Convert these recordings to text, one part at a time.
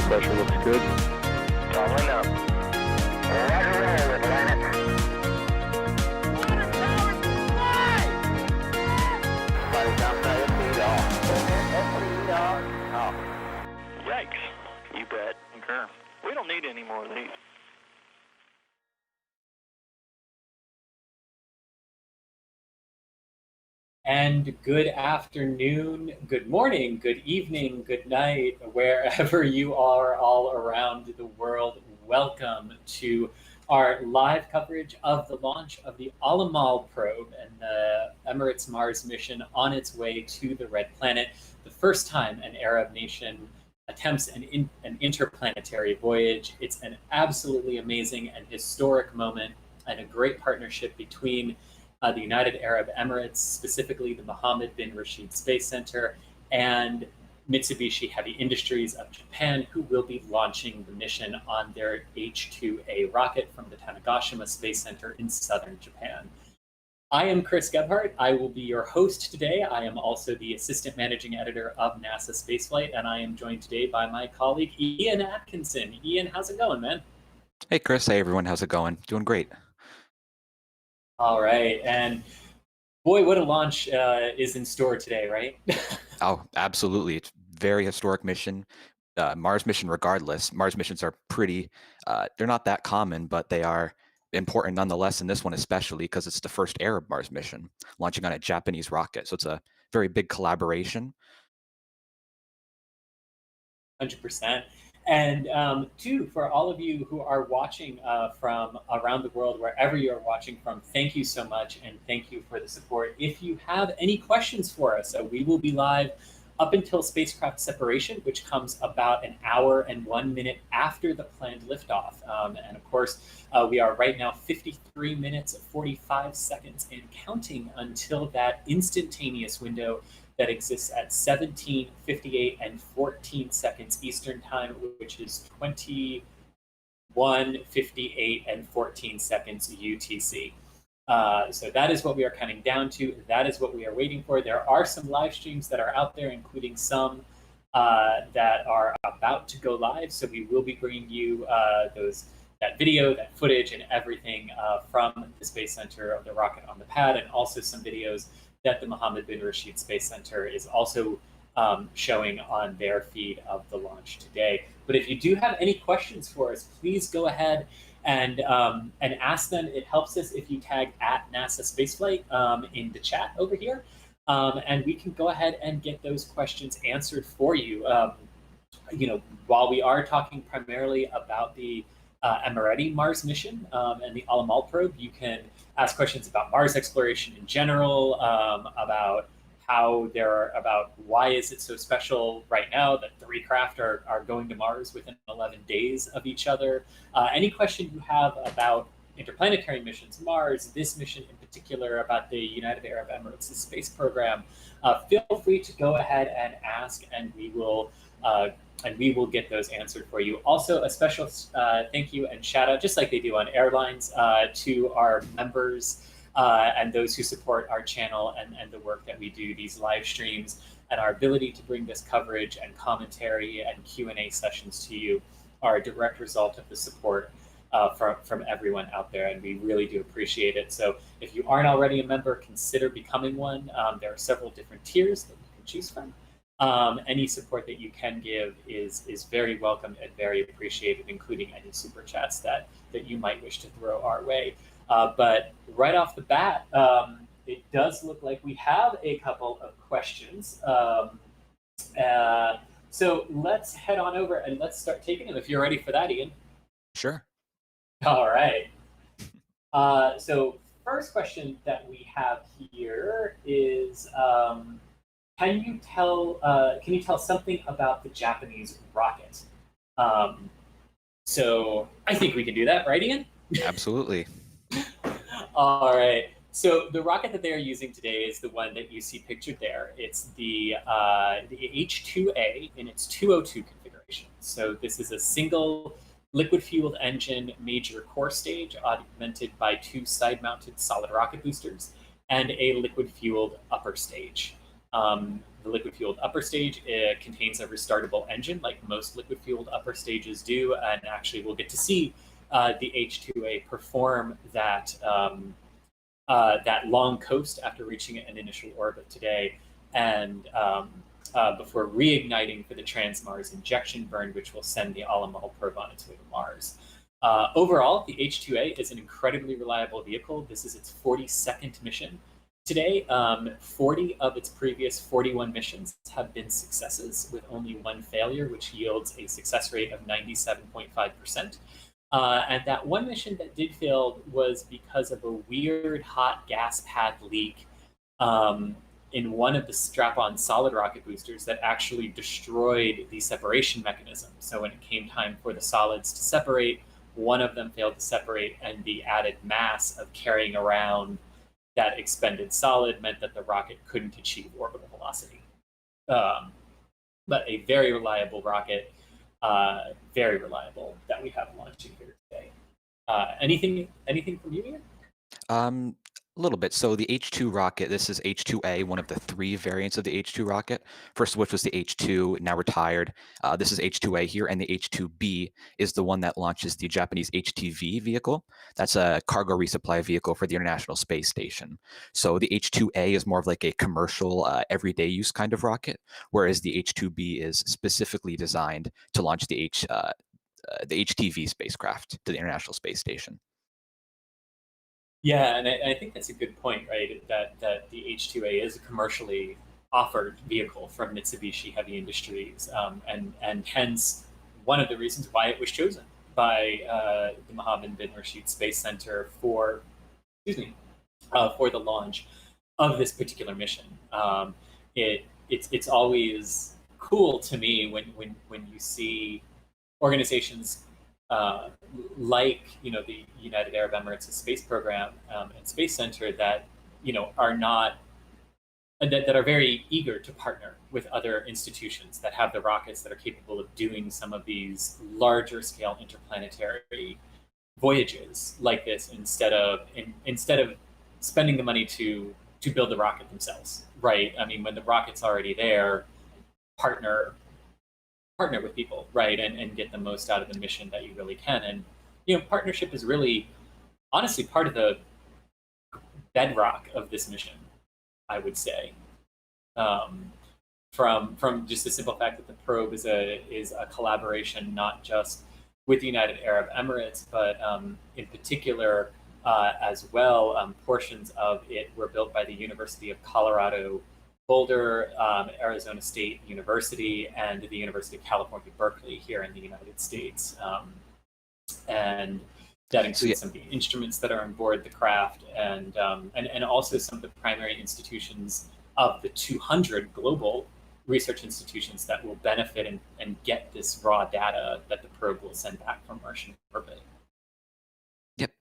pressure looks good. Following up. Roger, roll with Planet. Water towers fly! Flight outside of speed off. Yikes. You bet. Concur. We don't need any more of these. And good afternoon, good morning, good evening, good night, wherever you are all around the world. Welcome to our live coverage of the launch of the Al-Amal probe and the Emirates Mars mission on its way to the Red Planet, the first time an Arab nation attempts an interplanetary voyage. It's an absolutely amazing and historic moment and a great partnership between the United Arab Emirates, specifically the Mohammed bin Rashid Space Center, and Mitsubishi Heavy Industries of Japan, who will be launching the mission on their H-2A rocket from the Tanegashima Space Center in southern Japan. I am Chris Gebhardt. I will be your host today. I am also the assistant managing editor of NASA Spaceflight, and I am joined today by my colleague, Ian Atkinson. Ian, how's it going, man? Hey, Chris. Hey, everyone. How's it going? Doing great. All right. And boy, what a launch is in store today, right? Oh, absolutely. It's a very historic mission. Mars mission regardless. Mars missions are pretty, they're not that common, but they are important nonetheless, in this one especially because it's the first Arab Mars mission launching on a Japanese rocket. So it's a very big collaboration. 100%. And two, for all of you who are watching from around the world, wherever you are watching from, thank you so much, and thank you for the support. If you have any questions for us, we will be live up until spacecraft separation, which comes about an hour and 1 minute after the planned liftoff. And of course, we are right now 53 minutes, 45 seconds, and counting until that instantaneous window that exists at 17, 58, and 14 seconds Eastern Time, which is 21, 58, and 14 seconds UTC. So that is what we are counting down to. That is what we are waiting for. There are some live streams that are out there, including some that are about to go live. So we will be bringing you that video, that footage, and everything from the Space Center of the rocket on the pad, and also some videos that the Mohammed bin Rashid Space Center is also showing on their feed of the launch today. But if you do have any questions for us, please go ahead and ask them. It helps us if you tag at NASA Spaceflight in the chat over here, and we can go ahead and get those questions answered for you. While we are talking primarily about the Emirati Mars mission and the Al-Amal probe, you can ask questions about Mars exploration in general, about why is it so special right now that 3 craft are going to Mars within 11 days of each other. Any question you have about interplanetary missions, Mars, this mission in particular, about the United Arab Emirates space program, feel free to go ahead and ask, and we will get those answered for you. Also, a special thank you and shout out, just like they do on airlines, to our members and those who support our channel and the work that we do, these live streams, and our ability to bring this coverage and commentary and Q&A sessions to you are a direct result of the support from everyone out there, and we really do appreciate it. So if you aren't already a member, consider becoming one. There are several different tiers that you can choose from. Any support that you can give is very welcome and very appreciated, including any super chats that you might wish to throw our way. But right off the bat, it does look like we have a couple of questions. So let's head on over and let's start taking them if you're ready for that, Ian. Sure. All right. So first question that we have here is, can you tell something about the Japanese rocket? So I think we can do that, right, Ian? Absolutely. All right. So the rocket that they are using today is the one that you see pictured there. It's the H-2A in its 202 configuration. So this is a single liquid-fueled engine major core stage augmented by 2 side-mounted solid rocket boosters and a liquid-fueled upper stage. the liquid-fueled upper stage contains a restartable engine, like most liquid-fueled upper stages do, and actually we'll get to see the H-2A perform that that long coast after reaching an initial orbit today, and before reigniting for the Trans-Mars injection burn, which will send the Al-Amal probe on its way to Mars. Overall, the H-2A is an incredibly reliable vehicle. This is its 42nd mission. Today, 40 of its previous 41 missions have been successes, with only one failure, which yields a success rate of 97.5%. And that one mission that did fail was because of a weird hot gas pad leak in one of the strap-on solid rocket boosters that actually destroyed the separation mechanism. So when it came time for the solids to separate, one of them failed to separate, and the added mass of carrying around that expended solid meant that the rocket couldn't achieve orbital velocity. But a very reliable rocket, very reliable, that we have launching here today. Anything from you, Ian? A little bit. So the H2 rocket, this is H2A, one of the 3 variants of the H2 rocket. First of which was the H2, now retired. This is H2A here, and the H2B is the one that launches the Japanese HTV vehicle. That's a cargo resupply vehicle for the International Space Station. So the H2A is more of like a commercial, everyday use kind of rocket, whereas the H2B is specifically designed to launch the HTV spacecraft to the International Space Station. Yeah, and I think that's a good point, right? That the H-2A is a commercially offered vehicle from Mitsubishi Heavy Industries, and hence one of the reasons why it was chosen by the Mohammed bin Rashid Space Center for the launch of this particular mission. It's always cool to me when you see organizations like the United Arab Emirates Space Program and Space Center that are very eager to partner with other institutions that have the rockets that are capable of doing some of these larger scale interplanetary voyages like this, instead of spending the money to build the rocket themselves, right? I mean, when the rocket's already there, partner with people, right, and get the most out of the mission that you really can. And partnership is really, honestly, part of the bedrock of this mission, I would say. From just the simple fact that the probe is a collaboration not just with the United Arab Emirates, but in particular as well, portions of it were built by the University of Colorado Boulder, Arizona State University, and the University of California, Berkeley here in the United States. And that includes some of the instruments that are on board the craft, and also some of the primary institutions of the 200 global research institutions that will benefit and get this raw data that the probe will send back from Martian orbit. Yep.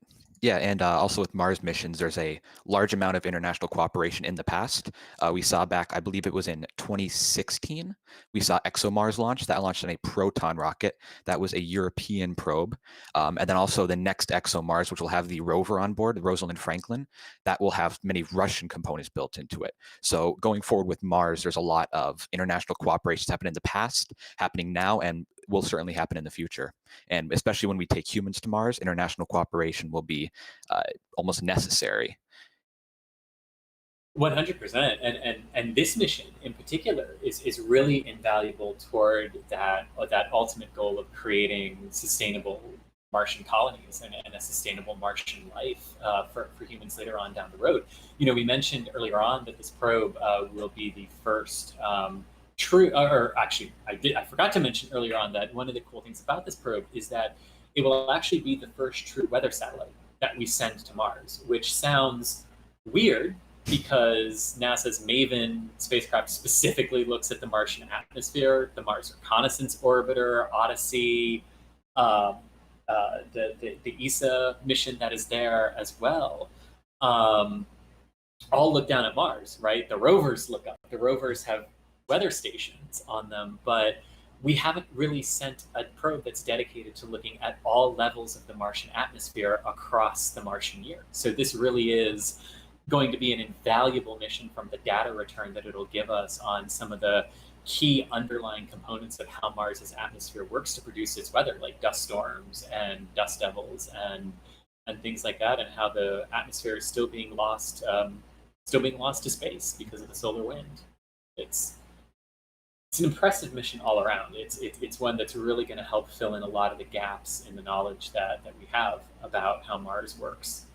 Yeah, and also with Mars missions, there's a large amount of international cooperation in the past. We saw back, I believe it was in 2016, we saw ExoMars launch. That launched on a Proton rocket. That was a European probe. And then also the next ExoMars, which will have the rover on board, the Rosalind Franklin, that will have many Russian components built into it. So going forward with Mars, there's a lot of international cooperation happening in the past, happening now, and will certainly happen in the future. And especially when we take humans to Mars, international cooperation will be almost necessary. 100%. And this mission in particular is really invaluable toward that ultimate goal of creating sustainable Martian colonies and a sustainable Martian life for humans later on down the road. We mentioned earlier on that this probe will be the first I forgot to mention earlier on that one of the cool things about this probe is that it will actually be the first true weather satellite that we send to Mars, which sounds weird because NASA's MAVEN spacecraft specifically looks at the Martian atmosphere, the Mars Reconnaissance Orbiter, Odyssey, the ESA mission that is there as well, all look down at Mars, right? The rovers look up. The rovers have weather stations on them, but we haven't really sent a probe that's dedicated to looking at all levels of the Martian atmosphere across the Martian year. So this really is going to be an invaluable mission from the data return that it'll give us on some of the key underlying components of how Mars's atmosphere works to produce its weather, like dust storms and dust devils and things like that, and how the atmosphere is still being lost to space because of the solar wind. It's an impressive mission all around. It's one that's really going to help fill in a lot of the gaps in the knowledge that we have about how Mars works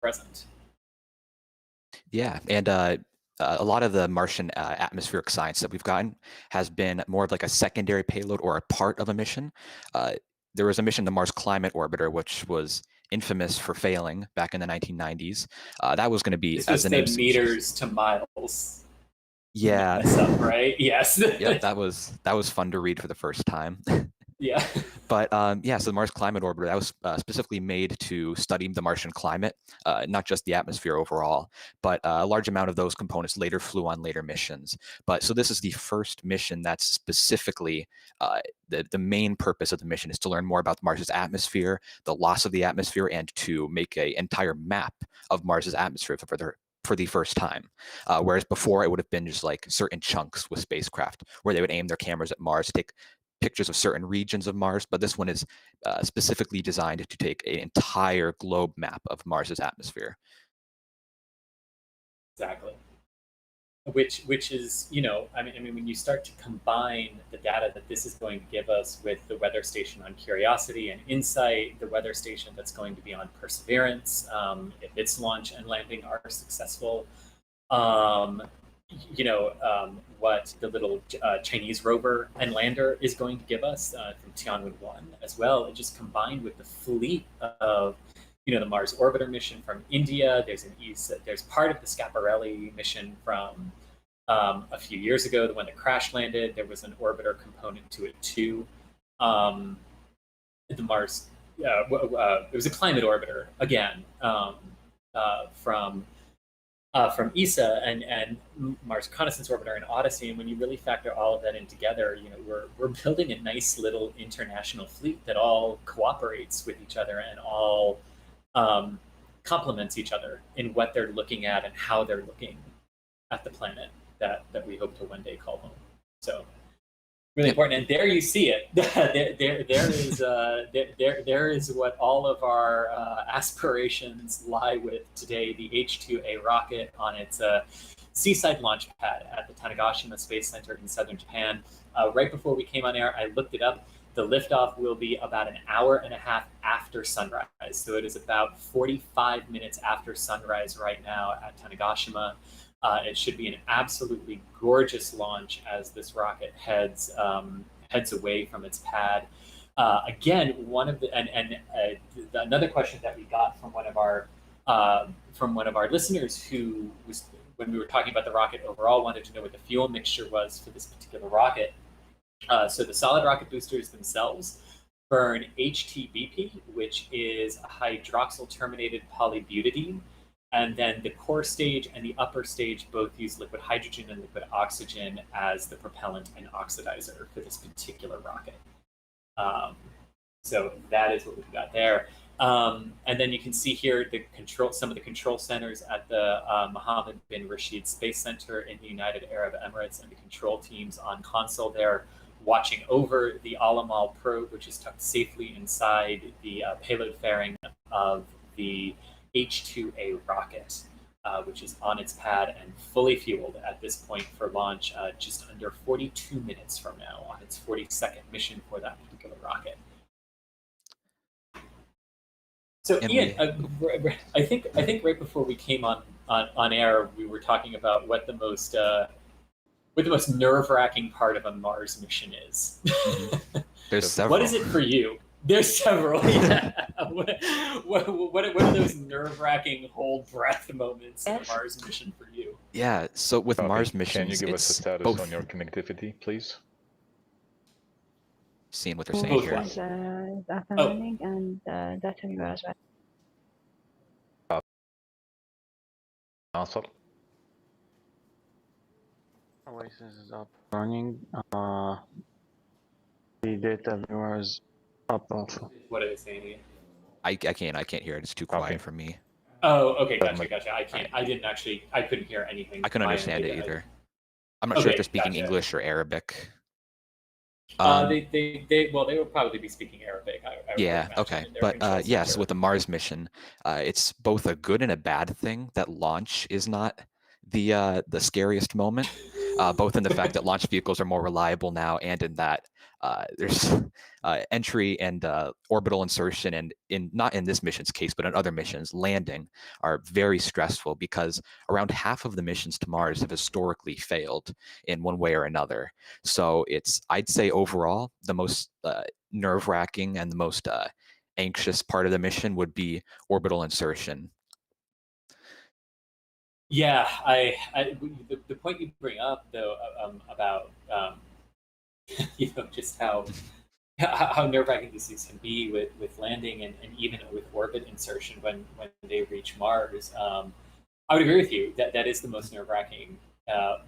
present. Yeah, and a lot of the Martian atmospheric science that we've gotten has been more of like a secondary payload or a part of a mission. There was a mission, the Mars Climate Orbiter, which was infamous for failing back in the 1990s. That was going to be, This as was the the name suggests, meters to miles. yeah, Mess up, right? Yes. yeah, that was fun to read for the first time. Yeah. But yeah, so the Mars Climate Orbiter, that was specifically made to study the Martian climate, not just the atmosphere overall, but a large amount of those components later flew on later missions. But so this is the first mission that's specifically, the main purpose of the mission is to learn more about Mars's atmosphere, the loss of the atmosphere, and to make an entire map of Mars's atmosphere for the first time. Whereas before it would have been just like certain chunks with spacecraft where they would aim their cameras at Mars, take pictures of certain regions of Mars, but this one is specifically designed to take an entire globe map of Mars's atmosphere. Exactly. Which is, you know, I mean, when you start to combine the data that this is going to give us with the weather station on Curiosity and InSight, the weather station that's going to be on Perseverance, if its launch and landing are successful, what the little Chinese rover and lander is going to give us from Tianwen-1 as well, and just combined with the fleet of, you know, the Mars Orbiter mission from India. There's part of the Schiaparelli mission from a few years ago, the one that crash landed. There was an orbiter component to it too. The Mars, it was a climate orbiter again from ESA and Mars Reconnaissance Orbiter and Odyssey. And when you really factor all of that in together, you know, we're building a nice little international fleet that all cooperates with each other and all complements each other in what they're looking at and how they're looking at the planet that we hope to one day call home. So really important. And there you see it. there is what all of our aspirations lie with today, the H-2A rocket on its seaside launch pad at the Tanegashima Space Center in southern Japan. Right before we came on air, I looked it up. The liftoff will be about an hour and a half after sunrise. So it is about 45 minutes after sunrise right now at Tanegashima. It should be an absolutely gorgeous launch as this rocket heads away from its pad. Again, another question that we got from one of our listeners who was, when we were talking about the rocket overall, wanted to know what the fuel mixture was for this particular rocket. So the solid rocket boosters themselves burn HTBP, which is a hydroxyl terminated polybutadiene. And then the core stage and the upper stage both use liquid hydrogen and liquid oxygen as the propellant and oxidizer for this particular rocket. So that is what we've got there. And then you can see here some of the control centers at the Mohammed bin Rashid Space Center in the United Arab Emirates, and the control teams on console there watching over the Al-Amal probe, which is tucked safely inside the payload fairing of the H-2A rocket, which is on its pad and fully fueled at this point for launch just under 42 minutes from now on its 42nd mission for that particular rocket. So Ian, I think right before we came on air, we were talking about what the most nerve-wracking part of a Mars mission is. There's several. What is it for you? There's several. Yeah. What are those nerve-wracking hold breath moments in a Mars mission for you? Yeah, so with Mars missions, can you give us a status both on your connectivity, please? Seeing what they're saying here. Is up and running, and data viewer as well. Answer. Oasis is up running. The data viewer is up also. What are they saying? Ian? I can't hear it. It's too quiet Okay. for me. Oh, okay, Doesn't gotcha, make- gotcha. I couldn't hear anything. I couldn't my understand end it either. either. I'm not sure if Okay, they're speaking gotcha. English or Arabic. They will probably be speaking Arabic. I would Yeah, imagine, okay. in their But control yes, center. with the Mars mission, it's both a good and a bad thing that launch is not the scariest moment, both in the fact that launch vehicles are more reliable now and in that there's entry and orbital insertion, and not in this mission's case, but in other missions, landing are very stressful because around half of the missions to Mars have historically failed in one way or another. So it's, I'd say overall, the most nerve-wracking and the most anxious part of the mission would be orbital insertion. Yeah, the point you bring up though about just how nerve-wracking these things can be with landing and even with orbit insertion when they reach Mars. I would agree with you that that is the most nerve-wracking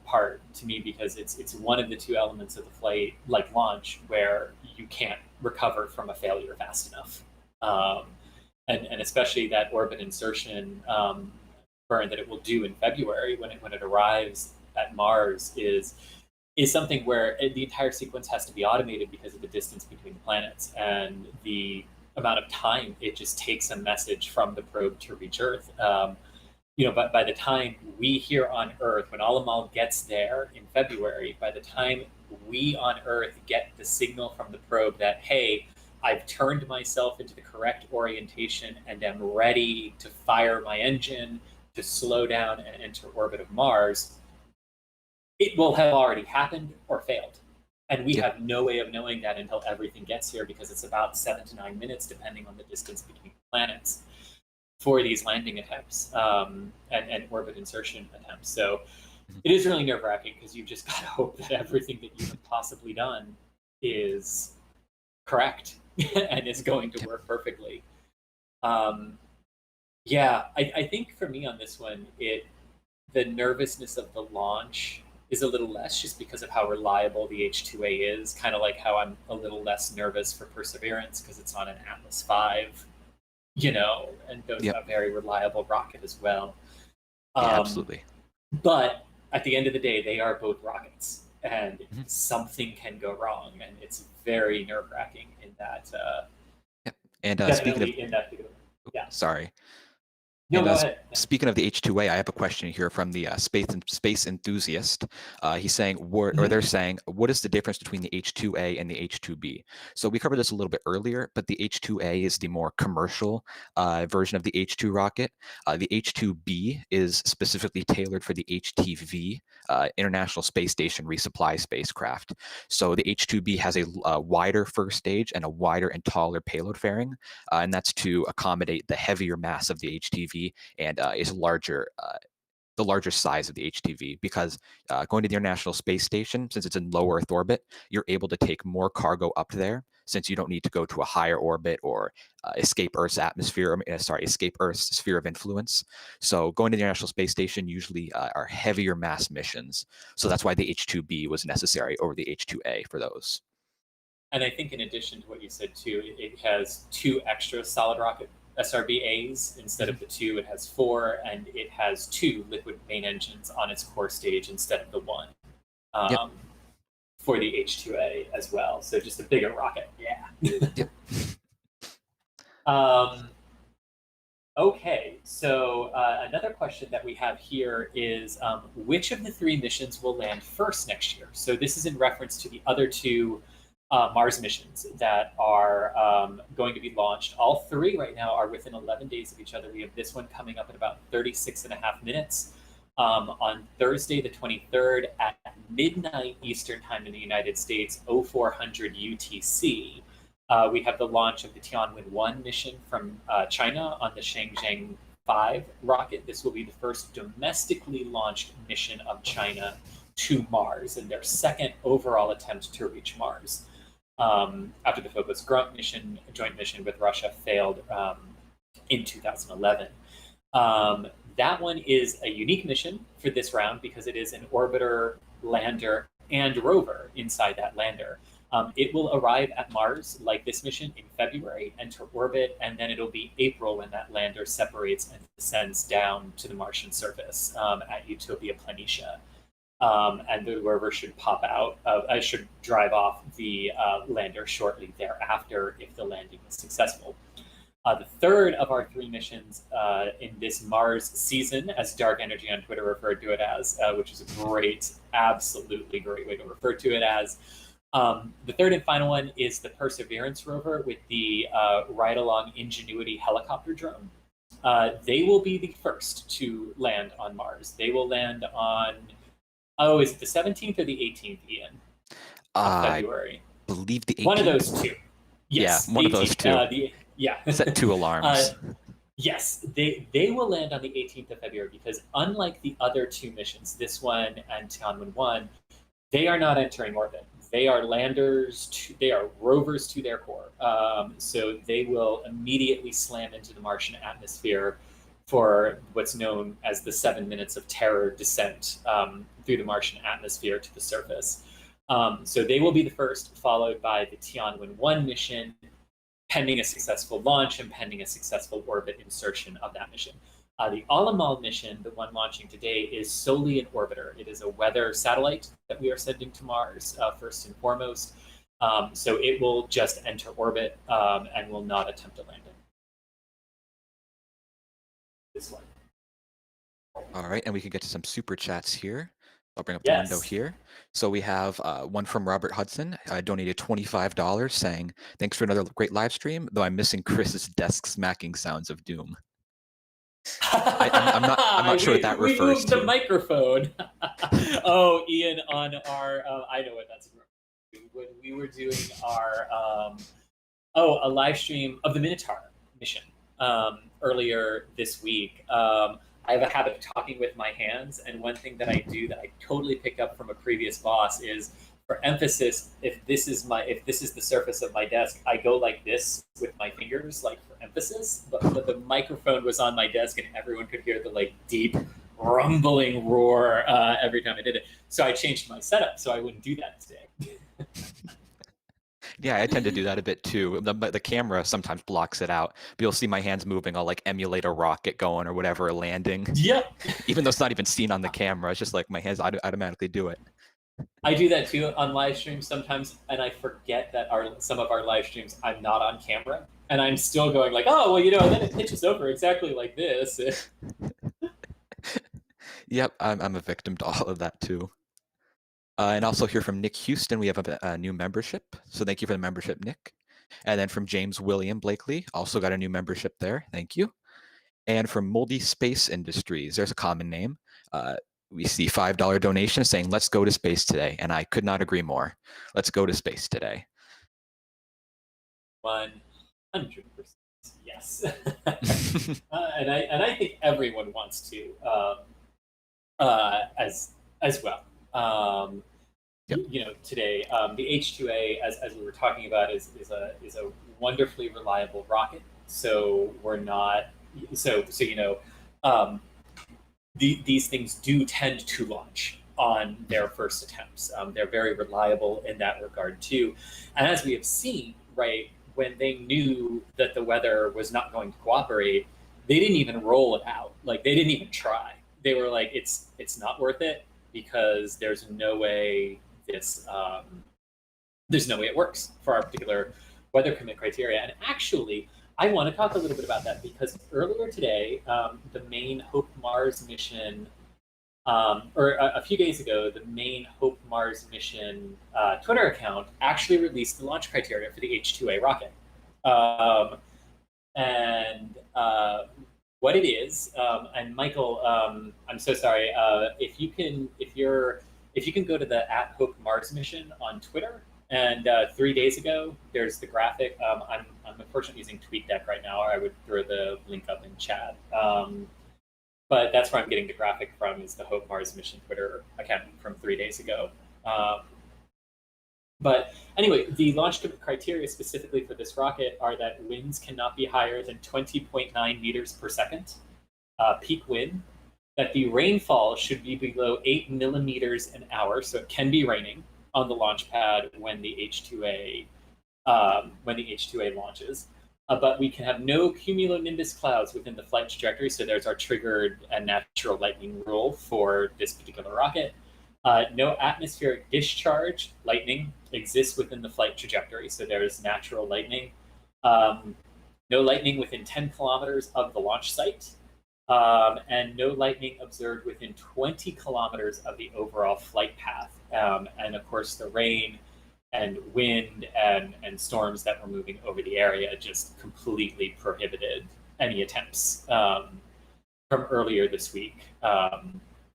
part to me, because it's one of the two elements of the flight, like launch, where you can't recover from a failure fast enough, and especially that orbit insertion burn that it will do in February when it arrives at Mars is something where the entire sequence has to be automated because of the distance between the planets and the amount of time it just takes a message from the probe to reach Earth. But by the time we here on Earth, when Alamal gets there in February, by the time we on Earth get the signal from the probe that, hey, I've turned myself into the correct orientation and am ready to fire my engine to slow down and enter orbit of Mars, it will have already happened or failed. And we have no way of knowing that until everything gets here, because it's about 7 to 9 minutes, depending on the distance between planets, for these landing attempts and orbit insertion attempts. So it is really nerve-wracking, because you've just got to hope that everything that you have possibly done is correct and is going to work perfectly. I think for me on this one, the nervousness of the launch is a little less, just because of how reliable the H-2A is, kind of like how I'm a little less nervous for Perseverance because it's on an Atlas V, and goes a very reliable rocket as well. Absolutely. But at the end of the day, they are both rockets, and something can go wrong, and it's very nerve-wracking in that. And speaking of, in that, sorry. No, and, go ahead. Speaking of the H-2A, I have a question here from the space enthusiast. He's saying, or they're saying, what is the difference between the H-2A and the H-2B? So we covered this a little bit earlier, but the H-2A is the more commercial version of the H-2 rocket. The H-2B is specifically tailored for the HTV, International Space Station resupply spacecraft. So the H-2B has a wider first stage and a wider and taller payload fairing, and that's to accommodate the heavier mass of the HTV and is larger, the larger size of the HTV, because going to the International Space Station, since it's in low Earth orbit, you're able to take more cargo up there, since you don't need to go to a higher orbit or escape Earth's atmosphere, escape Earth's sphere of influence. So going to the International Space Station usually are heavier mass missions. So that's why the H-2B was necessary over the H-2A for those. And I think in addition to what you said too, it has 2 extra solid rocket SRBAs instead of the 2. It has 4, and it has 2 liquid main engines on its core stage instead of the 1 for the H-2A as well. So just a bigger rocket. Yeah. Okay, so another question that we have here is which of the 3 missions will land first next year? So this is in reference to the other 2 Mars missions that are going to be launched. All 3 right now are within 11 days of each other. We have this one coming up in about 36.5 minutes on Thursday, the 23rd at midnight Eastern time in the United States, 0400 UTC. We have the launch of the Tianwen-1 mission from China on the Shenzhou 5 rocket. This will be the first domestically launched mission of China to Mars, and their second overall attempt to reach Mars. After the Phobos Grunt mission, a joint mission with Russia, failed in 2011. That one is a unique mission for this round because it is an orbiter, lander, and rover inside that lander. It will arrive at Mars, like this mission, in February, enter orbit, and then it'll be April when that lander separates and descends down to the Martian surface at Utopia Planitia. And the rover should pop out. I should drive off the lander shortly thereafter if the landing is successful. The third of our 3 missions in this Mars season, as Dark Energy on Twitter referred to it as, which is a great, absolutely great way to refer to it as. The third and final one is the Perseverance rover with the ride-along Ingenuity helicopter drone. They will be the first to land on Mars. They will land on, is it the 17th or the 18th, Ian? Of February. I believe the 18th. One of those two. Yes, yeah, one 18th, of those two. Set 2 alarms. Yes, they will land on the 18th of February because unlike the other 2 missions, this one and Tianwen-1, they are not entering orbit. They are landers, they are rovers to their core. So they will immediately slam into the Martian atmosphere for what's known as the 7 minutes of terror descent through the Martian atmosphere to the surface. So they will be the first, followed by the Tianwen-1 mission, pending a successful launch and pending a successful orbit insertion of that mission. The Alamal mission, the one launching today, is solely an orbiter. It is a weather satellite that we are sending to Mars, first and foremost. So it will just enter orbit and will not attempt a landing. This one. All right, and we can get to some super chats here. I'll bring up the window here. So we have one from Robert Hudson. I donated $25 saying, thanks for another great live stream, though I'm missing Chris's desk smacking sounds of doom. I'm not sure what that refers to. We moved the microphone. Oh, Ian, on our, I know what that's when we were doing our, a live stream of the Minotaur mission earlier this week. I have a habit of talking with my hands, and one thing that I do that I totally picked up from a previous boss is, for emphasis, if this is the surface of my desk, I go like this with my fingers, like for emphasis. But the microphone was on my desk, and everyone could hear the like deep rumbling roar every time I did it. So I changed my setup so I wouldn't do that today. Yeah, I tend to do that a bit too. The camera sometimes blocks it out, but you'll see my hands moving. I'll like emulate a rocket going or whatever, landing. Yeah. Even though it's not even seen on the camera, it's just like my hands automatically do it. I do that too on live streams sometimes, and I forget that some of our live streams I'm not on camera, and I'm still going like, oh, well, then it pitches over exactly like this. Yep, I'm a victim to all of that too. And also here from Nick Houston, we have a new membership. So thank you for the membership, Nick. And then from James William Blakely, also got a new membership there. Thank you. And from Moldy Space Industries, there's a common name. We see $5 donation saying, let's go to space today. And I could not agree more. Let's go to space today. 100% yes. And I think everyone wants to as well. Yep. Today, the H-2A, as we were talking about, is a wonderfully reliable rocket. So we're not these things do tend to launch on their first attempts. They're very reliable in that regard too. And as we have seen, right, when they knew that the weather was not going to cooperate, they didn't even roll it out. Like, they didn't even try. They were like, it's not worth it, because there's no way it works for our particular weather commit criteria. And actually, I want to talk a little bit about that, because earlier today, the main Hope Mars mission, or a few days ago, the main Hope Mars mission Twitter account actually released the launch criteria for the H-2A rocket. What it is, and Michael, I'm so sorry. If you can go to the @Hope Mars mission on Twitter, and 3 days ago, there's the graphic. I'm unfortunately using TweetDeck right now, or I would throw the link up in chat. But that's where I'm getting the graphic from, is the Hope Mars mission Twitter account from 3 days ago. But anyway, the launch criteria specifically for this rocket are that winds cannot be higher than 20.9 meters per second, peak wind, that the rainfall should be below 8 millimeters an hour, so it can be raining, on the launch pad when the H2A launches. But we can have no cumulonimbus clouds within the flight trajectory. So there's our triggered and natural lightning rule for this particular rocket. No atmospheric discharge lightning exists within the flight trajectory. So there's natural lightning. No lightning within 10 kilometers of the launch site. And no lightning observed within 20 kilometers of the overall flight path. And of course, the rain and wind and storms that were moving over the area just completely prohibited any attempts from earlier this week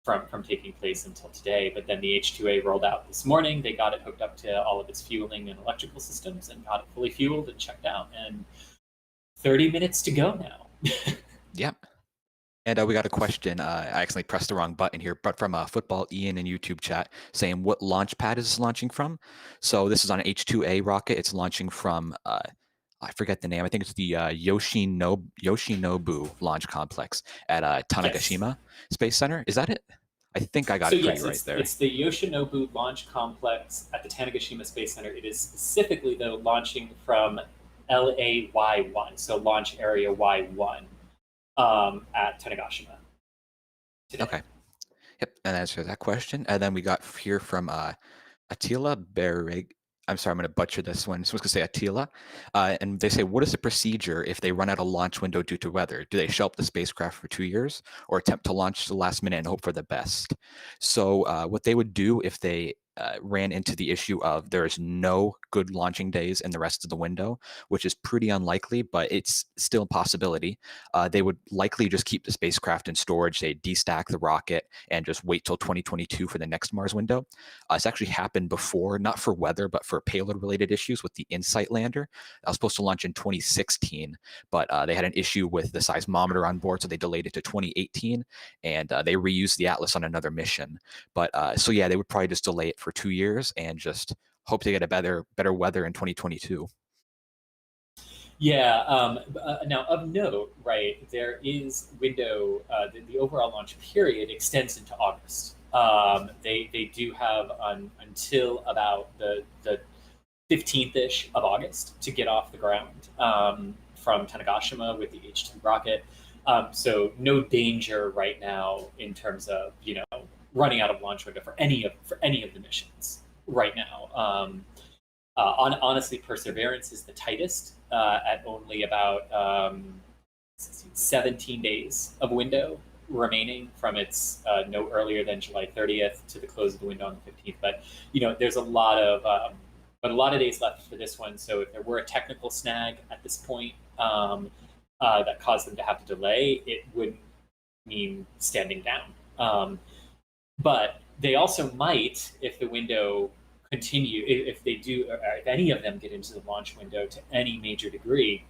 from taking place until today. But then the H2A rolled out this morning. They got it hooked up to all of its fueling and electrical systems and got it fully fueled and checked out. And 30 minutes to go now. Yep. And we got a question. I accidentally pressed the wrong button here, but from Football Ian in YouTube chat saying what launch pad is this launching from? So this is on an H2A rocket. It's launching from, I forget the name. I think it's the Yoshinobu Launch Complex at Tanegashima Space Center. Is that it? I think I got it pretty right there. It's the Yoshinobu Launch Complex at the Tanegashima Space Center. It is specifically, though, launching from LAY1, so Launch Area Y1. At Tanegashima today. Okay. Yep, and answer that question. And then we got here from Attila Bereg. I'm sorry, I'm going to butcher this one. So I was going to say Attila. And they say, what is the procedure if they run out of launch window due to weather? Do they show up the spacecraft for 2 years or attempt to launch the last minute and hope for the best? So what they would do if they ran into the issue of there is no good launching days in the rest of the window, which is pretty unlikely, but it's still a possibility. They would likely just keep the spacecraft in storage. They destack the rocket and just wait till 2022 for the next Mars window. It's actually happened before, not for weather, but for payload-related issues with the InSight lander. That was supposed to launch in 2016, but they had an issue with the seismometer on board, so they delayed it to 2018, and they reused the Atlas on another mission. But so yeah, they would probably just delay it for 2 years and just hope to get a better weather in 2022. Yeah. Now, of note, right, there is window. The overall launch period extends into August. They do have until about the 15th-ish of August to get off the ground from Tanegashima with the H2 rocket. So no danger right now in terms of running out of launch window for any of the missions right now. Honestly, Perseverance is the tightest at only about 17 days of window remaining from its no earlier than July 30th to the close of the window on the 15th. But there's a lot of days left for this one. So if there were a technical snag at this point that caused them to have to delay, it wouldn't mean standing down. But they also might, if the window continue, if they do, or if any of them get into the launch window to any major degree,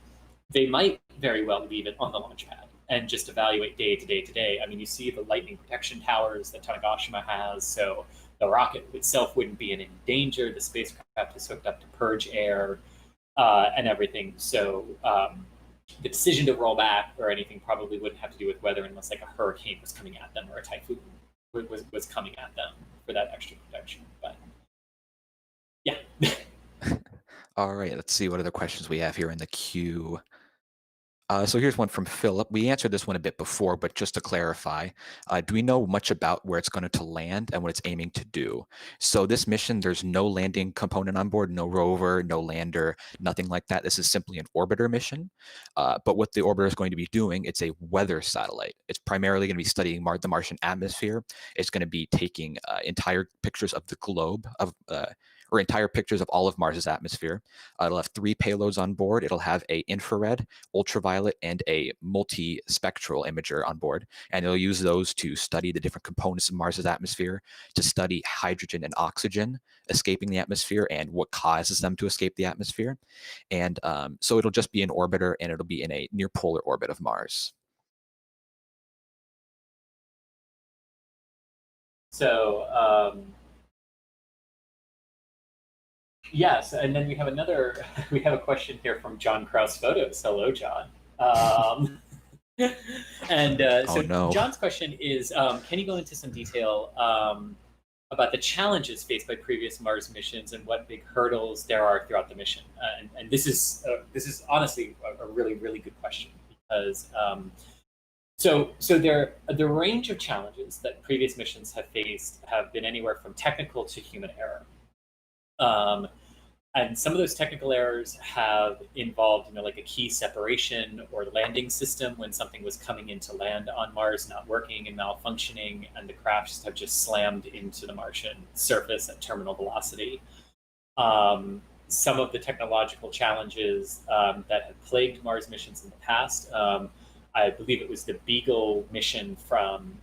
they might very well leave it on the launch pad and just evaluate day to day to day. I mean, you see the lightning protection towers that Tanegashima has, so the rocket itself wouldn't be in any danger. The spacecraft is hooked up to purge air and everything. So the decision to roll back or anything probably wouldn't have to do with weather unless like a hurricane was coming at them or a typhoon was coming at them for that extra protection. But yeah. All right, let's see what other questions we have here in the queue. So here's one from Philip. We answered this one a bit before, but just to clarify, do we know much about where it's going to land and what it's aiming to do? So this mission, there's no landing component on board, no rover, no lander, nothing like that. This is simply an orbiter mission. But what the orbiter is going to be doing, it's a weather satellite. It's primarily going to be studying the Martian atmosphere. It's going to be taking entire pictures of the globe, or entire pictures of all of Mars's atmosphere. It'll have 3 payloads on board. It'll have a infrared, ultraviolet, and a multispectral imager on board. And it'll use those to study the different components of Mars's atmosphere, to study hydrogen and oxygen escaping the atmosphere and what causes them to escape the atmosphere. And so it'll just be an orbiter, and it'll be in a near polar orbit of Mars. So, yes, and then we have a question here from John Kraus Photos. Hello, John. And so no. John's question is, can you go into some detail about the challenges faced by previous Mars missions and what big hurdles there are throughout the mission. And this is honestly a really, really good question, because so the range of challenges that previous missions have faced have been anywhere from technical to human error. And some of those technical errors have involved, like a key separation or landing system when something was coming into land on Mars not working and malfunctioning, and the crafts have just slammed into the Martian surface at terminal velocity. Some of the technological challenges that have plagued Mars missions in the past, I believe it was the Beagle mission from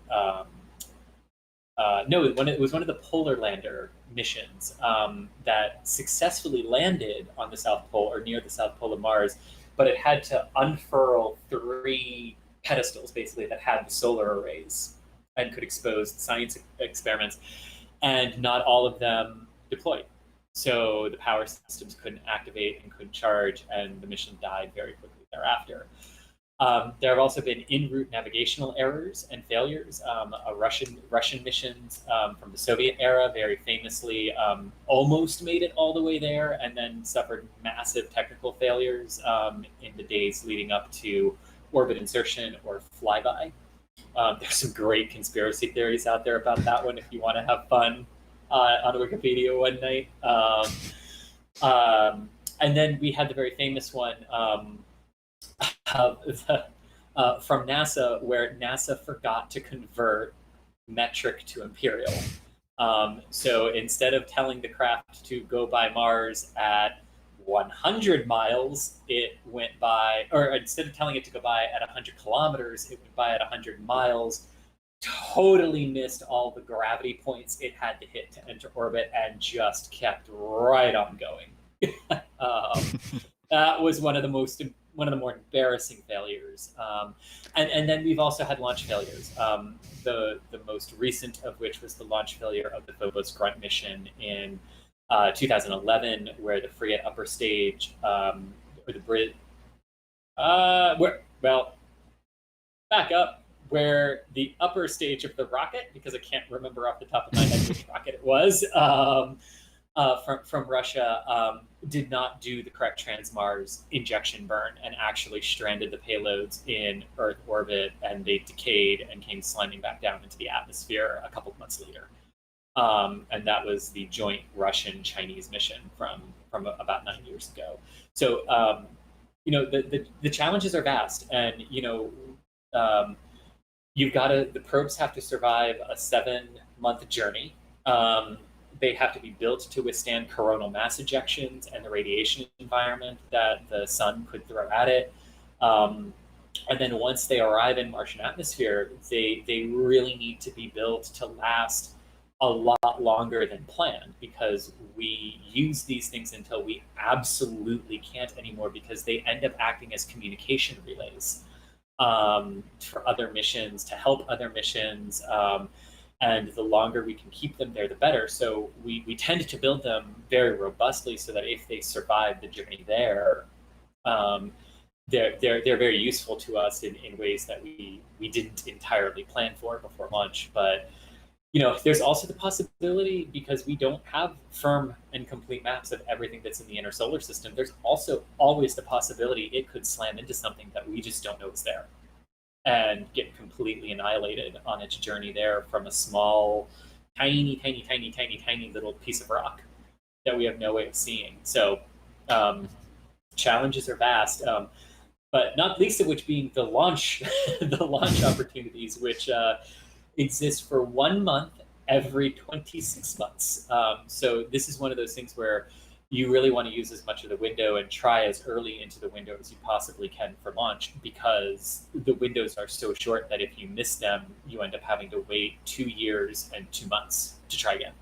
it was one of the Polar Lander missions that successfully landed on the South Pole or near the South Pole of Mars, but it had to unfurl 3 pedestals basically that had the solar arrays and could expose science experiments, and not all of them deployed. So the power systems couldn't activate and couldn't charge, and the mission died very quickly thereafter. There have also been en route navigational errors and failures. Russian missions from the Soviet era very famously almost made it all the way there and then suffered massive technical failures in the days leading up to orbit insertion or flyby. There's some great conspiracy theories out there about that one if you want to have fun on Wikipedia one night. And then we had the very famous one from NASA, where NASA forgot to convert metric to imperial. So instead of telling the craft to go by Mars at 100 miles, it went by, or instead of telling it to go by at 100 kilometers, it went by at 100 miles, totally missed all the gravity points it had to hit to enter orbit, and just kept right on going. That was one of the more embarrassing failures. And then we've also had launch failures. The most recent of which was the launch failure of the Phobos Grunt mission in 2011, where the frigate upper stage, or the Brit, back up, where the upper stage of the rocket, because I can't remember off the top of my head which rocket it was, from Russia, did not do the correct Transmars injection burn and actually stranded the payloads in Earth orbit, and they decayed and came sliding back down into the atmosphere a couple of months later. And that was the joint Russian-Chinese mission from about 9 years ago. So, the challenges are vast, and, the probes have to survive a 7-month journey. They have to be built to withstand coronal mass ejections and the radiation environment that the sun could throw at it. And then once they arrive in Martian atmosphere, they really need to be built to last a lot longer than planned, because we use these things until we absolutely can't anymore, because they end up acting as communication relays for other missions, to help other missions. And the longer we can keep them there, the better. So we tend to build them very robustly so that if they survive the journey there, they're very useful to us in ways that we didn't entirely plan for before launch. But there's also the possibility, because we don't have firm and complete maps of everything that's in the inner solar system, there's also always the possibility it could slam into something that we just don't know is there, and get completely annihilated on its journey there from a small, tiny little piece of rock that we have no way of seeing. So challenges are vast, but not least of which being the launch opportunities, which exist for 1 month every 26 months. So this is one of those things where you really want to use as much of the window and try as early into the window as you possibly can for launch, because the windows are so short that if you miss them, you end up having to wait 2 years and 2 months to try again.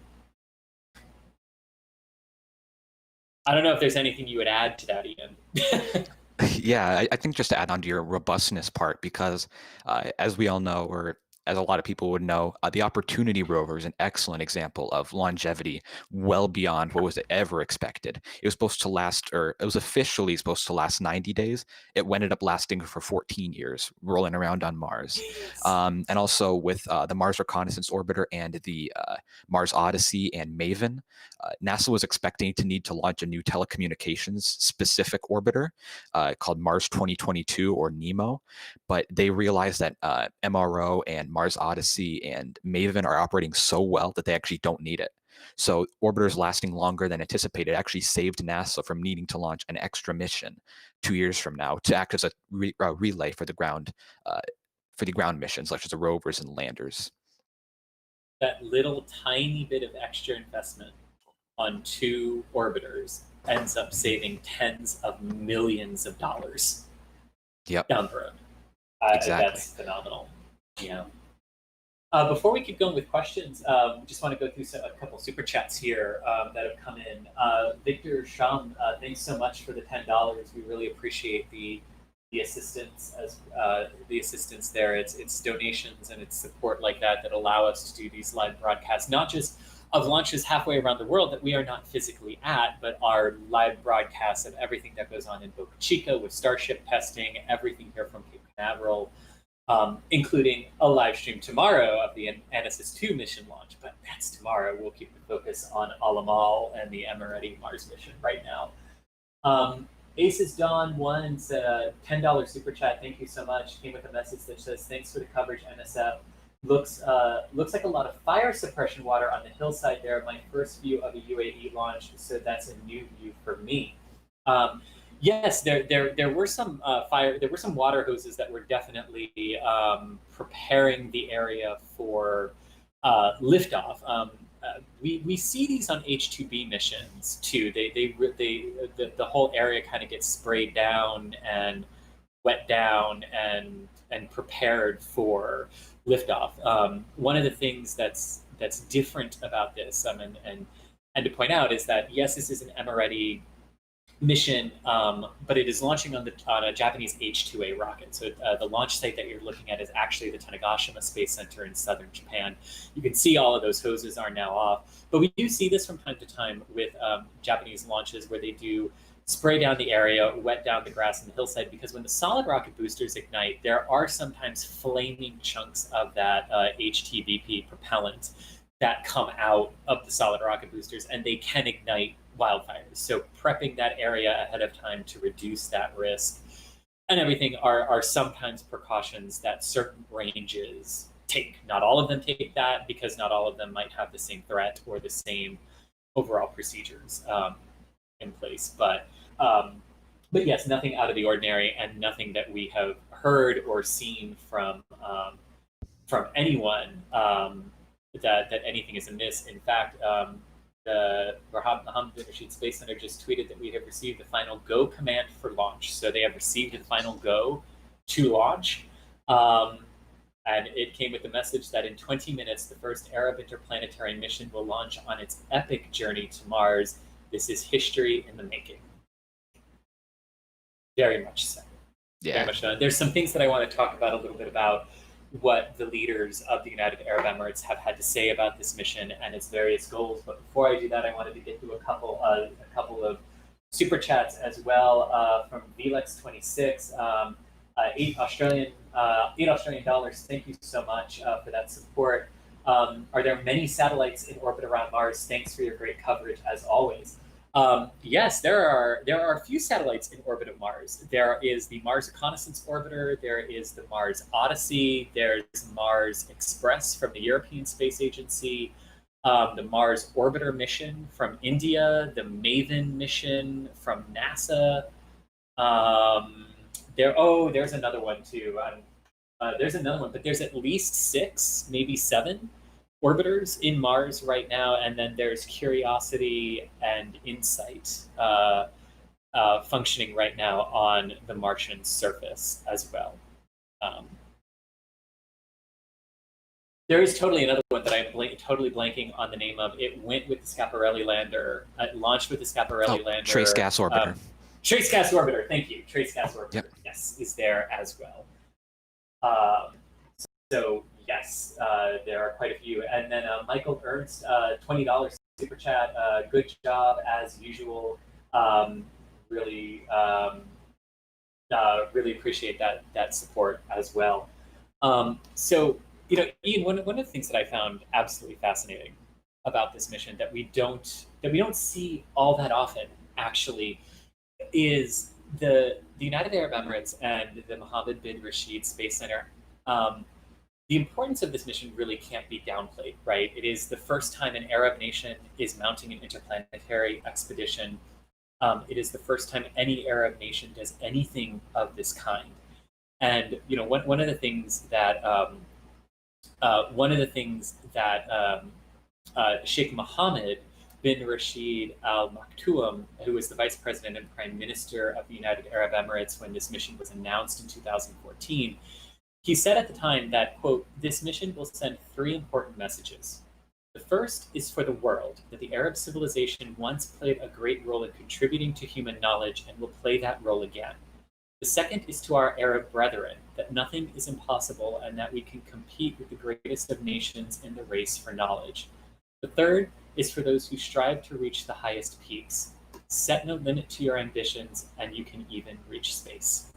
I don't know if there's anything you would add to that, Ian. Yeah, I think just to add on to your robustness part, because as we all know, or as a lot of people would know, the Opportunity rover is an excellent example of longevity well beyond what was ever expected. It was supposed to last, or it was officially supposed to last 90 days. It ended up lasting for 14 years, rolling around on Mars. And also with the Mars Reconnaissance Orbiter and the Mars Odyssey and MAVEN, NASA was expecting to need to launch a new telecommunications specific orbiter called Mars 2022 or NEMO, but they realized that MRO and Mars Odyssey and MAVEN are operating so well that they actually don't need it. So orbiters lasting longer than anticipated actually saved NASA from needing to launch an extra mission 2 years from now to act as a relay for the ground missions, such as the rovers and landers. That little tiny bit of extra investment on 2 orbiters ends up saving tens of millions of dollars down the road. Exactly. That's phenomenal. Yeah. Before we keep going with questions, just want to go through a couple super chats here that have come in. Victor Shum, thanks so much for the $10. We really appreciate the assistance there. It's donations and it's support like that allow us to do these live broadcasts, not just of launches halfway around the world that we are not physically at, but our live broadcasts of everything that goes on in Boca Chica with Starship testing, everything here from Cape Canaveral, including a live stream tomorrow of the Anasis 2 mission launch. But that's tomorrow. We'll keep the focus on Alamal and the Emirati Mars mission right now. Aces Dawn 1 said $10 super chat. Thank you so much. Came with a message that says, thanks for the coverage, NSF. Looks like a lot of fire suppression water on the hillside there. My first view of a UAE launch, so that's a new view for me. Yes, there were some water hoses that were definitely preparing the area for liftoff. We see these on H-2B missions too. The whole area kind of gets sprayed down and wet down and prepared for liftoff. One of the things that's different about this, and to point out, is that yes, this is an Emirati mission, but it is launching on a Japanese H-2A rocket. So the launch site that you're looking at is actually the Tanegashima Space Center in southern Japan. You can see all of those hoses are now off, but we do see this from time to time with Japanese launches where they do spray down the area, wet down the grass and the hillside, because when the solid rocket boosters ignite, there are sometimes flaming chunks of that HTVP propellant that come out of the solid rocket boosters, and they can ignite wildfires. So prepping that area ahead of time to reduce that risk and everything are sometimes precautions that certain ranges take. Not all of them take that, because not all of them might have the same threat or the same overall procedures in place. But yes, nothing out of the ordinary, and nothing that we have heard or seen from anyone that anything is amiss. In fact, the Mohammed bin Rashid Space Center just tweeted that we have received the final go command for launch. So they have received the final go to launch. And it came with the message that in 20 minutes, the first Arab interplanetary mission will launch on its epic journey to Mars. This is history in the making. Very much so. Yeah. Very much so. There's some things that I want to talk about a little bit about what the leaders of the United Arab Emirates have had to say about this mission and its various goals. But before I do that, I wanted to get through a couple of super chats as well from Vlex26, $8 Australian dollars. Thank you so much for that support. Are there many satellites in orbit around Mars? Thanks for your great coverage as always. Yes, there are a few satellites in orbit of Mars. There is the Mars Reconnaissance Orbiter, there is the Mars Odyssey, there's Mars Express from the European Space Agency, the Mars Orbiter mission from India, the MAVEN mission from NASA. There's another one too. There's another one, but there's at least 6, maybe 7 orbiters in Mars right now, and then there's Curiosity and Insight functioning right now on the Martian surface as well. There is totally another one that I'm totally blanking on the name of. It went with the Schiaparelli lander. It launched with the Schiaparelli lander. Trace Gas Orbiter. Trace Gas Orbiter, thank you. Trace Gas Orbiter, yep. Yes, is there as well. So Yes, there are quite a few. And then Michael Ernst, $20 super chat. Good job as usual. Really, really appreciate that support as well. So, Ian, one of the things that I found absolutely fascinating about this mission that we don't see all that often actually is the United Arab Emirates and the Mohammed bin Rashid Space Center. The importance of this mission really can't be downplayed, right? It is the first time an Arab nation is mounting an interplanetary expedition. It is the first time any Arab nation does anything of this kind. And one of the things that Sheikh Mohammed bin Rashid Al Maktoum, who was the vice president and prime minister of the United Arab Emirates when this mission was announced in 2014, he said at the time that, quote, "This mission will send 3 important messages. The first is for the world, that the Arab civilization once played a great role in contributing to human knowledge and will play that role again. The second is to our Arab brethren, that nothing is impossible and that we can compete with the greatest of nations in the race for knowledge. The third is for those who strive to reach the highest peaks. Set no limit to your ambitions, and you can even reach space."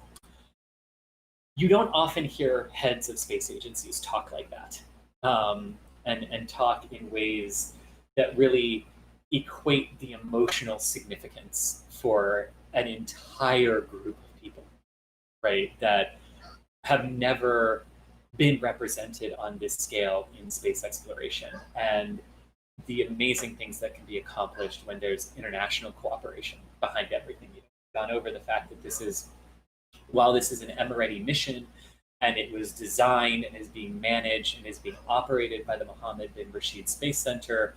You don't often hear heads of space agencies talk like that, and talk in ways that really equate the emotional significance for an entire group of people, right, that have never been represented on this scale in space exploration, and the amazing things that can be accomplished when there's international cooperation behind everything. You've gone over the fact that while this is an Emirati mission, and it was designed and is being managed and is being operated by the Mohammed bin Rashid Space Center,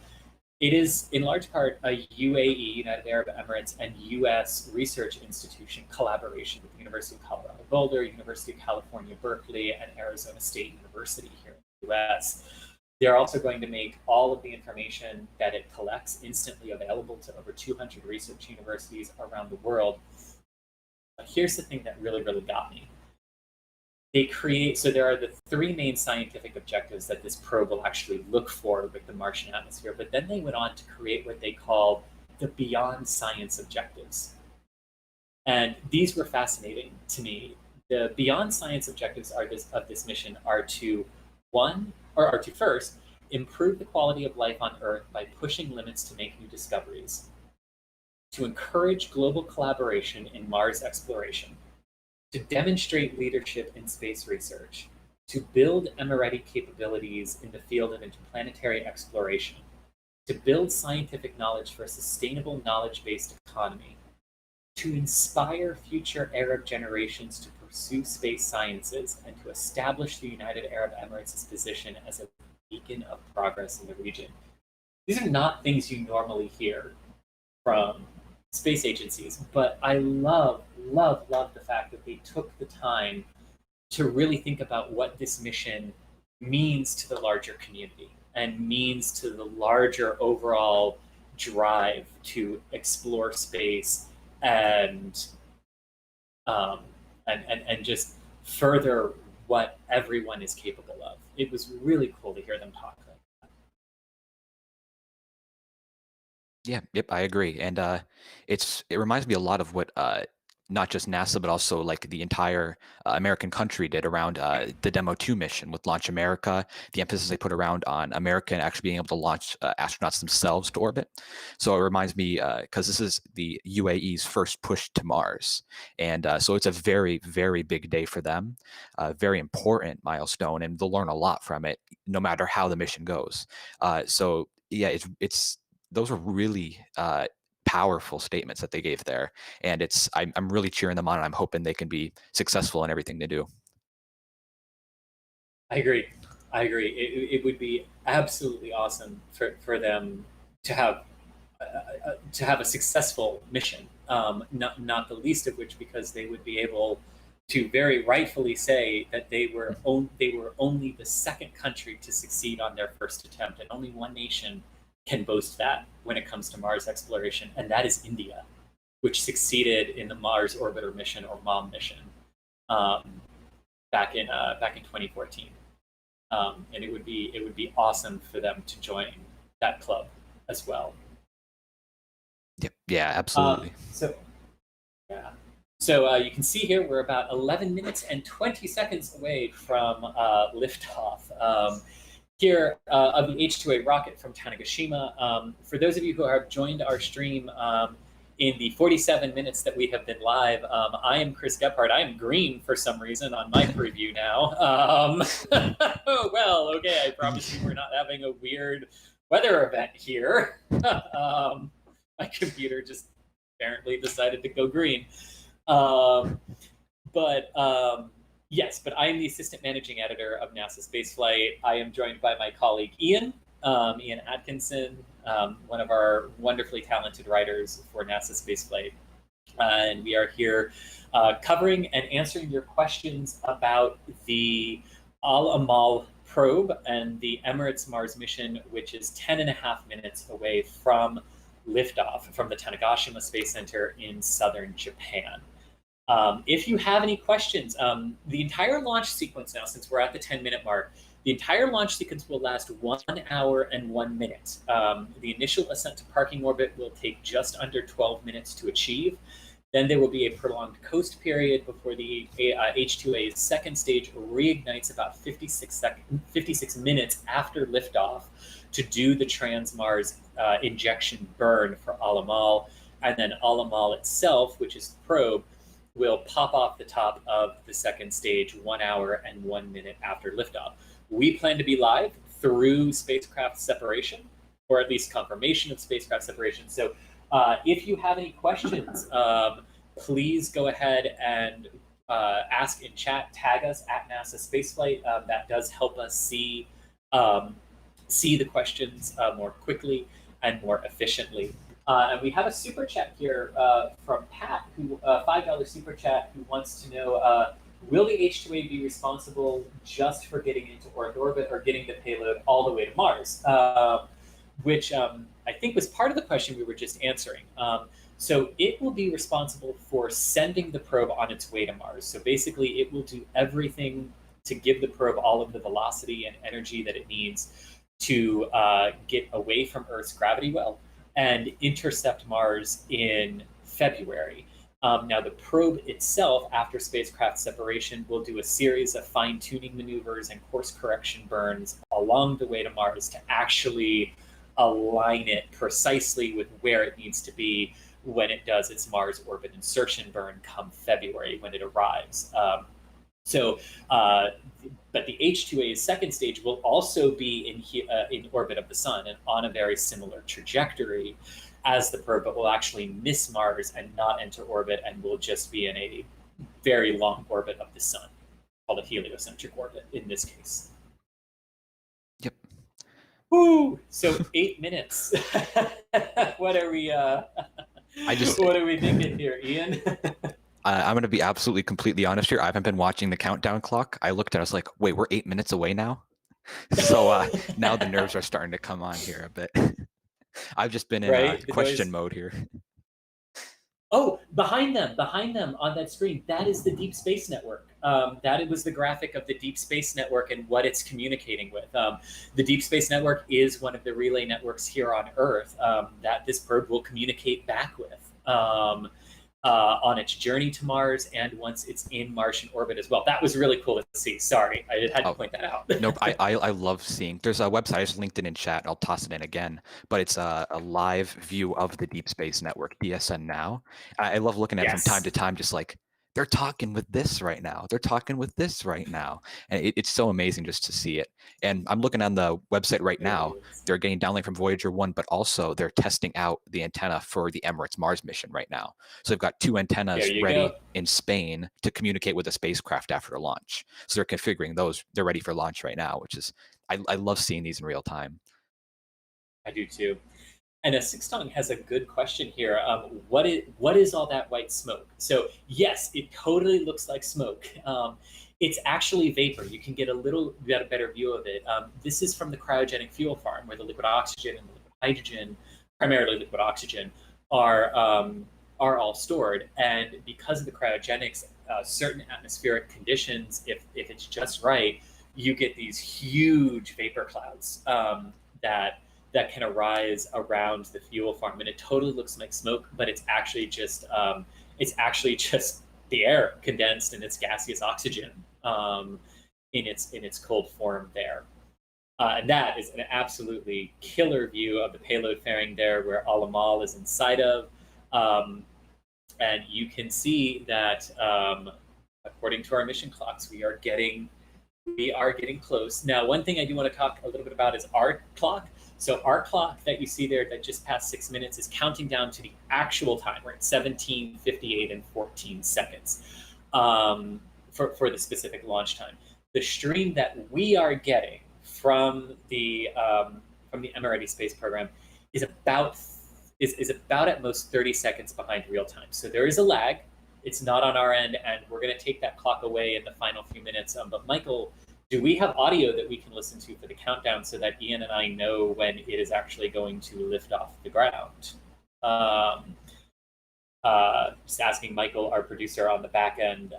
it is in large part a UAE, United Arab Emirates, and US research institution collaboration with the University of Colorado Boulder, University of California, Berkeley, and Arizona State University here in the US. They're also going to make all of the information that it collects instantly available to over 200 research universities around the world. But here's the thing that really, really got me. So there are the 3 main scientific objectives that this probe will actually look for with the Martian atmosphere, but then they went on to create what they call the beyond science objectives. And these were fascinating to me. The beyond science objectives of this mission are to first, improve the quality of life on Earth by pushing limits to make new discoveries, to encourage global collaboration in Mars exploration, to demonstrate leadership in space research, to build Emirati capabilities in the field of interplanetary exploration, to build scientific knowledge for a sustainable knowledge-based economy, to inspire future Arab generations to pursue space sciences, and to establish the United Arab Emirates' position as a beacon of progress in the region. These are not things you normally hear from space agencies, but I love the fact that they took the time to really think about what this mission means to the larger community and means to the larger overall drive to explore space and just further what everyone is capable of. It was really cool to hear them talk like that. Yeah, yep, I agree. And it reminds me a lot of what not just NASA, but also like the entire American country did around the Demo 2 mission with Launch America, the emphasis they put around on America and actually being able to launch astronauts themselves to orbit. So it reminds me, because this is the UAE's first push to Mars. And so it's a very, very big day for them, very important milestone, and they'll learn a lot from it, no matter how the mission goes. So yeah, those are really powerful statements that they gave there, and I'm really cheering them on, and I'm hoping they can be successful in everything they do. I agree. It would be absolutely awesome for them to have a successful mission. Not the least of which because they would be able to very rightfully say that they were only the second country to succeed on their first attempt, and only one nation can boast that when it comes to Mars exploration, and that is India, which succeeded in the Mars Orbiter mission, or MOM mission, back in 2014. And it would be awesome for them to join that club as well. Yep. Yeah, absolutely. So you can see here we're about 11 minutes and 20 seconds away from liftoff here of the H-2A rocket from Tanegashima. For those of you who have joined our stream in the 47 minutes that we have been live, I am Chris Gephardt. I am green for some reason on my preview now. Oh, well, okay, I promise you we're not having a weird weather event here. My computer just apparently decided to go green. Yes, but I am the assistant managing editor of NASA Spaceflight. I am joined by my colleague Ian Atkinson, one of our wonderfully talented writers for NASA Spaceflight. And we are here covering and answering your questions about the Al Amal probe and the Emirates Mars mission, which is 10.5 minutes away from liftoff from the Tanegashima Space Center in southern Japan. If you have any questions, the entire launch sequence now, since we're at the 10-minute mark, the entire launch sequence will last 1 hour and 1 minute. The initial ascent to parking orbit will take just under 12 minutes to achieve. Then there will be a prolonged coast period before the H-2A's second stage reignites about 56 minutes after liftoff to do the Trans-Mars injection burn for Al Amal. And then Al Amal itself, which is the probe, will pop off the top of the second stage 1 hour and 1 minute after liftoff. We plan to be live through spacecraft separation, or at least confirmation of spacecraft separation. So if you have any questions, please go ahead and ask in chat, tag us at NASA Spaceflight. That does help us see the questions more quickly and more efficiently. And we have a super chat here from Pat, who $5 super chat, who wants to know, will the H-2A be responsible just for getting into Earth orbit or getting the payload all the way to Mars? Which I think was part of the question we were just answering. So it will be responsible for sending the probe on its way to Mars. So basically it will do everything to give the probe all of the velocity and energy that it needs to get away from Earth's gravity well and intercept Mars in February. Now, the probe itself, after spacecraft separation, will do a series of fine-tuning maneuvers and course correction burns along the way to Mars to actually align it precisely with where it needs to be when it does its Mars orbit insertion burn come February when it arrives. But the H-2A's second stage will also be in orbit of the sun and on a very similar trajectory as the probe, but will actually miss Mars and not enter orbit and will just be in a very long orbit of the sun, called a heliocentric orbit in this case. Yep. Woo! So 8 minutes. What are we? What are we thinking here, Ian? I'm going to be absolutely completely honest here. I haven't been watching the countdown clock. I looked at it, I was like, wait, we're 8 minutes away now? So now the nerves are starting to come on here a bit. I've just been in question mode here. Oh, behind them on that screen, that is the Deep Space Network. That was the graphic of the Deep Space Network and what it's communicating with. The Deep Space Network is one of the relay networks here on Earth that this probe will communicate back with on its journey to Mars and once it's in Martian orbit as well. That was really cool to see. Sorry, I had to point that out. Nope, I love seeing. There's a website, I just linked it in chat. I'll toss it in again. But it's a live view of the Deep Space Network, DSN Now. I love looking at it from time to time, just like, they're talking with this right now. They're talking with this right now. And it's so amazing just to see it. And I'm looking on the website right now. They're getting downlink from Voyager 1, but also they're testing out the antenna for the Emirates Mars mission right now. So they've got 2 antennas ready in Spain to communicate with a spacecraft after the launch. So they're configuring those. They're ready for launch right now, which is, I love seeing these in real time. I do too. And Sixtong has a good question here. What is all that white smoke? So yes, it totally looks like smoke. It's actually vapor. You can get a better view of it. This is from the cryogenic fuel farm where the liquid oxygen and the liquid hydrogen, primarily liquid oxygen, are all stored. And because of the cryogenics, certain atmospheric conditions, if it's just right, you get these huge vapor clouds that can arise around the fuel farm, and it totally looks like smoke, but it's actually just the air condensed and it's gaseous oxygen in its cold form there. And that is an absolutely killer view of the payload fairing there, where Al-Amal is inside of. And you can see that, according to our mission clocks, we are getting close. Now, one thing I do want to talk a little bit about is our clock. So our clock that you see there that just passed 6 minutes is counting down to the actual time. We're at 17:58 and 14 seconds for the specific launch time. The stream that we are getting from the Emirati space program is about at most 30 seconds behind real time. So there is a lag. It's not on our end, and we're going to take that clock away in the final few minutes. But Michael, do we have audio that we can listen to for the countdown so that Ian and I know when it is actually going to lift off the ground? Just asking Michael, our producer on the back end,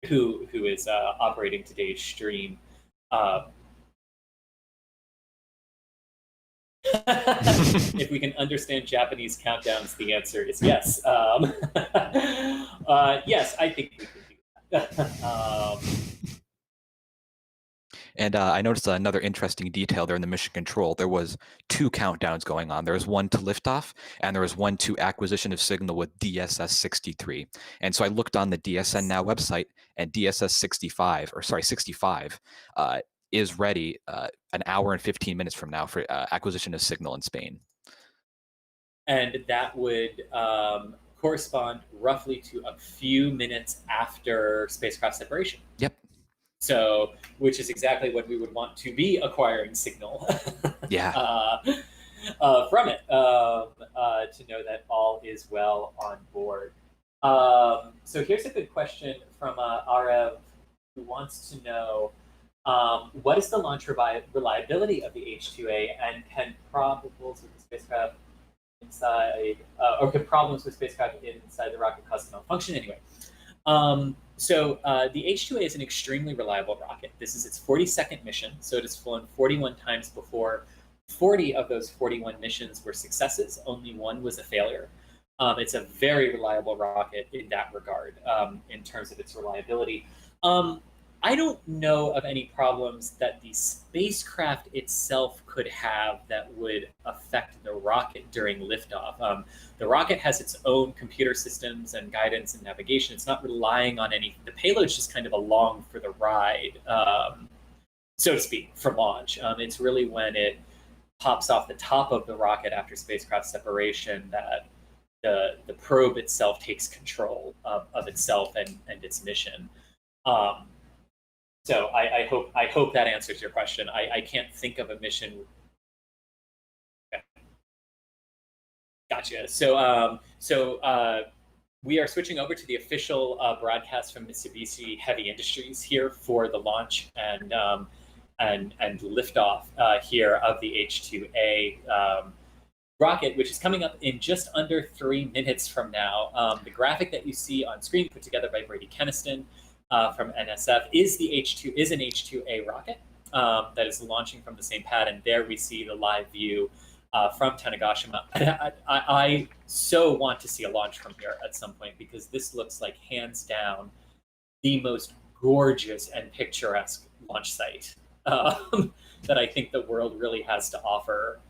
who is operating today's stream. If we can understand Japanese countdowns, the answer is yes. Yes, I think we can do that. And I noticed another interesting detail there in the mission control. There was 2 countdowns going on. There was one to liftoff, and there was one to acquisition of signal with DSS 63. And so I looked on the DSN Now website, and DSS 65 is ready an hour and 15 minutes from now for acquisition of signal in Spain. And that would correspond roughly to a few minutes after spacecraft separation. Yep. So, which is exactly what we would want to be acquiring signal. Yeah. From it to know that all is well on board. So here's a good question from Arev, who wants to know, what is the launch reliability of the H-2A, and can problems with the spacecraft inside the rocket cause malfunction anyway? So the H-2A is an extremely reliable rocket. This is its 42nd mission, so it has flown 41 times before. 40 of those 41 missions were successes. Only one was a failure. It's a very reliable rocket in that regard, in terms of its reliability. I don't know of any problems that the spacecraft itself could have that would affect the rocket during liftoff. The rocket has its own computer systems and guidance and navigation. It's not relying on any. The payload's just kind of along for the ride, so to speak, for launch. It's really when it pops off the top of the rocket after spacecraft separation that the probe itself takes control of itself and its mission. So I hope that answers your question. I can't think of a mission. Okay. Gotcha. So we are switching over to the official broadcast from Mitsubishi Heavy Industries here for the launch and liftoff here of the H-2A rocket, which is coming up in just under 3 minutes from now. The graphic that you see on screen, put together by Brady Keniston from NSF, is an H-2A rocket that is launching from the same pad, and there we see the live view from Tanegashima. I so want to see a launch from here at some point, because this looks like, hands down, the most gorgeous and picturesque launch site that I think the world really has to offer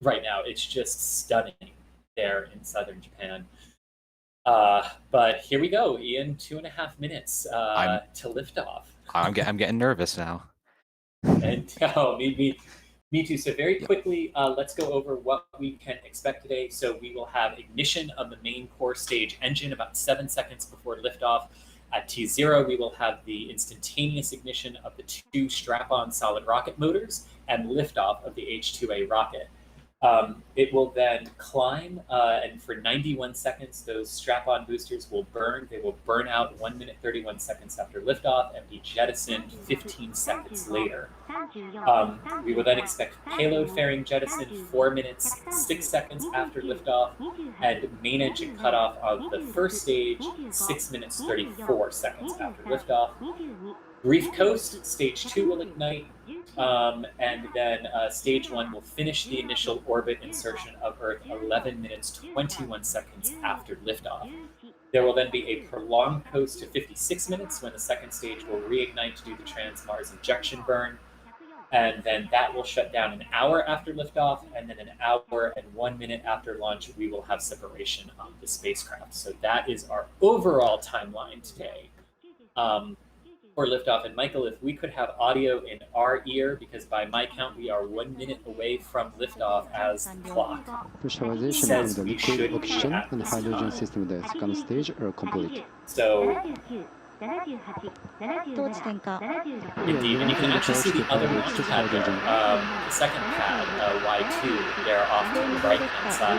right now. It's just stunning there in southern Japan. But here we go, Ian. 2.5 minutes to lift off. I'm getting nervous now. And me too. So very quickly, let's go over what we can expect today. So we will have ignition of the main core stage engine about 7 seconds before liftoff. At T0, we will have the instantaneous ignition of the 2 strap-on solid rocket motors and liftoff of the H-2A rocket. It will then climb, and for 91 seconds, those strap-on boosters will burn. They will burn out 1 minute 31 seconds after liftoff and be jettisoned 15 seconds later. We will then expect payload fairing jettisoned 4 minutes 6 seconds after liftoff, and main engine cutoff of the first stage 6 minutes 34 seconds after liftoff. Reef Coast, stage 2 will ignite, and then stage 1 will finish the initial orbit insertion of Earth 11 minutes 21 seconds after liftoff. There will then be a prolonged coast to 56 minutes when the second stage will reignite to do the Trans-Mars injection burn, and then that will shut down an hour after liftoff, and then an hour and 1 minute after launch, we will have separation of the spacecraft. So that is our overall timeline today. For liftoff. And Michael, if we could have audio in our ear, because by my count we are 1 minute away from liftoff as the clock Pressurization of says the we liquid should be oxygen at and this hydrogen time. system of the second stage are complete. So 当地点火 indeed, and you can actually see the other launch pad there. The second pad, Y2, there off to the right hand side.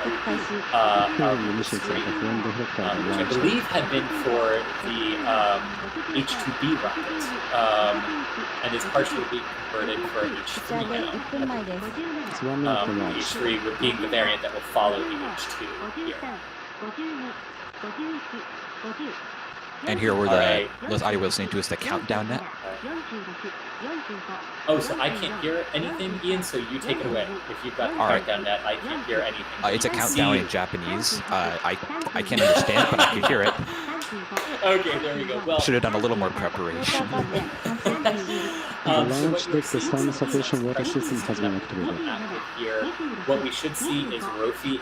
Fueling emissions of the flame deflector are Which I launched. believe had been for the H2B rocket, and is partially being converted for 打ち上 H3 げ now. 1分前です It's 1 minute from The launch. H3 being the variant that will follow the H2 here. And here were Alright. the audio we're listening to is the countdown net. Oh, so I can't hear anything, Ian, so you take it away. If you've got the Alright. countdown net, I can't hear anything. It's a You can countdown see- in Japanese. I can't understand, but I can hear it. Okay, there we go. Well, Should have done a little more preparation. 交換点完成開始 The so what launch you'll deck, the see thermal is separation water pressurization system has been activated. active here. What we should see is Rofi.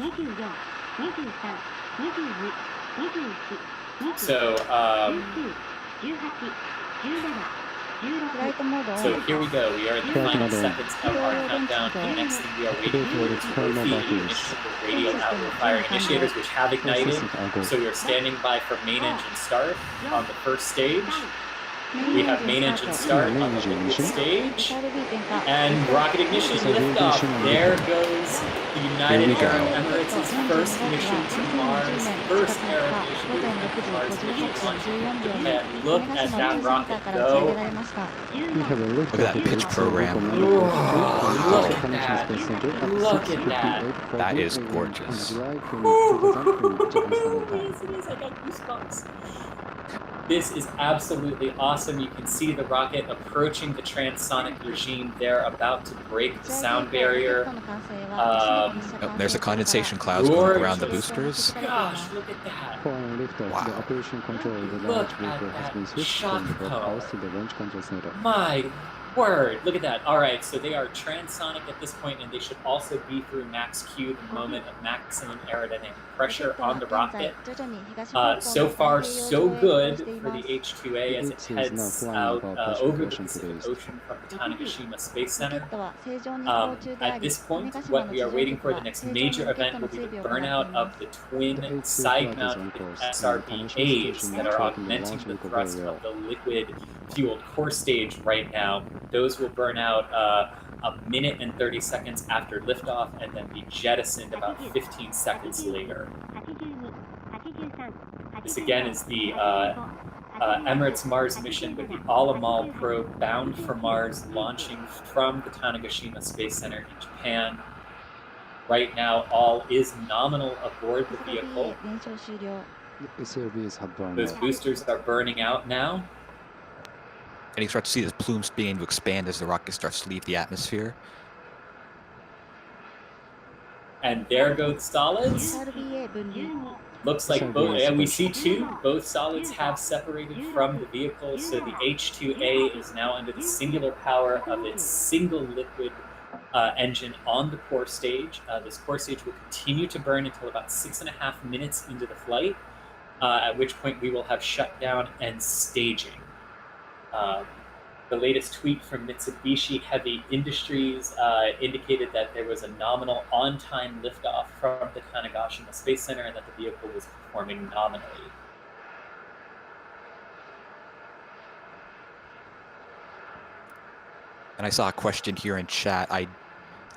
So, フライトモード so オン here we go. We are in the Flight final mode on. seconds of our countdown. The next thing we are waiting for is Thermal Rofi, batteries. ignition of the radial outward firing initiators, which have ignited. Systems are go. So we are standing by for main engine start on the first stage. We have main engine start on the liquid stage. SRB 点火 And rocket ignition, liftoff. There goes the United Here we go. Arab Emirates' first mission to Mars, first Arab mission 午前 to 6 Mars 時 mission 58 launch. 分14秒に And look 種 at 子の that 宇宙センタ rocket ーから打ち上げ go. られました We have a lift Look at that pitch program. Look at that. Look at that. That is gorgeous. Yes, it is. I got goosebumps. This is absolutely awesome. You can see the rocket approaching the transonic regime. They're about to break the sound barrier. Oh, there's a condensation clouds going around the boosters. Gosh, look at that. Following liftoff, Wow. the operation control of the Look launch at vehicle has that been switched shock from the power. house to the launch control center. My word, look at that. All right, so they are transonic at this point, and they should also be through max Q, the moment of maximum aerodynamic pressure on the rocket. So far, so good for the H2A as it heads out over the Pacific Ocean from the Tanegashima Space Center. At this point, what we are waiting for, the next major event, will be the burnout of the twin side-mounted SRB-A's that are augmenting the thrust of the liquid-fueled core stage right now. Those will burn out a minute and 30 seconds after liftoff and then be jettisoned about 15 seconds later. This again is the Emirates Mars mission with the Al-Amal probe bound for Mars, launching from the Tanegashima Space Center in Japan. Right now, all is nominal aboard the vehicle. The SRBs have burned Those out. boosters are burning out now. And you start to see the plumes beginning to expand as the rocket starts to leave the atmosphere. And there go the solids. SRBA 分離 Looks like both, and we see two, both solids have separated from the vehicle, so the H2A is now under the singular power of its single liquid engine on the core stage. This core stage will continue to burn until about 6.5 minutes into the flight, at which point we will have shutdown and staging. The latest tweet from Mitsubishi Heavy Industries indicated that there was a nominal on-time liftoff from the Tanegashima Space Center and that the vehicle was performing nominally. And I saw a question here in chat.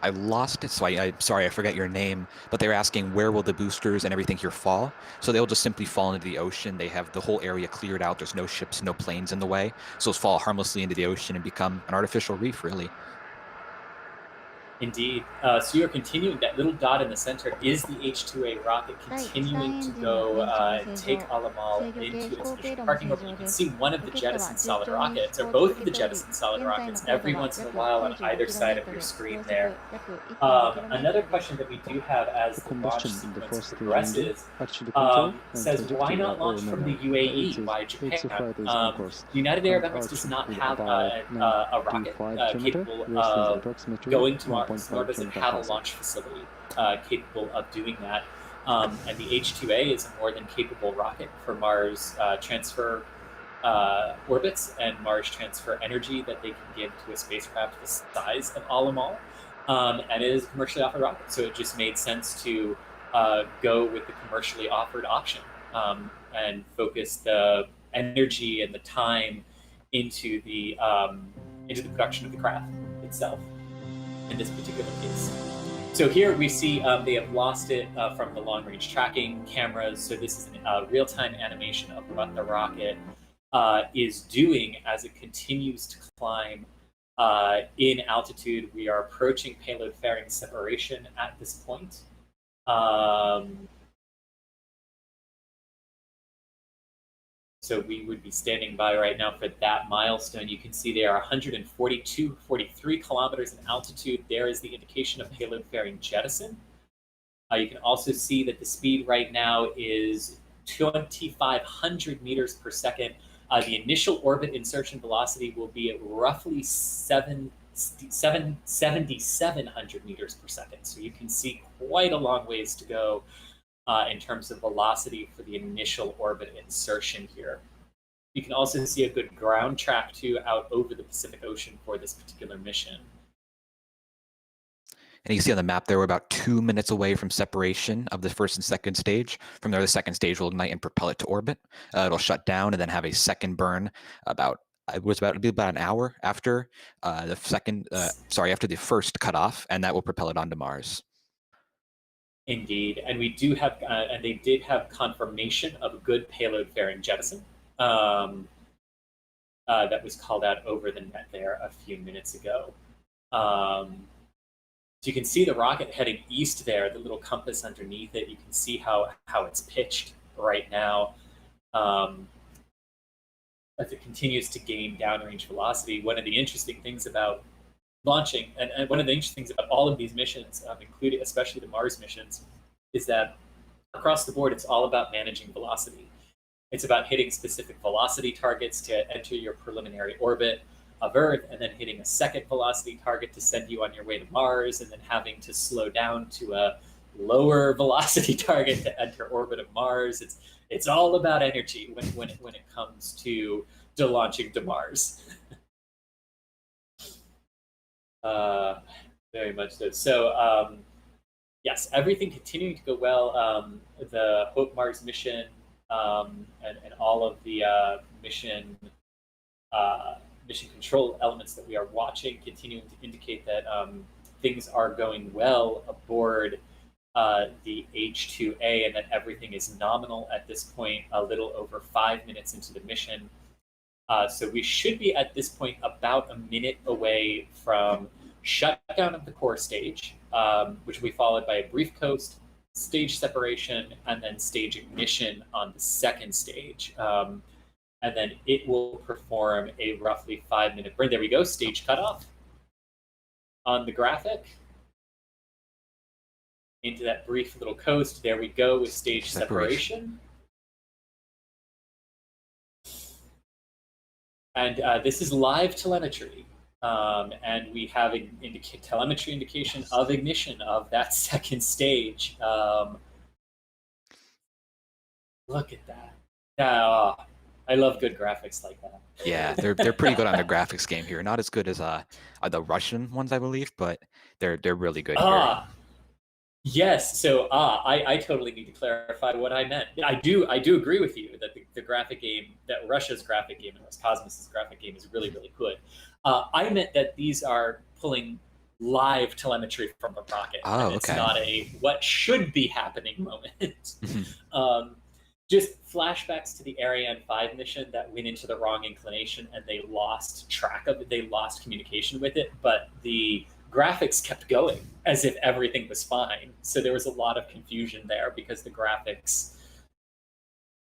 I lost it, so I'm sorry, I forget your name, but they're asking where will the boosters and everything here fall? So they'll just simply fall into the ocean. They have the whole area cleared out. There's no ships, no planes in the way. So it'll fall harmlessly into the ocean and become an artificial reef, really. Indeed. So you're continuing, that little dot in the center is the H-2A rocket continuing to go take Alamal into its initial parking orbit. You can see one of the jettisoned solid rockets, or both of the jettisoned solid rockets, every once in a while on either side of your screen there. Another question that we do have as the launch Combustion in the sequence first progresses actually control says, and why not launch from the UAE? Why Japan? The United Arab Emirates does not have a rocket capable of going to Mars, nor does it have a launch facility capable of doing that. And the H-2A is a more than capable rocket for Mars transfer orbits and Mars transfer energy that they can give to a spacecraft the size of Alamal. And it is a commercially offered rocket, so it just made sense to go with the commercially offered option and focus the energy and the time into the production of the craft itself in this particular case. So here we see they have lost it from the long-range tracking cameras. So this is a real-time animation of what the rocket is doing as it continues to climb in altitude. We are approaching payload fairing separation at this point. So we would be standing by right now for that milestone. You can see they are 43 kilometers in altitude. There is the indication of payload fairing jettison. You can also see that the speed right now is 2,500 meters per second. The initial orbit insertion velocity will be at roughly 7,700 meters per second. So you can see quite a long ways to go in terms of velocity for the initial orbit insertion here. You can also see a good ground track too out over the Pacific Ocean for this particular mission. And you can see on the map there, we're about 2 minutes away from separation of the first and second stage. From there, the second stage will ignite and propel it to orbit. It'll shut down and then have a second burn about an hour after after the first cutoff, and that will propel it onto Mars. Indeed, and we do have, and they did have confirmation of a good payload fairing jettison that was called out over the net there a few minutes ago. So you can see the rocket heading east there, the little compass underneath it. You can see how it's pitched right now as it continues to gain downrange velocity. One of the interesting things about launching, and one of the interesting things about all of these missions, including especially the Mars missions, is that across the board, it's all about managing velocity. It's about hitting specific velocity targets to enter your preliminary orbit of Earth, and then hitting a second velocity target to send you on your way to Mars, and then having to slow down to a lower velocity target to enter orbit of Mars. It's all about energy when it comes to launching to Mars. Very much so. So yes, everything continuing to go well. The Hope Mars mission and all of the mission control elements that we are watching continuing to indicate that things are going well aboard the H-2A, and that everything is nominal at this point, a little over 5 minutes into the mission. So we should be at this point about a minute away from shutdown of the core stage, which will be followed by a brief coast, stage separation, and then stage ignition on the second stage. And then it will perform a roughly 5-minute burn. There we go, stage cutoff on the graphic. Into that brief little coast. There we go with stage separation. And this is live telemetry. And we have an telemetry indication of ignition of that second stage. Look at that. I love good graphics like that. Yeah, they're pretty good on their graphics game here. Not as good as the Russian ones, I believe, but they're really good here. Yes, so I totally need to clarify what I meant. I do agree with you that the graphic game, that Russia's graphic game and Roscosmos's graphic game is really, really good. I meant that these are pulling live telemetry from the rocket. Oh, and it's okay. not a what should be happening moment. Just flashbacks to the Ariane 5 mission that went into the wrong inclination and they lost track of it. They lost communication with it, but the graphics kept going as if everything was fine. So there was a lot of confusion there because the graphics.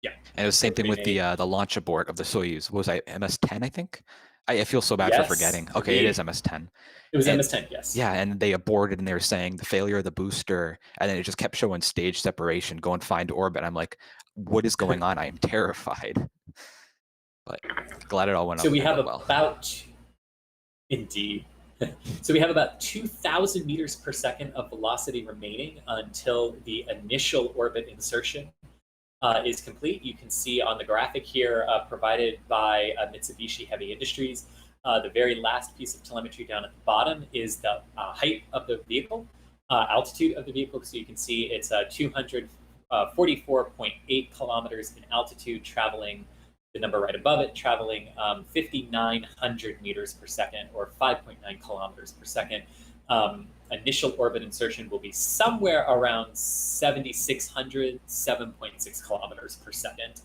Yeah. And it was the same thing with the launch abort of the Soyuz. What was I, MS-10, I think? I feel so bad for Yes, forgetting. Okay, it indeed. is MS-10. It was And- MS-10, yes. Yeah, and they aborted and they were saying the failure of the booster, and then it just kept showing stage separation, go and find orbit. I'm like, what is going on? I am terrified. But glad it all went So up we and have went well. about, indeed. So we have about 2,000 meters per second of velocity remaining until the initial orbit insertion is complete. You can see on the graphic here provided by Mitsubishi Heavy Industries, the very last piece of telemetry down at the bottom is the height of the vehicle, altitude of the vehicle. So you can see it's 244.8 kilometers in altitude, traveling, the number right above it, traveling 5,900 meters per second, or 5.9 kilometers per second. Initial orbit insertion will be somewhere around 7,600, 7.6 kilometers per second,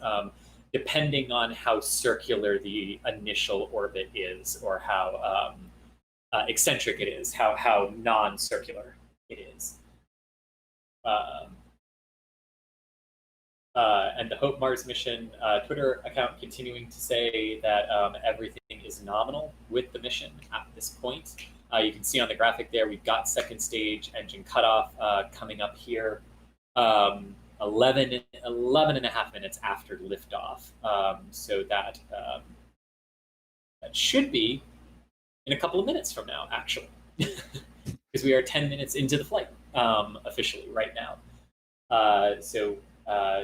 depending on how circular the initial orbit is, or how eccentric it is, how non-circular it is. And the Hope Mars mission Twitter account continuing to say that everything is nominal with the mission at this point. You can see on the graphic there, we've got second stage engine cutoff coming up here 11 and a half minutes after liftoff. So that should be in a couple of minutes from now, actually, because we are 10 minutes into the flight officially right now.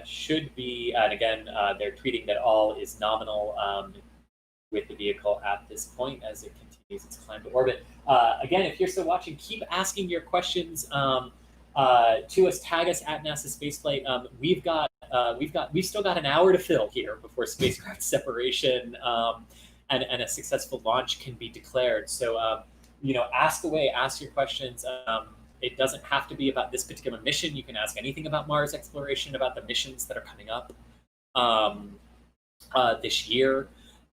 Should be, and again, they're tweeting that all is nominal with the vehicle at this point as it continues its climb to orbit. Again, if you're still watching, keep asking your questions to us. Tag us at NASA Spaceflight. We've still got an hour to fill here before spacecraft separation and a successful launch can be declared. So ask away, ask your questions. It doesn't have to be about this particular mission. You can ask anything about Mars exploration, about the missions that are coming up this year.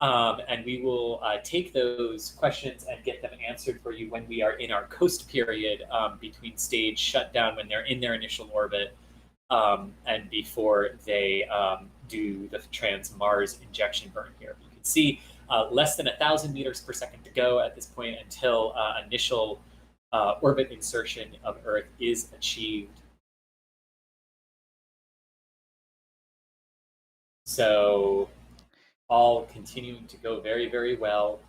And we will take those questions and get them answered for you when we are in our coast period between stage shutdown, when they're in their initial orbit, and before they do the trans-Mars injection burn here. You can see less than 1,000 meters per second to go at this point until initial orbit insertion of Earth is achieved. So all continuing to go very, very well.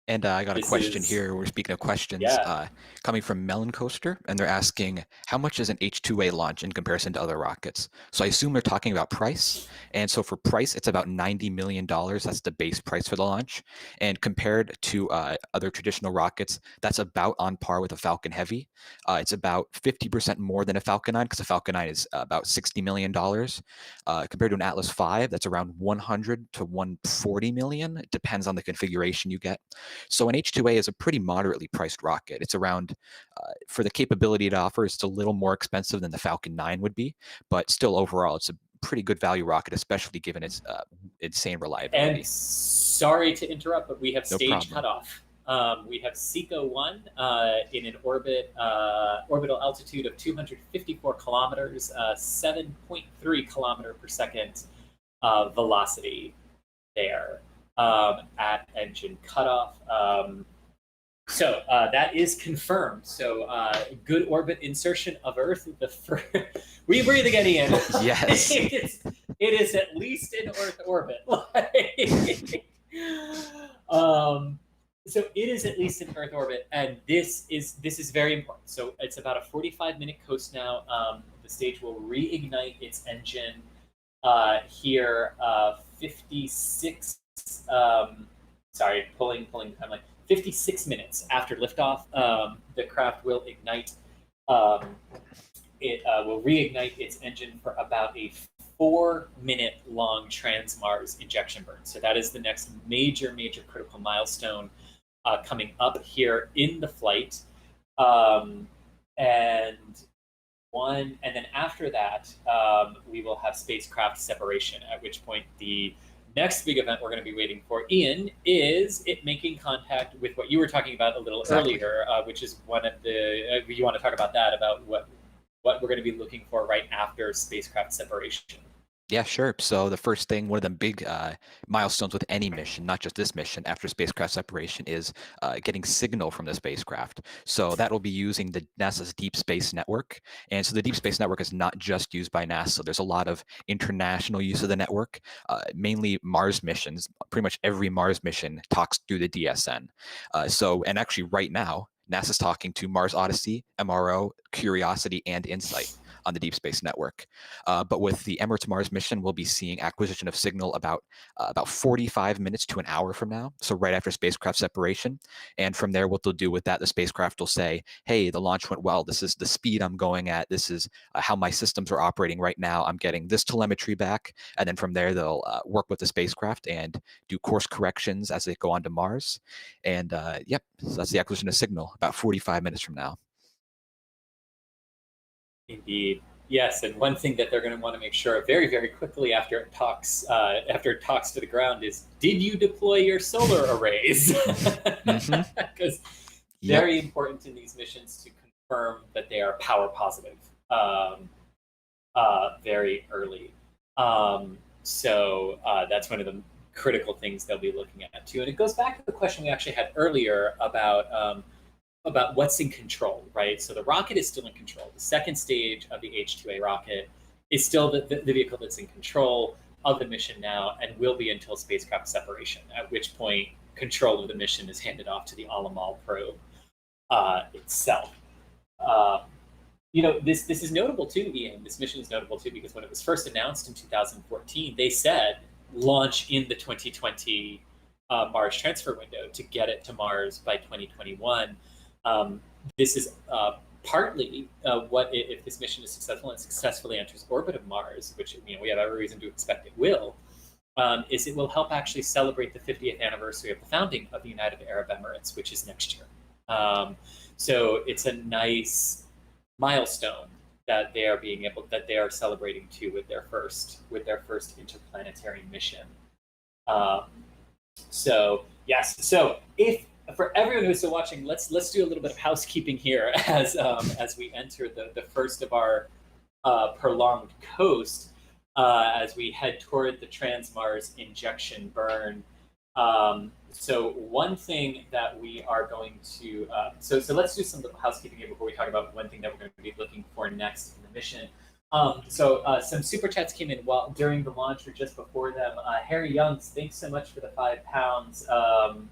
And I got a This question is- here. We're speaking of questions Yeah. coming from Melon Coaster, and they're asking how much is an H-2A launch in comparison to other rockets? So I assume they're talking about price. And so for price, it's about $90 million. That's the base price for the launch. And compared to other traditional rockets, that's about on par with a Falcon Heavy. It's about 50% more than a Falcon 9, because a Falcon 9 is about $60 million. Compared to an Atlas V, that's around 100 to 140 million. It depends on the configuration you get. So an H-2A is a pretty moderately priced rocket. It's around, for the capability it offers, it's a little more expensive than the Falcon 9 would be, but still overall, it's a pretty good value rocket, especially given its insane reliability. And sorry to interrupt, but we have No stage problem. cutoff. We have SECO 1 in an orbital altitude of 254 kilometers, 7.3 kilometer per second velocity there. At engine cutoff. So that is confirmed. So good orbit insertion of Earth. We breathe again, Ian. Yes. it is at least in Earth orbit. So it is at least in Earth orbit, and this is very important. So it's about a 45-minute coast now. The stage will reignite its engine here 56. Pulling the timeline. 56 minutes after liftoff, the craft will ignite. It will reignite its engine for about a 4-minute long trans-Mars injection burn. So that is the next major critical milestone coming up here in the flight. And then after that, we will have spacecraft separation, at which point the next big event we're going to be waiting for, Ian, is it making contact with what you were talking about a little Exactly. earlier, which is one of the. You want to talk about that, about what we're going to be looking for right after spacecraft separation. Yeah, sure. So the first thing, one of the big milestones with any mission, not just this mission, after spacecraft separation, is getting signal from the spacecraft. So that will be using the NASA's Deep Space Network. And so the Deep Space Network is not just used by NASA. There's a lot of international use of the network, mainly Mars missions. Pretty much every Mars mission talks through the DSN. And actually right now, NASA's talking to Mars Odyssey, MRO, Curiosity, and InSight on the Deep Space Network. But with the Emirates Mars mission, we'll be seeing acquisition of signal about 45 minutes to an hour from now, so right after spacecraft separation. And from there, what they'll do with that, the spacecraft will say, hey, the launch went well. This is the speed I'm going at. This is how my systems are operating right now. I'm getting this telemetry back. And then from there, they'll work with the spacecraft and do course corrections as they go on to Mars. And yep, so that's the acquisition of signal about 45 minutes from now. Indeed. Yes, and one thing that they're going to want to make sure very, very quickly after it talks to the ground is, did you deploy your solar arrays? Because very important in these missions to confirm that they are power positive very early. So that's one of the critical things they'll be looking at too. And it goes back to the question we actually had earlier about what's in control, right? So the rocket is still in control. The second stage of the H-2A rocket is still the vehicle that's in control of the mission now, and will be until spacecraft separation, at which point control of the mission is handed off to the Al-Amal probe itself. This is notable too, Ian. This mission is notable too, because when it was first announced in 2014, they said launch in the 2020 Mars transfer window to get it to Mars by 2021. This is partly what, if this mission is successful and successfully enters orbit of Mars, which we have every reason to expect it will, is it will help actually celebrate the 50th anniversary of the founding of the United Arab Emirates, which is next year. So it's a nice milestone that they are celebrating too with their first interplanetary mission. So yes, so if for everyone who's still watching, let's do a little bit of housekeeping here as we enter the first of our prolonged coast, as we head toward the Trans-Mars injection burn. So one thing that we are going to so let's do some little housekeeping here before we talk about one thing that we're going to be looking for next in the mission. Some super chats came in during the launch or just before them. Harry Youngs, thanks so much for the £5.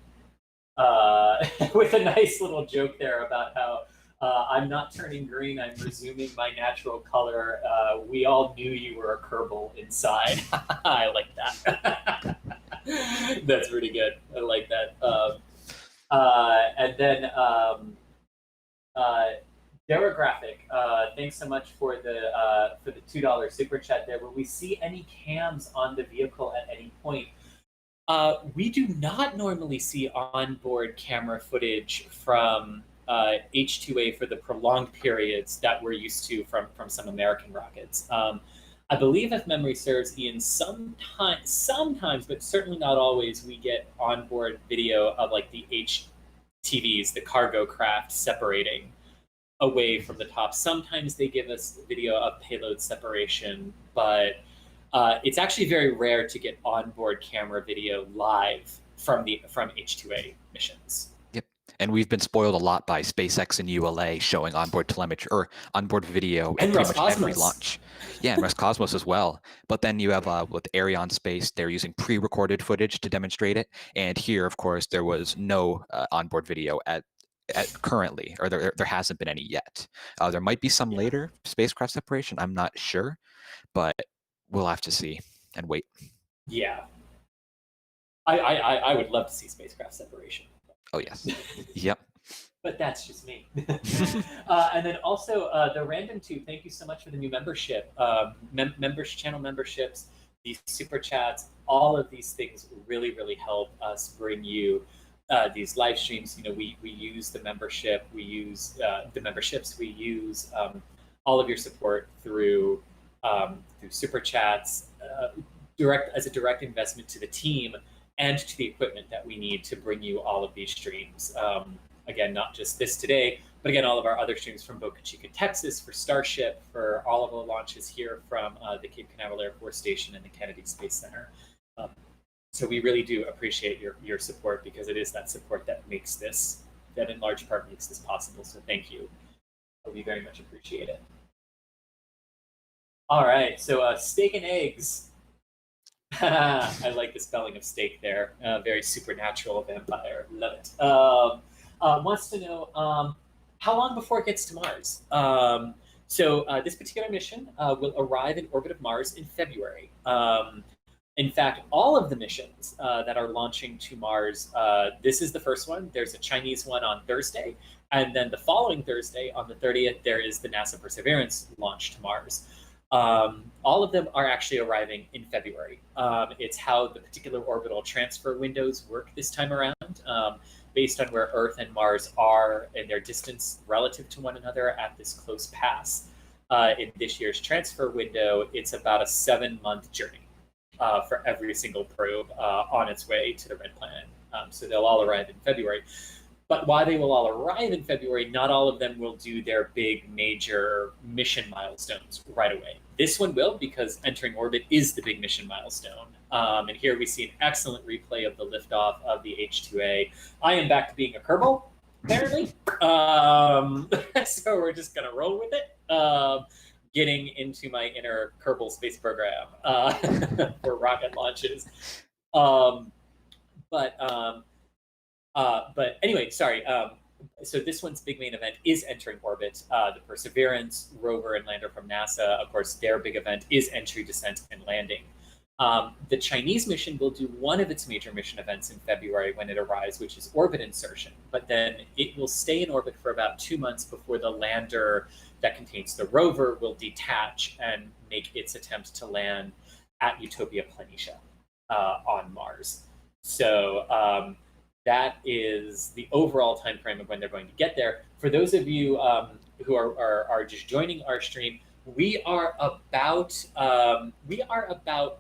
With a nice little joke there about how I'm not turning green, I'm resuming my natural color. We all knew you were a Kerbal inside. I like that. That's pretty good. I like that. And then Derographic, thanks so much for the $2 super chat there. Will we see any cams on the vehicle at any point? We do not normally see onboard camera footage from H-2A for the prolonged periods that we're used to from some American rockets. I believe, if memory serves, Ian, sometimes, but certainly not always, we get onboard video of like the HTVs, the cargo craft, separating away from the top. Sometimes they give us video of payload separation, but it's actually very rare to get onboard camera video live from H-2A missions. Yep, and we've been spoiled a lot by SpaceX and ULA showing onboard telemetry or onboard video in pretty much every launch. Yeah, and Roscosmos as well. But then you have with Arianespace, they're using pre-recorded footage to demonstrate it. And here, of course, there was no onboard video at currently, or there hasn't been any yet. There might be some later spacecraft separation. I'm not sure, but we'll have to see and wait. Yeah, I would love to see spacecraft separation. Oh yes, yep. But that's just me. And then also the Random Tube, thank you so much for the new membership, channel memberships, these super chats. All of these things really, really help us bring you these live streams. We use the membership, we use the memberships, we use all of your support through super chats, as a direct investment to the team and to the equipment that we need to bring you all of these streams. Again, not just this today, but again, all of our other streams from Boca Chica, Texas, for Starship, for all of the launches here from the Cape Canaveral Air Force Station and the Kennedy Space Center. So we really do appreciate your support, because it is that support that makes this, that in large part makes this possible. So thank you. We very much appreciate it. All right, so steak and eggs. I like the spelling of steak there. Very supernatural vampire. Love it. Wants to know how long before it gets to Mars. So this particular mission will arrive in orbit of Mars in February. In fact, all of the missions that are launching to Mars, this is the first one. There's a Chinese one on Thursday. And then the following Thursday, on the 30th, there is the NASA Perseverance launch to Mars. All of them are actually arriving in February. It's how the particular orbital transfer windows work this time around, based on where Earth and Mars are and their distance relative to one another at this close pass. In this year's transfer window, it's about a 7-month journey for every single probe on its way to the red planet. So they'll all arrive in February. But while they will all arrive in February, not all of them will do their big major mission milestones right away. This one will, because entering orbit is the big mission milestone. And here we see an excellent replay of the liftoff of the H-2A. I am back to being a Kerbal, apparently. So we're just going to roll with it. Getting into my inner Kerbal space program for rocket launches. But anyway, sorry. So this one's big main event is entering orbit. The Perseverance rover and lander from NASA, of course, their big event is entry, descent, and landing. The Chinese mission will do one of its major mission events in February when it arrives, which is orbit insertion. But then it will stay in orbit for about 2 months before the lander that contains the rover will detach and make its attempt to land at Utopia Planitia on Mars. So that is the overall time frame of when they're going to get there. For those of you who are just joining our stream, we are about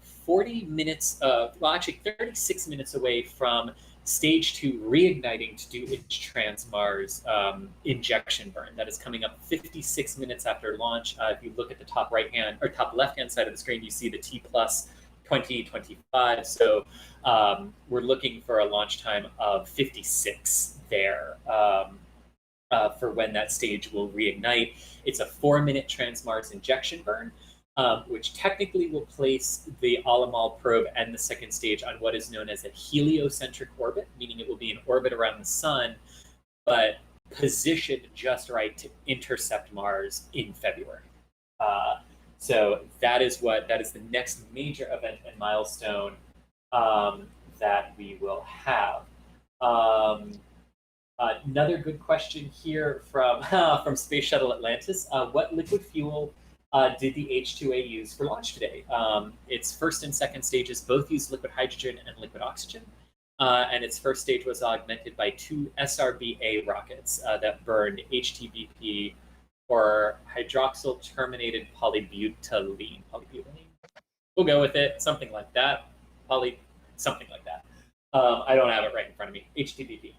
40 minutes, well, actually 36 minutes away from Stage 2 reigniting to do its Trans-Mars injection burn. That is coming up 56 minutes after launch. If you look at the top right-hand or top left-hand side of the screen, you see the T plus 2025. So we're looking for a launch time of 56 there for when that stage will reignite. It's a 4-minute Trans-Mars injection burn, which technically will place the Alamaal probe and the second stage on what is known as a heliocentric orbit, meaning it will be in orbit around the sun, but positioned just right to intercept Mars in February. So that is the next major event and milestone that we will have. Another good question here from Space Shuttle Atlantis. What liquid fuel did the H-2A use for launch today? Its first and second stages both used liquid hydrogen and liquid oxygen. And its first stage was augmented by 2 SRB-A rockets that burned HTBP, or hydroxyl terminated polybutylene. We'll go with it, something like that. Something like that. I don't have it right in front of me. HTBP.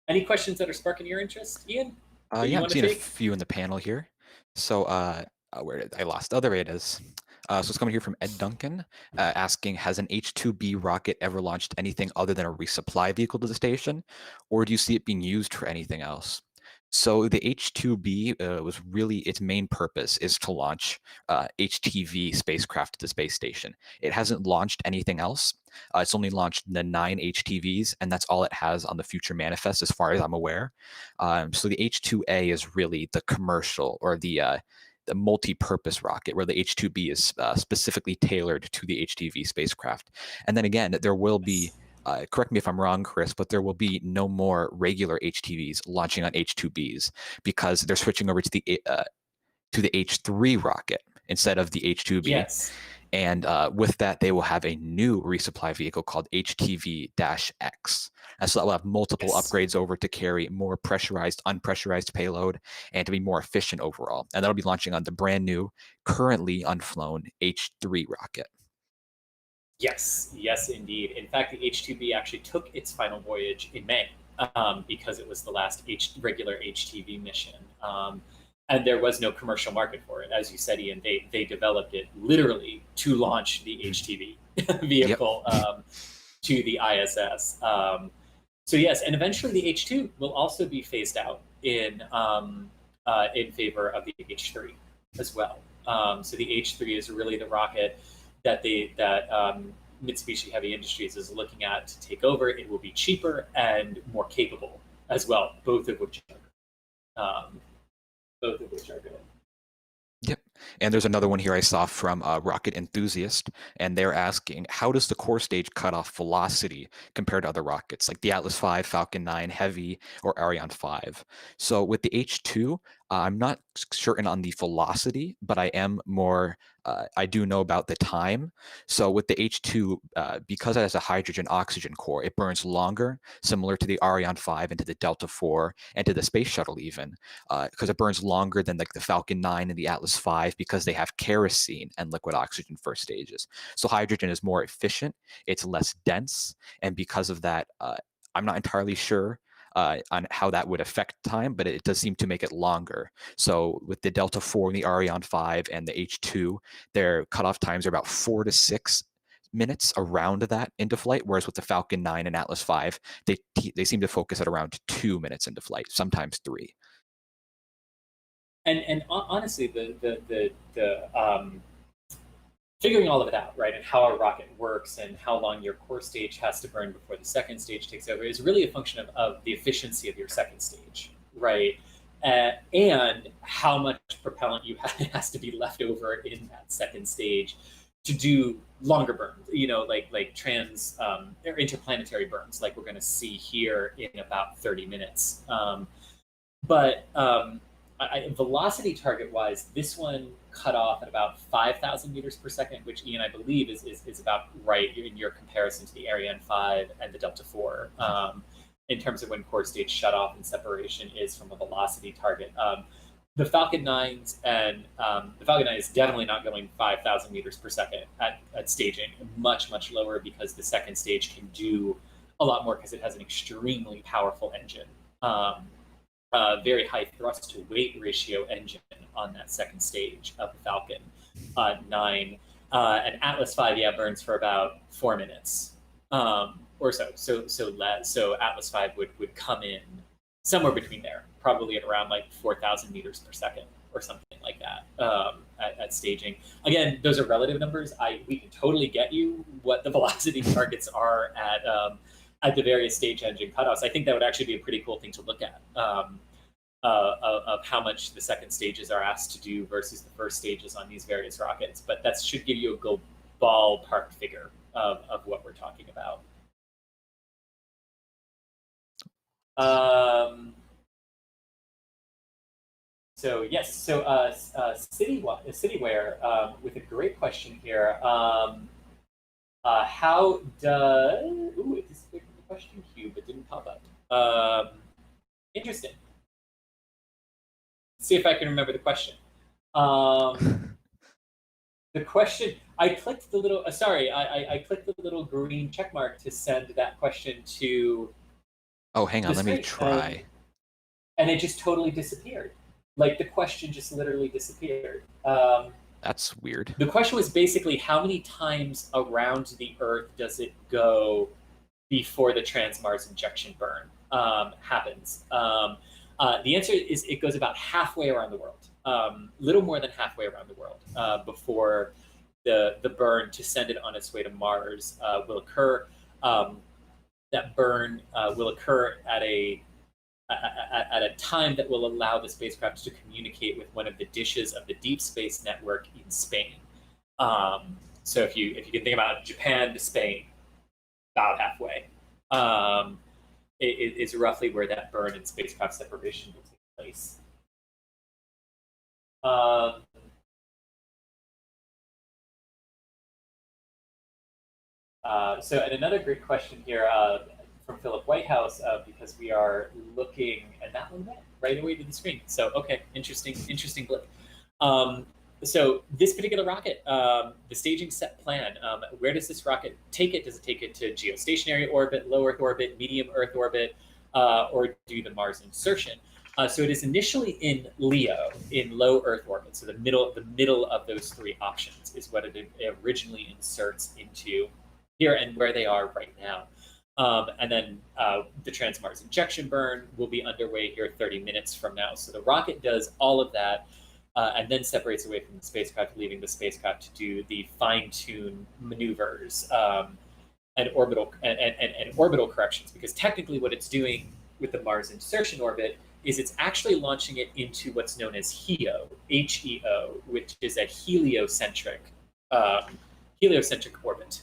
Any questions that are sparking your interest, Ian? Yeah, I'm seeing a few in the panel here. So where did I lost? Oh, there it is. So it's coming here from Ed Duncan, asking, has an H-2B rocket ever launched anything other than a resupply vehicle to the station, or do you see it being used for anything else? So the H-2B was really, its main purpose is to launch HTV spacecraft to the space station. It hasn't launched anything else. It's only launched the 9 HTVs, and that's all it has on the future manifest as far as I'm aware. So the H-2A is really the commercial, or the multi-purpose rocket, where the H-2B is specifically tailored to the HTV spacecraft. And then again, there will be, correct me if I'm wrong, Chris, but there will be no more regular HTVs launching on H-2Bs, because they're switching over to the H-3 rocket instead of the H-2B. Yes. And with that, they will have a new resupply vehicle called HTV-X. And so that will have multiple Yes. upgrades over to carry more pressurized, unpressurized payload and to be more efficient overall. And that'll be launching on the brand new, currently unflown H3 rocket. Yes, yes, indeed. In fact, the H-2B actually took its final voyage in May because it was the last regular HTV mission. And there was no commercial market for it. As you said, Ian, they developed it literally to launch the HTV vehicle to the ISS. So yes, and eventually the H2 will also be phased out in favor of the H3 as well. So the H3 is really the rocket that Mitsubishi Heavy Industries is looking at to take over. It will be cheaper and more capable as well, both of which are good. Yep. And there's another one here I saw from Rocket Enthusiast, and they're asking, how does the core stage cut off velocity compared to other rockets like the Atlas V, Falcon 9 Heavy, or Ariane 5? So with the H2, I'm not certain on the velocity, but I am more, I do know about the time. So with the H2, because it has a hydrogen-oxygen core, it burns longer, similar to the Ariane 5 and to the Delta IV and to the Space Shuttle even, because it burns longer than like the Falcon 9 and the Atlas V because they have kerosene and liquid oxygen first stages. So hydrogen is more efficient, it's less dense, and because of that, I'm not entirely sure on how that would affect time, but it does seem to make it longer. So with the Delta IV and the Ariane 5 and the H2, their cutoff times are about 4 to 6 minutes around that into flight, whereas with the Falcon 9 and Atlas V, they seem to focus at around 2 minutes into flight, sometimes 3. And honestly, the figuring all of it out, right, and how a rocket works and how long your core stage has to burn before the second stage takes over is really a function of the efficiency of your second stage, right? And how much propellant has to be left over in that second stage to do longer burns, like trans or interplanetary burns, like we're going to see here in about 30 minutes. But velocity target-wise, this one cut off at about 5,000 meters per second, which, Ian, I believe is about right in your comparison to the Ariane 5 and the Delta IV, in terms of when core stage shutoff and separation is from a velocity target. The Falcon 9s and the Falcon 9 is definitely not going 5,000 meters per second at staging, much, much lower, because the second stage can do a lot more because it has an extremely powerful engine. Very high thrust to weight ratio engine on that second stage of the Falcon 9. And Atlas V, burns for about 4 minutes or so. So Atlas V would come in somewhere between there, probably at around like 4,000 meters per second or something like that at staging. Again, those are relative numbers. We can totally get you what the velocity targets are at the various stage engine cutoffs. I think that would actually be a pretty cool thing to look at, of how much the second stages are asked to do versus the first stages on these various rockets. But that should give you a good ballpark figure of what we're talking about. So yes, so Cityware with a great question here. How does it disappeared from the question queue but didn't pop up? Interesting. Let's see if I can remember the question. The question, I clicked the little I clicked the little green check mark to send that question to. Oh, hang on, let me try. And it just totally disappeared. Like the question just literally disappeared. That's weird. The question was basically how many times around the Earth does it go before the trans-Mars injection burn happens? The answer is it goes about halfway around the world, little more than halfway around the world before the burn to send it on its way to Mars will occur. That burn will occur at a time that will allow the spacecraft to communicate with one of the dishes of the Deep Space Network in Spain. So if you can think about Japan to Spain, about halfway, is roughly where that burn and spacecraft separation will take place. And another great question here from Philip Whitehouse, because we are looking, and that one went right away to the screen. So, okay, interesting blip. So this particular rocket, the staging set plan, where does this rocket take it? Does it take it to geostationary orbit, low Earth orbit, medium Earth orbit, or do the Mars insertion? So it is initially in LEO, in low Earth orbit. So the middle of those three options is what it originally inserts into here and where they are right now. And then the Trans-Mars injection burn will be underway here 30 minutes from now. So the rocket does all of that and then separates away from the spacecraft, leaving the spacecraft to do the fine-tune maneuvers and orbital corrections. Because technically what it's doing with the Mars insertion orbit is it's actually launching it into what's known as HEO, H-E-O, which is a heliocentric orbit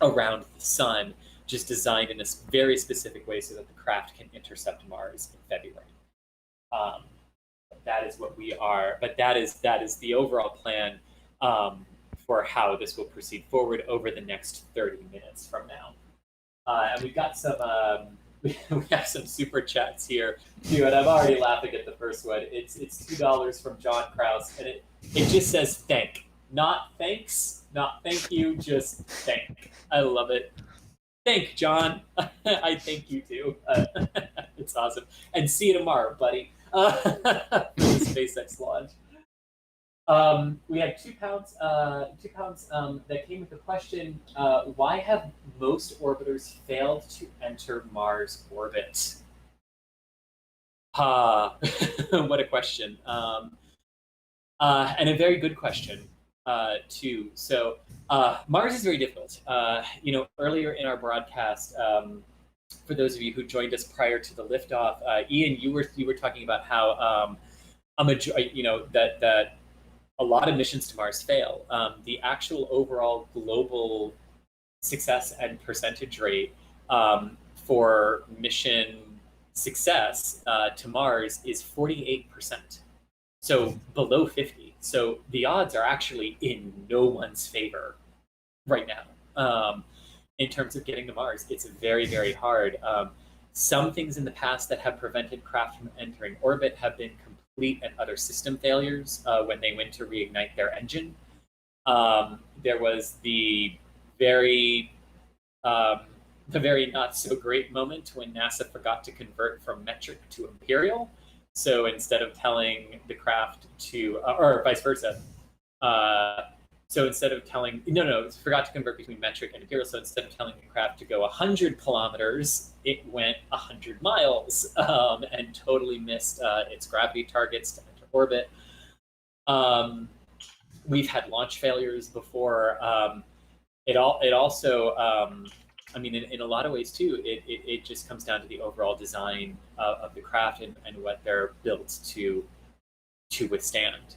around the sun, just designed in a very specific way so that the craft can intercept Mars in February. That is what we are, but that is the overall plan for how this will proceed forward over the next 30 minutes from now. And we've got some we have some super chats here too, and I'm already laughing at the first one. It's $2 from John Krause, and it just says thank, not thanks, not thank you, just thank. I love it. Thank John. I thank you too. It's awesome. And see you tomorrow, buddy. For the SpaceX launch. We had 2 pounds. 2 pounds that came with the question: why have most orbiters failed to enter Mars orbit? What a question, and a very good question too. So Mars is very difficult. Earlier in our broadcast, for those of you who joined us prior to the liftoff, Ian, you were talking about how that a lot of missions to Mars fail. The actual overall global success and percentage rate for mission success to Mars is 48%. So below 50. So the odds are actually in no one's favor right now. In terms of getting to Mars, it's very, very hard. Some things in the past that have prevented craft from entering orbit have been complete and utter system failures when they went to reignite their engine. There was the very not so great moment when NASA forgot to convert from metric to imperial. So instead of telling the craft to, or vice versa, so instead of telling, forgot to convert between metric and imperial. So instead of telling the craft to go 100 kilometers, it went 100 miles and totally missed its gravity targets to enter orbit. We've had launch failures before. It also, in a lot of ways too, it just comes down to the overall design of the craft and what they're built to withstand.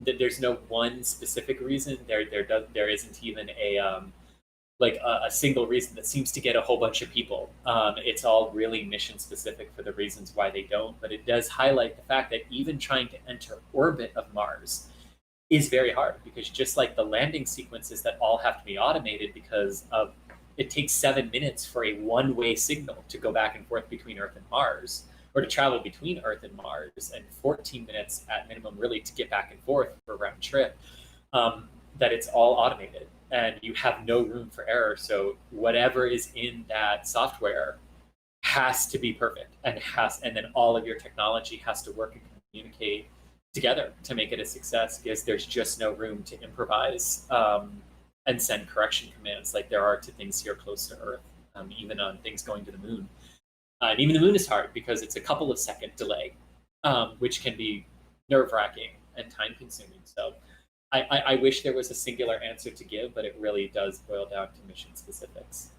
There's no one specific reason. There isn't even a single reason that seems to get a whole bunch of people. It's all really mission specific for the reasons why they don't. But it does highlight the fact that even trying to enter orbit of Mars is very hard, because just like the landing sequences that all have to be automated because of it takes 7 minutes for a one-way signal to go back and forth between Earth and Mars, or to travel between Earth and Mars, and 14 minutes at minimum really to get back and forth for a round trip, that it's all automated and you have no room for error. So whatever is in that software has to be perfect, and then all of your technology has to work and communicate together to make it a success, because there's just no room to improvise and send correction commands like there are to things here close to Earth, even on things going to the moon. And even the moon is hard because it's a couple of second delay, which can be nerve-wracking and time-consuming. So I wish there was a singular answer to give, but it really does boil down to mission specifics.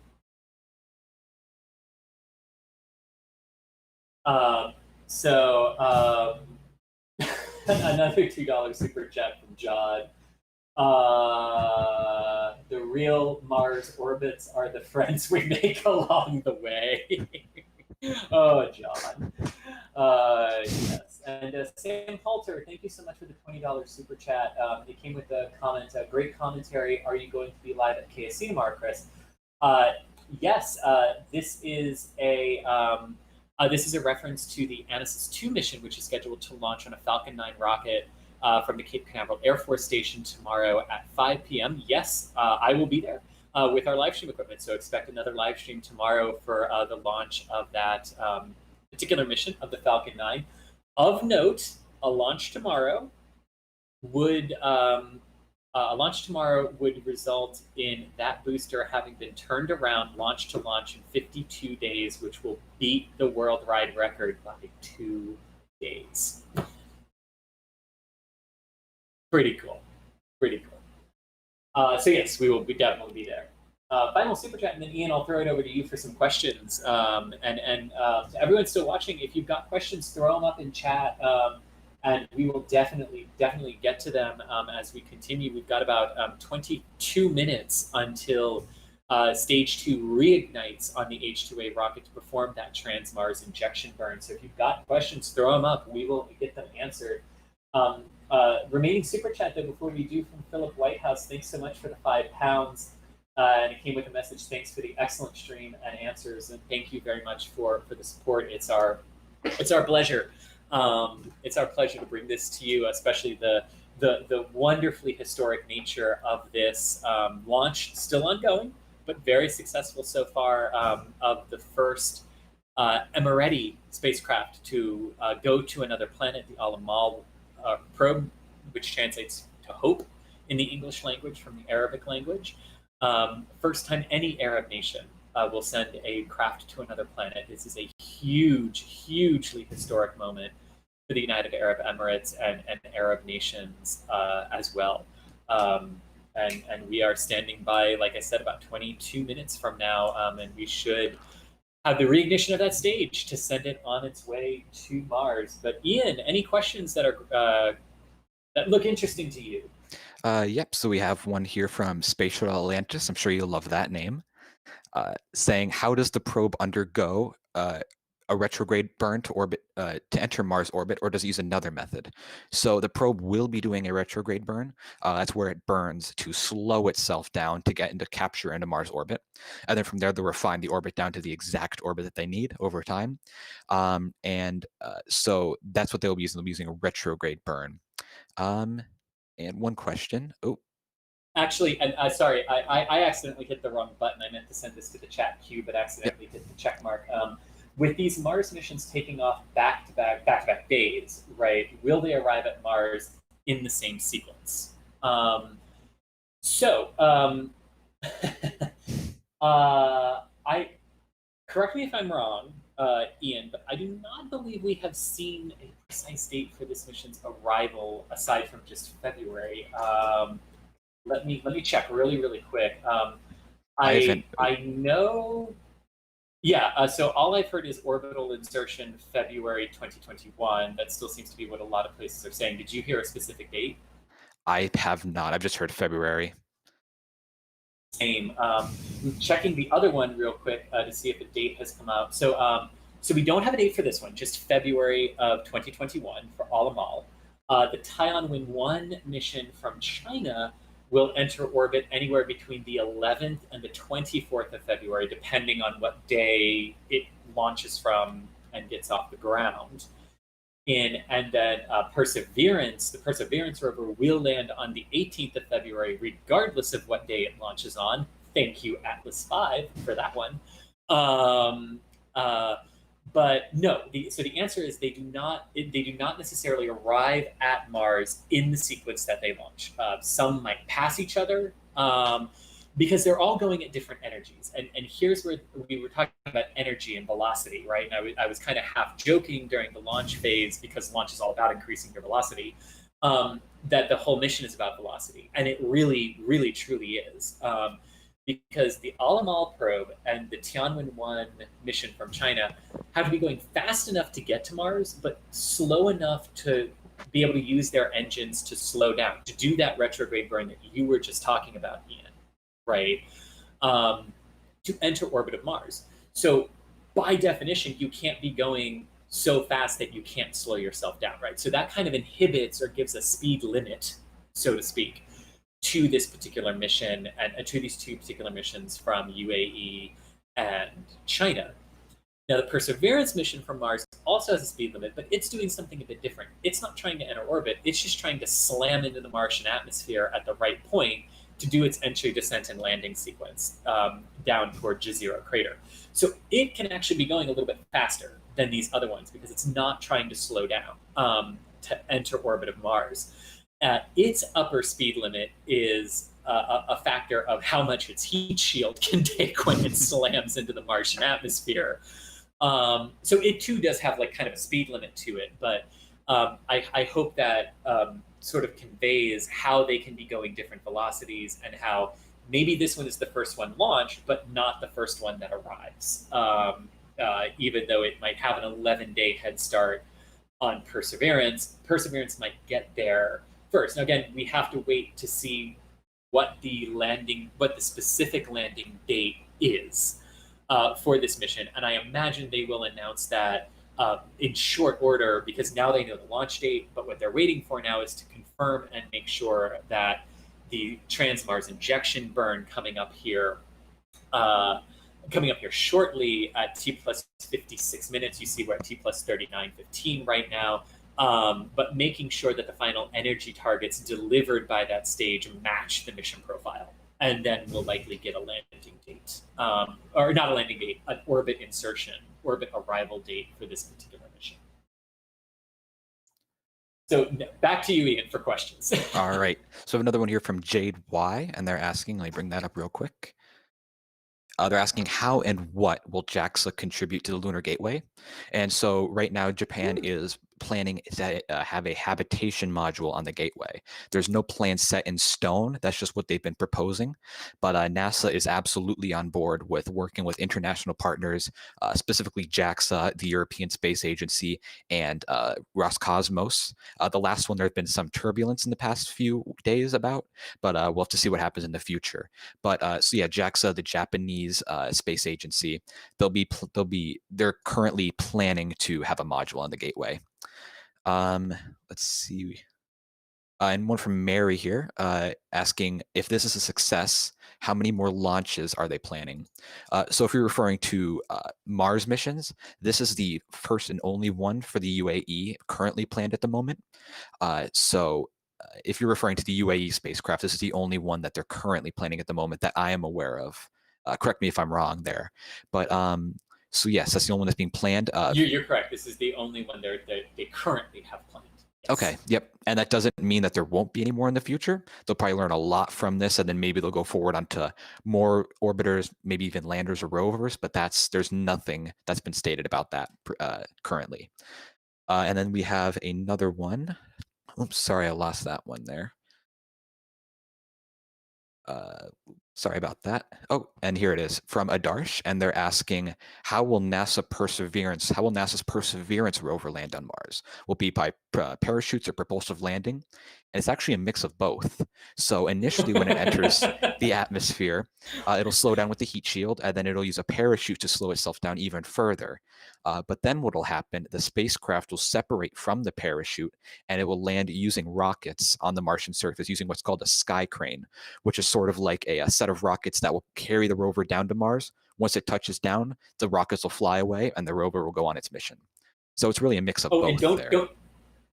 Another $2 super chat from John. The real Mars orbits are the friends we make along the way. Oh, John. Yes. And Sam Halter, thank you so much for the $20 super chat. It came with a comment, great commentary. Are you going to be live at KSC tomorrow, Chris? Yes, this is a reference to the Anasis 2 mission, which is scheduled to launch on a Falcon 9 rocket from the Cape Canaveral Air Force Station tomorrow at 5 p.m. Yes, I will be there with our live stream equipment. So expect another live stream tomorrow for the launch of that particular mission of the Falcon 9. Of note, a launch tomorrow would result in that booster having been turned around launch to launch in 52 days, which will beat the world ride record by 2 days. Pretty cool. So yes, we will definitely be there. Final super chat, and then Ian, I'll throw it over to you for some questions. And to everyone still watching, if you've got questions, throw them up in chat. And we will definitely get to them as we continue. We've got about 22 minutes until Stage 2 reignites on the H-2A rocket to perform that Trans-Mars injection burn. So if you've got questions, throw them up. We will get them answered. Remaining super chat, though, before we do, from Philip Whitehouse, thanks so much for the £5. And it came with a message, thanks for the excellent stream and answers, and thank you very much for the support. It's our pleasure. It's our pleasure to bring this to you, especially the wonderfully historic nature of this launch, still ongoing, but very successful so far, of the first Emirati spacecraft to go to another planet, the Al-Amal probe, which translates to hope in the English language from the Arabic language. First time any Arab nation will send a craft to another planet. This is a hugely historic moment for the United Arab Emirates and Arab nations as well. And we are standing by, like I said, about 22 minutes from now, and we should have the reignition of that stage to send it on its way to Mars. But Ian, any questions that are that look interesting to you? Yep, so we have one here from Spatial Atlantis. I'm sure you'll love that name. Saying, how does the probe undergo a retrograde burn to orbit to enter Mars orbit, or does it use another method? So the probe will be doing a retrograde burn. That's where it burns to slow itself down to get into capture into Mars orbit, and then from there they'll refine the orbit down to the exact orbit that they need over time. So that's what they'll be using. They'll be using a retrograde burn. And one question. Oh, actually, and sorry, I accidentally hit the wrong button. I meant to send this to the chat queue, but accidentally hit the check mark. With these Mars missions taking off back-to-back days, right? Will they arrive at Mars in the same sequence? Correct me if I'm wrong, Ian, but I do not believe we have seen a precise date for this mission's arrival aside from just February. Let me check really quick. I know. Yeah, so all I've heard is orbital insertion February 2021. That still seems to be what a lot of places are saying. Did you hear a specific date? I have not. I've just heard February. Same. Checking the other one real quick to see if a date has come out. So we don't have a date for this one, just February of 2021 for Al-Amal. The Tianwen-1 mission from China will enter orbit anywhere between the 11th and the 24th of February, depending on what day it launches from and gets off the ground. And then Perseverance, the Perseverance rover will land on the 18th of February, regardless of what day it launches on. Thank you, Atlas V, for that one. But no, so the answer is they do not necessarily arrive at Mars in the sequence that they launch. Some might pass each other because they're all going at different energies. And here's where we were talking about energy and velocity, right? And I was kind of half joking during the launch phase, because launch is all about increasing your velocity, that the whole mission is about velocity. And it really, truly is. Because the Al-Amal probe and the Tianwen-1 mission from China have to be going fast enough to get to Mars, but slow enough to be able to use their engines to slow down, to do that retrograde burn that you were just talking about, Ian, right? To enter orbit of Mars. So by definition, you can't be going so fast that you can't slow yourself down, right? So that kind of inhibits or gives a speed limit, so to speak, to this particular mission and to these two particular missions from UAE and China. Now, the Perseverance mission from Mars also has a speed limit, but it's doing something a bit different. It's not trying to enter orbit. It's just trying to slam into the Martian atmosphere at the right point to do its entry, descent, and landing sequence down toward Jezero crater. So it can actually be going a little bit faster than these other ones because it's not trying to slow down to enter orbit of Mars. Its upper speed limit is a factor of how much its heat shield can take when it slams into the Martian atmosphere. So it too does have like kind of a speed limit to it, but I hope that sort of conveys how they can be going different velocities and how maybe this one is the first one launched, but not the first one that arrives, even though it might have an 11-day head start on Perseverance. Perseverance might get there first. Now, again, we have to wait to see what the specific landing date is for this mission. And I imagine they will announce that in short order because now they know the launch date, but what they're waiting for now is to confirm and make sure that the Trans-Mars injection burn coming up here shortly at T plus 56 minutes. You see we're at T plus 39.15 right now. But making sure that the final energy targets delivered by that stage match the mission profile. And then we'll likely get a landing date, or not a landing date, an orbit insertion, orbit arrival date for this particular mission. So back to you, Ian, for questions. All right. So another one here from Jade Y, and they're asking, let me bring that up real quick. They're asking how and what will JAXA contribute to the Lunar Gateway? And so right now, Japan is planning to have a habitation module on the gateway. There's no plan set in stone. That's just what they've been proposing. But NASA is absolutely on board with working with international partners, specifically JAXA, the European Space Agency, and Roscosmos. The last one, there's been some turbulence in the past few days about, but we'll have to see what happens in the future. But so yeah, JAXA, the Japanese space agency, they're currently planning to have a module on the gateway. Let's see. And one from Mary here, asking if this is a success, how many more launches are they planning? So if you're referring to Mars missions, this is the first and only one for the UAE currently planned at the moment. So if you're referring to the UAE spacecraft, this is the only one that they're currently planning at the moment that I am aware of. Correct me if I'm wrong there, but so yes, that's the only one that's being planned. You're correct. This is the only one they currently have planned. Yes. Okay, yep. And that doesn't mean that there won't be any more in the future. They'll probably learn a lot from this, and then maybe they'll go forward onto more orbiters, maybe even landers or rovers, but there's nothing that's been stated about that currently. And then we have another one. Oops, sorry, I lost that one there. Sorry about that. Oh, and here it is from Adarsh, and they're asking, how will NASA's Perseverance rover land on Mars? Will it be by parachutes or propulsive landing? And it's actually a mix of both. So initially when it enters the atmosphere, it'll slow down with the heat shield, and then it'll use a parachute to slow itself down even further. But then what will happen, the spacecraft will separate from the parachute, and it will land using rockets on the Martian surface using what's called a sky crane, which is sort of like a set of rockets that will carry the rover down to Mars. Once it touches down, the rockets will fly away, and the rover will go on its mission. So it's really a mix of both there.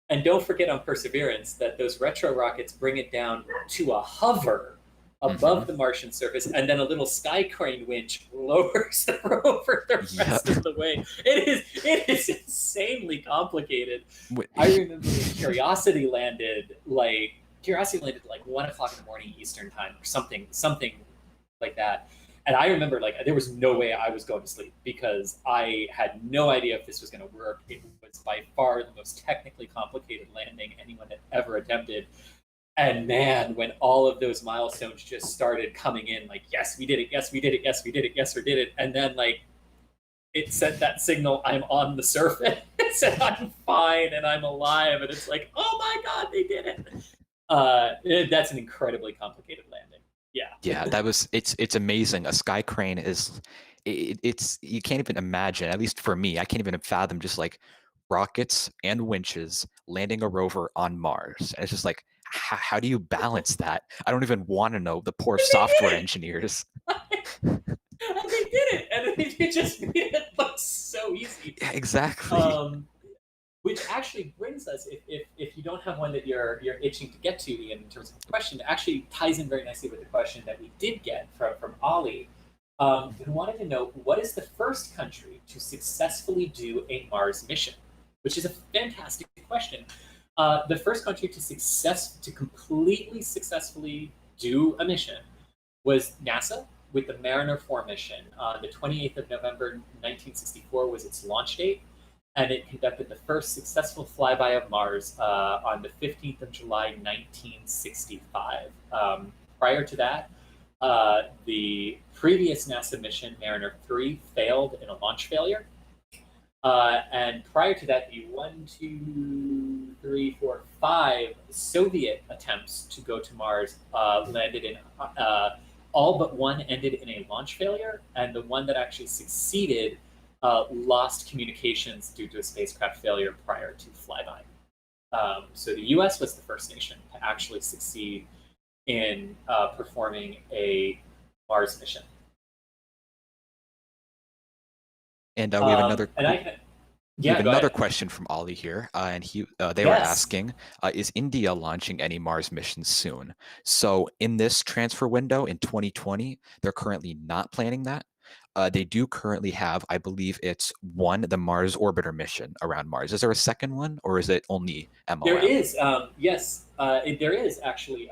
And don't forget on Perseverance that those retro rockets bring it down to a hover above the Martian surface, and then a little sky crane winch lowers the rover the rest of the way. It is insanely complicated. I remember when Curiosity landed like 1 o'clock in the morning Eastern time or something like that. And I remember there was no way I was going to sleep because I had no idea if this was going to work. It was by far the most technically complicated landing anyone had ever attempted. And man, when all of those milestones just started coming in, yes, we did it, yes, we did it, yes, we did it, yes, we did it. And then it sent that signal, I'm on the surface, it said I'm fine and I'm alive. And it's like, oh my God, they did it. That's an incredibly complicated landing. Yeah, it's amazing. A sky crane is, it's you can't even imagine, at least for me, I can't even fathom just rockets and winches, landing a rover on Mars. And it's just like, how do you balance that? I don't even want to know, the poor software engineers. And they did it, and they just made it look so easy. Yeah, exactly. Which actually brings us, if you don't have one that you're itching to get to, Ian, in terms of the question, it actually ties in very nicely with the question that we did get from Ollie, who wanted to know what is the first country to successfully do a Mars mission, which is a fantastic question. The first country to completely successfully do a mission was NASA with the Mariner 4 mission. The 28th of November 1964 was its launch date, and it conducted the first successful flyby of Mars on the 15th of July 1965. Prior to that, the previous NASA mission, Mariner 3, failed in a launch failure. And prior to that, the 5 Soviet attempts to go to Mars landed in, all but one ended in a launch failure, and the one that actually succeeded lost communications due to a spacecraft failure prior to flyby. So the US was the first nation to actually succeed in performing a Mars mission. And we have another. We have another question from Ollie here, and they were asking, is India launching any Mars missions soon? So in this transfer window in 2020, they're currently not planning that. They do currently have, I believe it's the Mars Orbiter mission around Mars. Is there a second one, or is it only MOM? There is, yes, there is actually.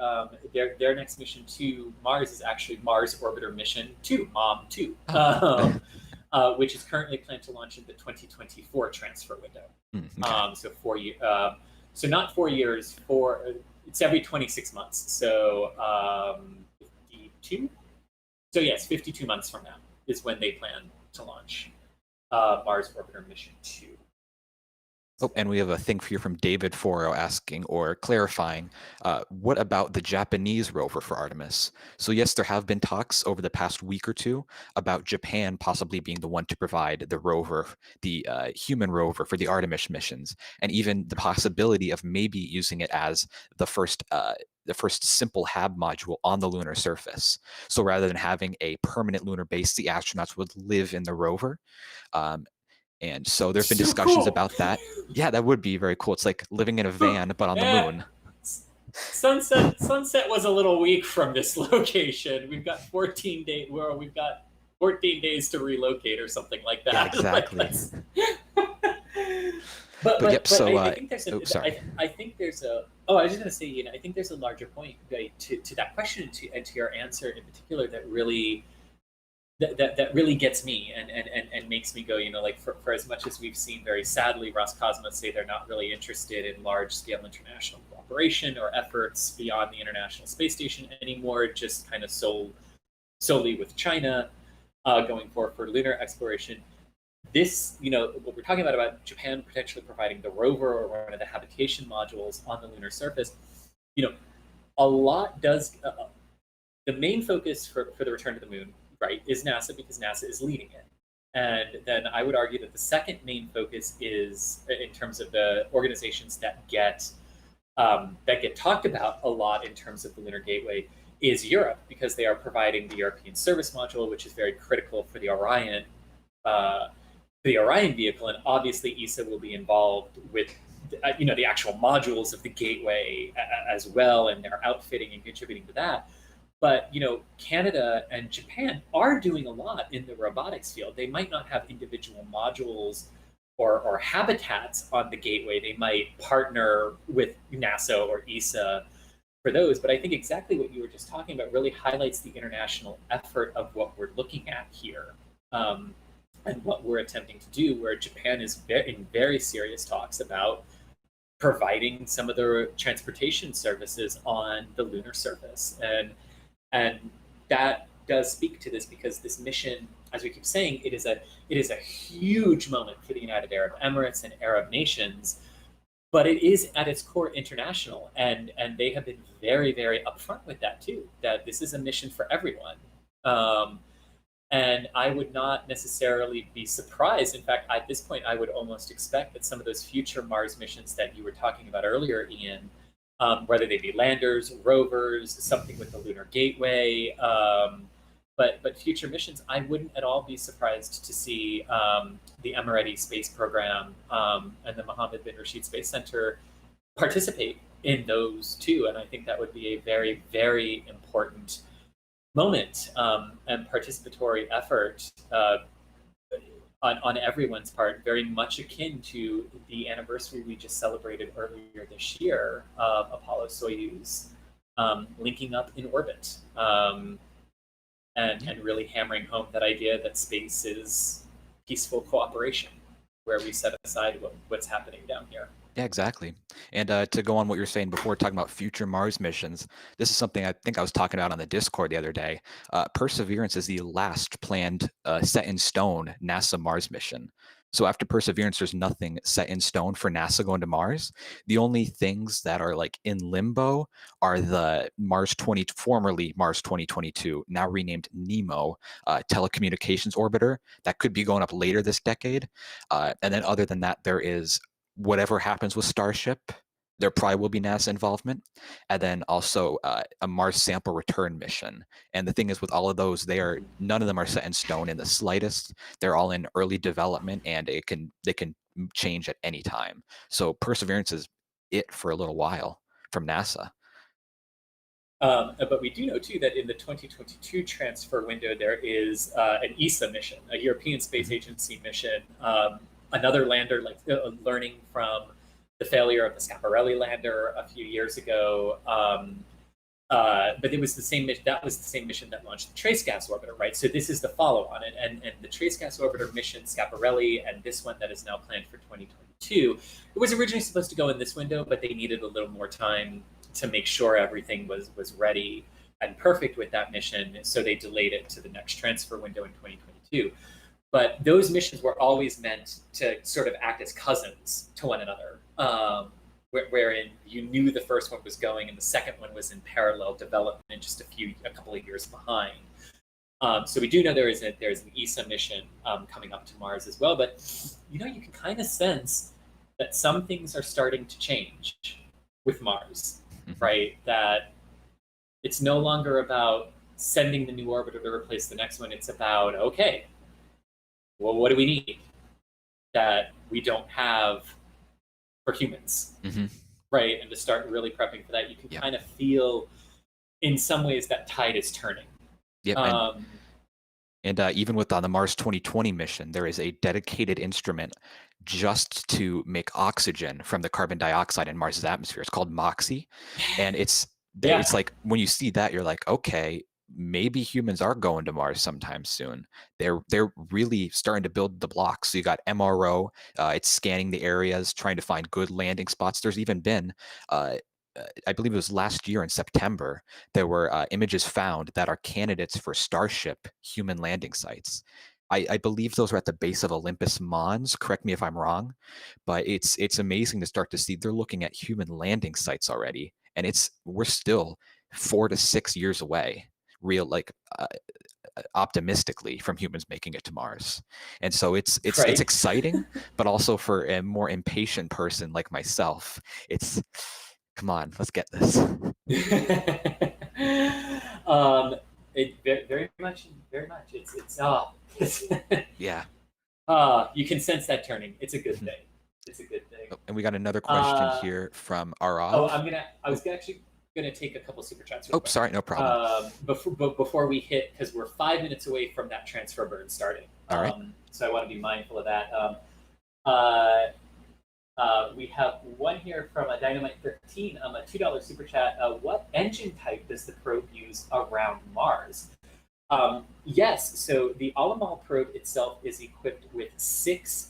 Their next mission to Mars is actually Mars Orbiter Mission 2, MOM2. Which is currently planned to launch in the 2024 transfer window. Okay. So 4 years. So not 4 years. It's every 26 months. So 52. So yes, 52 months from now is when they plan to launch Mars Orbiter Mission 2. Oh, and we have a thing here from David Foro asking or clarifying, what about the Japanese rover for Artemis? So yes, there have been talks over the past week or two about Japan possibly being the one to provide the rover, the human rover for the Artemis missions, and even the possibility of maybe using it as the first simple HAB module on the lunar surface. So rather than having a permanent lunar base, the astronauts would live in the rover. And so there's been discussions about that. Yeah, that would be very cool. It's like living in a van, but on the moon. Sunset was a little weak from this location. We've got 14 days. Well, we've got 14 days to relocate or something like that. Yeah, exactly. But I think there's sorry. I think there's a. Oh, I was just going to say, I think there's a larger point to that question and to your answer in particular that really. That really gets me and makes me go, like for as much as we've seen very sadly Roscosmos say they're not really interested in large-scale international cooperation or efforts beyond the International Space Station anymore, just kind of solely with China going forward for lunar exploration. This, what we're talking about Japan potentially providing the rover or one of the habitation modules on the lunar surface, a lot does. The main focus for the return to the moon, right, is NASA, because NASA is leading it. And then I would argue that the second main focus is, in terms of the organizations that get talked about a lot in terms of the Lunar Gateway, is Europe, because they are providing the European Service Module, which is very critical for the Orion vehicle. And obviously ESA will be involved with the actual modules of the Gateway as well, and their outfitting and contributing to that. But Canada and Japan are doing a lot in the robotics field. They might not have individual modules or habitats on the Gateway. They might partner with NASA or ESA for those. But I think exactly what you were just talking about really highlights the international effort of what we're looking at here, and what we're attempting to do, where Japan is in very serious talks about providing some of the transportation services on the lunar surface. And that does speak to this, because this mission, as we keep saying, it is a huge moment for the United Arab Emirates and Arab nations, but it is at its core international, and they have been very, very upfront with that too, that this is a mission for everyone. And I would not necessarily be surprised. In fact, at this point, I would almost expect that some of those future Mars missions that you were talking about earlier, Ian, whether they be landers, rovers, something with the Lunar Gateway, but future missions, I wouldn't at all be surprised to see the Emirati space program and the Mohammed bin Rashid Space Center participate in those too. And I think that would be a very, very important moment and participatory effort on everyone's part, very much akin to the anniversary we just celebrated earlier this year of Apollo-Soyuz linking up in orbit. And really hammering home that idea that space is peaceful cooperation, where we set aside what's happening down here. Yeah, exactly. And to go on what you were saying before, talking about future Mars missions, this is something I think I was talking about on the Discord the other day. Perseverance is the last planned set in stone NASA Mars mission. So after Perseverance, there's nothing set in stone for NASA going to Mars. The only things that are like in limbo are the formerly Mars 2022, now renamed NEMO, telecommunications orbiter that could be going up later this decade. And then other than that, there is whatever happens with Starship. There probably will be NASA involvement, and then also a Mars sample return mission. And the thing is, with all of those, none of them are set in stone in the slightest. They're all in early development, and they can change at any time. So Perseverance is it for a little while from NASA. But we do know too that in the 2022 transfer window, there is an ESA mission, a European Space Agency mission, another lander, like learning from the failure of the Schiaparelli lander a few years ago. But it was the same mission. That was the same mission that launched the Trace Gas Orbiter, right? So this is the follow-on, and the Trace Gas Orbiter mission, Schiaparelli, and this one that is now planned for 2022. It was originally supposed to go in this window, but they needed a little more time to make sure everything was ready and perfect with that mission. So they delayed it to the next transfer window in 2022. But those missions were always meant to sort of act as cousins to one another, wherein you knew the first one was going and the second one was in parallel development and just a couple of years behind. So we do know there's an ESA mission coming up to Mars as well. But you can kind of sense that some things are starting to change with Mars, right? That it's no longer about sending the new orbiter to replace the next one. It's about, okay, well, what do we need that we don't have for humans, right? And to start really prepping for that, you can kind of feel, in some ways, that tide is turning. Yep. And even with the Mars 2020 mission, there is a dedicated instrument just to make oxygen from the carbon dioxide in Mars's atmosphere. It's called MOXIE, and it's like when you see that, you're like, okay, maybe humans are going to Mars sometime soon. They're really starting to build the blocks. So you got MRO, it's scanning the areas, trying to find good landing spots. There's even been, I believe it was last year in September, there were images found that are candidates for Starship human landing sites. I believe those are at the base of Olympus Mons. Correct me if I'm wrong, but it's amazing to start to see they're looking at human landing sites already, and we're still 4 to 6 years away. Optimistically from humans making it to Mars. And so it's exciting, but also for a more impatient person like myself, it's, come on, let's get this. Very much. Yeah. You can sense that turning. It's a good thing. It's a good thing. And we got another question here from Arav. I was actually going to take a couple super chats. Oh, sorry, no problem. Before we hit, because we're 5 minutes away from that transfer burn starting. All right. So I want to be mindful of that. We have one here from a Dynamite 13, a $2 super chat. What engine type does the probe use around Mars? Yes, so the Almaz probe itself is equipped with 6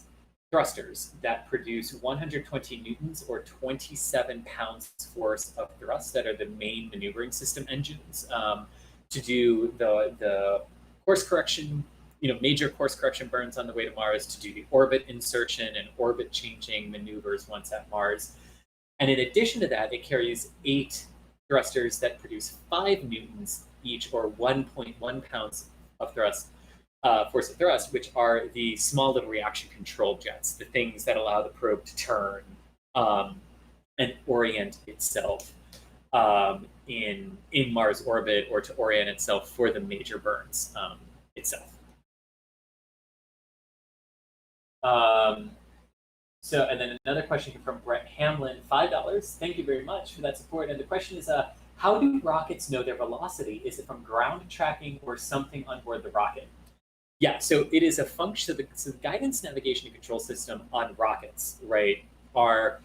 thrusters that produce 120 newtons or 27 pounds force of thrust that are the main maneuvering system engines to do the course correction, major course correction burns on the way to Mars, to do the orbit insertion and orbit changing maneuvers once at Mars. And in addition to that, it carries 8 thrusters that produce 5 newtons each or 1.1 pounds of thrust force of thrust, which are the small little reaction control jets, the things that allow the probe to turn and orient itself in Mars orbit, or to orient itself for the major burns itself. So, and then another question from Brett Hamlin, $5. Thank you very much for that support. And the question is, how do rockets know their velocity? Is it from ground tracking or something on board the rocket? Yeah, so it is a function of the guidance, navigation, and control system on rockets, right, are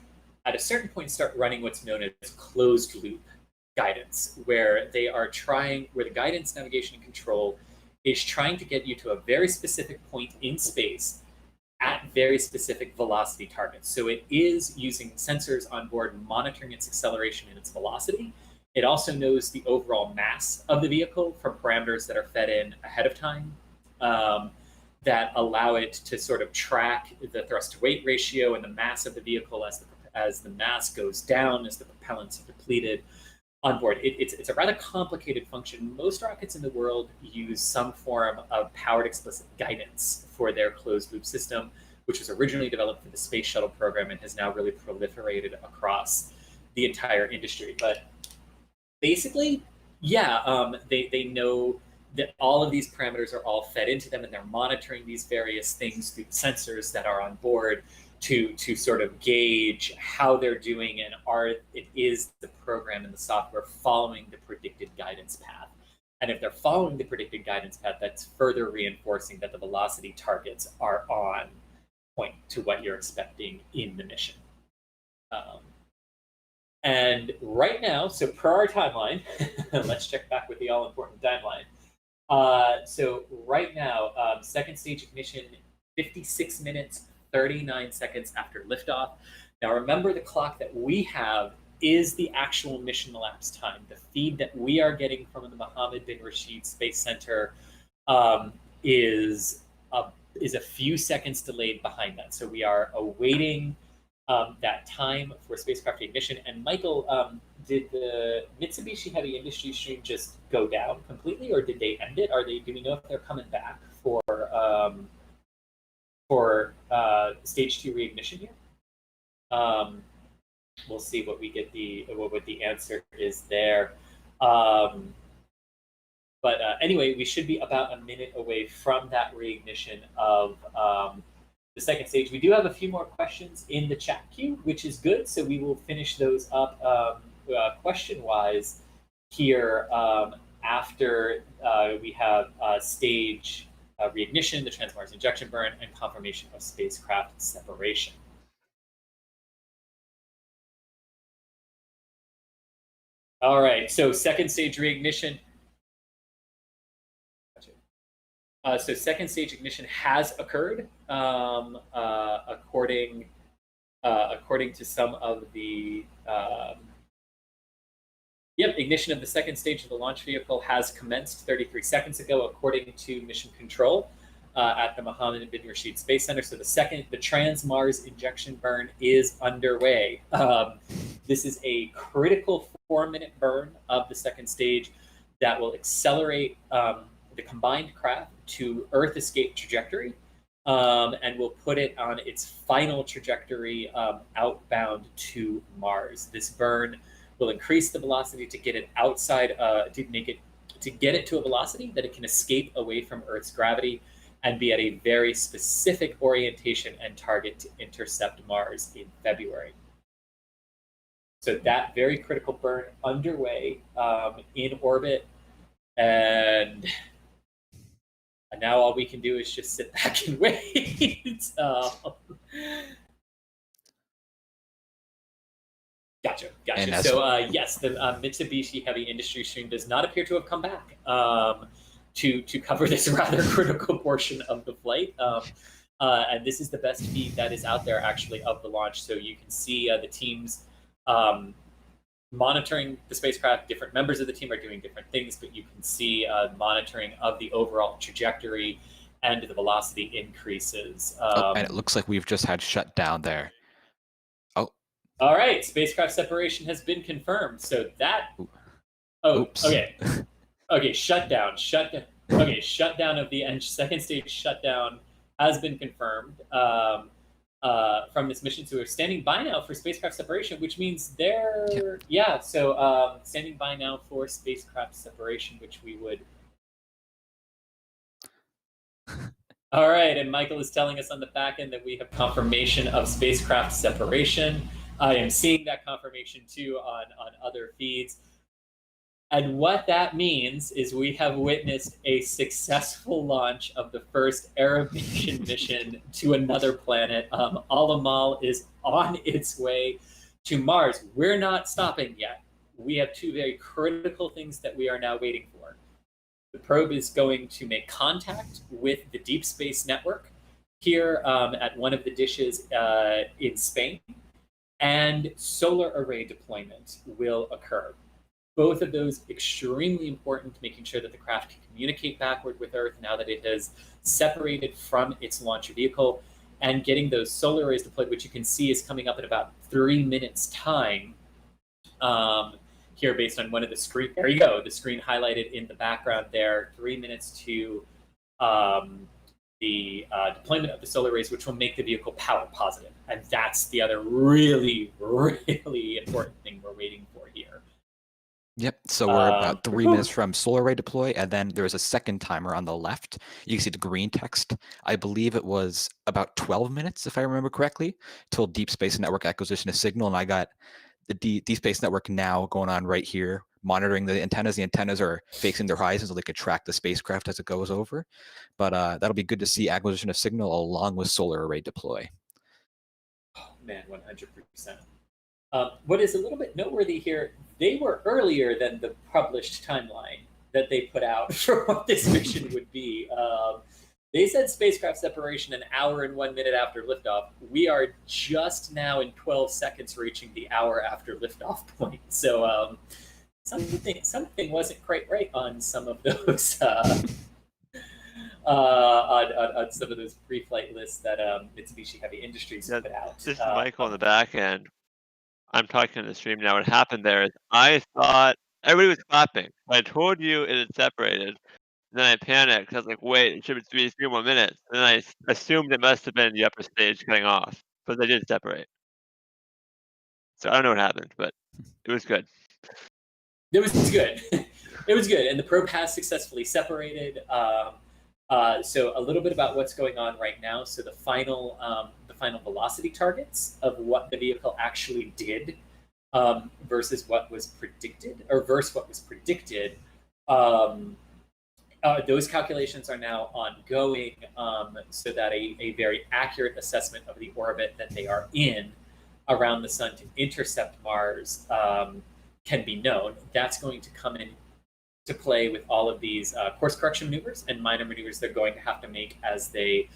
at a certain point start running what's known as closed loop guidance, where they are trying, where the guidance, navigation, and control is trying to get you to a very specific point in space at very specific velocity targets. So it is using sensors on board monitoring its acceleration and its velocity. It also knows the overall mass of the vehicle from parameters that are fed in ahead of time that allow it to sort of track the thrust to weight ratio and the mass of the vehicle as the mass goes down, as the propellants are depleted on board. It's a rather complicated function. Most rockets in the world use some form of powered explicit guidance for their closed loop system, which was originally developed for the space shuttle program and has now really proliferated across the entire industry. But basically, yeah, they know that all of these parameters are all fed into them, and they're monitoring these various things through sensors that are on board to sort of gauge how they're doing, and is the program and the software following the predicted guidance path. And if they're following the predicted guidance path, that's further reinforcing that the velocity targets are on point to what you're expecting in the mission. And right now, so per our timeline, let's check back with the all-important timeline. So right now, second stage ignition, 56 minutes, 39 seconds after liftoff. Now remember, the clock that we have is the actual mission elapsed time. The feed that we are getting from the Mohammed bin Rashid Space Center is a few seconds delayed behind that. So we are awaiting that time for spacecraft ignition. And Michael, did the Mitsubishi Heavy Industries stream just go down completely, or did they end it? Do we know if they're coming back for stage 2 reignition here? We'll see what we get what the answer is there. But anyway, we should be about a minute away from that reignition of the second stage. We do have a few more questions in the chat queue, which is good. So we will finish those up question-wise here after we have stage reignition, the Trans-Mars injection burn, and confirmation of spacecraft separation. All right, so second stage reignition. So second stage ignition has occurred according to some of the ignition of the second stage of the launch vehicle has commenced 33 seconds ago, according to mission control at the Mohammed bin Rashid Space Center. So the Trans-Mars injection burn is underway. This is a critical 4-minute burn of the second stage that will accelerate the combined craft to Earth escape trajectory, and will put it on its final trajectory outbound to Mars. This burn will increase the velocity to get it outside, to get it to a velocity that it can escape away from Earth's gravity and be at a very specific orientation and target to intercept Mars in February. So that very critical burn underway in orbit, and now all we can do is just sit back and wait. Gotcha. So yes, the Mitsubishi Heavy Industries stream does not appear to have come back to cover this rather critical portion of the flight. And this is the best feed that is out there actually of the launch. So you can see the teams monitoring the spacecraft. Different members of the team are doing different things, but you can see monitoring of the overall trajectory and the velocity increases. And it looks like we've just had shutdown there. Oh. All right, spacecraft separation has been confirmed. So that. Oh, oops. Okay. Okay, shutdown. Okay, shutdown of the second stage shutdown has been confirmed from this mission. So we're standing by now for spacecraft separation, which means they're So standing by now for spacecraft separation, which we would. All right, and Michael is telling us on the back end that we have confirmation of spacecraft separation. I am seeing that confirmation too on other feeds. And what that means is we have witnessed a successful launch of the first Arab Nation mission to another planet. Al-Amal is on its way to Mars. We're not stopping yet. We have two very critical things that we are now waiting for. The probe is going to make contact with the Deep Space Network here at one of the dishes in Spain, and solar array deployment will occur. Both of those extremely important, making sure that the craft can communicate backward with Earth now that it has separated from its launch vehicle, and getting those solar arrays deployed, which you can see is coming up in about 3 minutes time. Here, based on one of the screen, there you go, the screen highlighted in the background there, 3 minutes to the deployment of the solar arrays, which will make the vehicle power positive. And that's the other really, really important thing we're waiting for here. Yep. So we're about 3 minutes from solar array deploy, and then there's a second timer on the left. You can see the green text. I believe it was about 12 minutes, if I remember correctly, till Deep Space Network acquisition of signal, and I got the Deep Space Network now going on right here, monitoring the antennas. The antennas are facing their horizon so they could track the spacecraft as it goes over. But that'll be good to see acquisition of signal along with solar array deploy. Oh, man, 100%. What is a little bit noteworthy here, they were earlier than the published timeline that they put out for what this mission would be. They said spacecraft separation an hour and 1 minute after liftoff. We are just now in 12 seconds reaching the hour after liftoff point. So something wasn't quite right on some of those on some of those pre-flight lists that Mitsubishi Heavy Industries put out. This is Michael on the back end. I'm talking on the stream now. What happened there is I thought everybody was clapping. I told you it had separated. And then I panicked. I was like, wait, it should be 3 more minutes. And then I assumed it must have been the upper stage cutting off. But they did separate. So I don't know what happened, but it was good. It was good. It was good. And the probe has successfully separated. So a little bit about what's going on right now. So the final velocity targets of what the vehicle actually did versus what was predicted, those calculations are now ongoing, so that a very accurate assessment of the orbit that they are in around the sun to intercept Mars can be known. That's going to come in to play with all of these course correction maneuvers and minor maneuvers they're going to have to make as they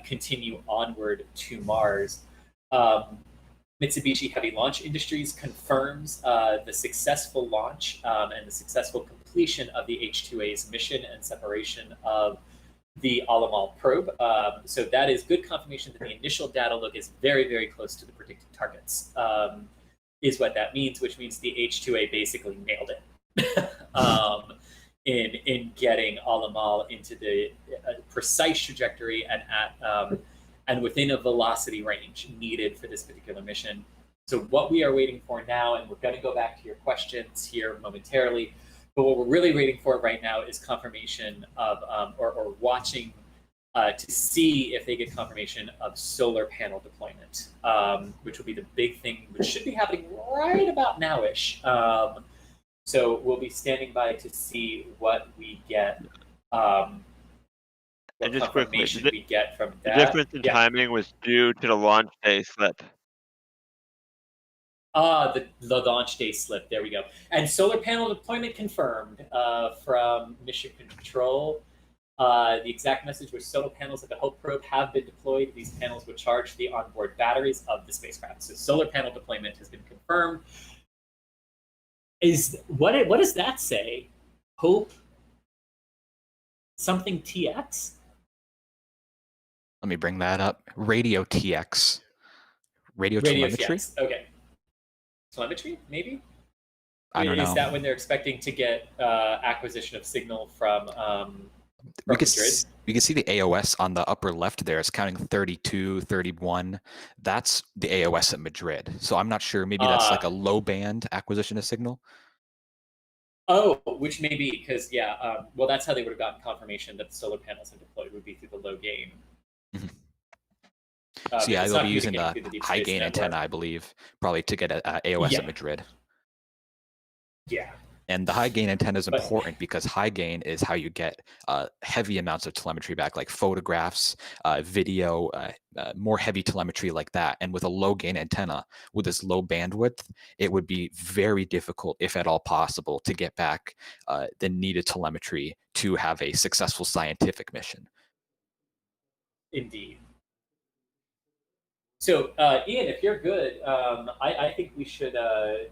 continue onward to Mars. Mitsubishi Heavy Launch Industries confirms the successful launch and the successful completion of the H-2A's mission and separation of the Al-Amal probe. So that is good confirmation that the initial data look is very, very close to the predicted targets, is what that means, which means the H-2A basically nailed it. In getting Al-Amal into the precise trajectory and at and within a velocity range needed for this particular mission. So what we are waiting for now, and we're going to go back to your questions here momentarily, but what we're really waiting for right now is confirmation of or watching to see if they get confirmation of solar panel deployment, which will be the big thing, which should be happening right about now-ish. So we'll be standing by to see what we get. And just quickly, we get from that. The difference in timing was due to the launch day slip. The launch day slip. There we go. And solar panel deployment confirmed from Mission Control. The exact message was solar panels of the Hope probe have been deployed. These panels would charge the onboard batteries of the spacecraft. So solar panel deployment has been confirmed. What does that say? Hope something TX? Let me bring that up. Radio TX. Radio telemetry? TX. Okay. Telemetry, maybe? I don't know. Is that when they're expecting to get acquisition of signal from Madrid? You can see the AOS on the upper left there. It's counting 32, 31. That's the AOS at Madrid. So I'm not sure. Maybe that's like a low band acquisition of signal. Oh, which may be because well, that's how they would have gotten confirmation that the solar panels are deployed would be through the low gain. Mm-hmm. So yeah, they'll be using the high gain network antenna, I believe, probably to get a AOS Yeah. at Madrid. Yeah. And the high gain antenna is important because high gain is how you get heavy amounts of telemetry back, like photographs, video, more heavy telemetry like that. And with a low gain antenna, with this low bandwidth, it would be very difficult, if at all possible, to get back the needed telemetry to have a successful scientific mission. Indeed. So, Ian, if you're good, I think we should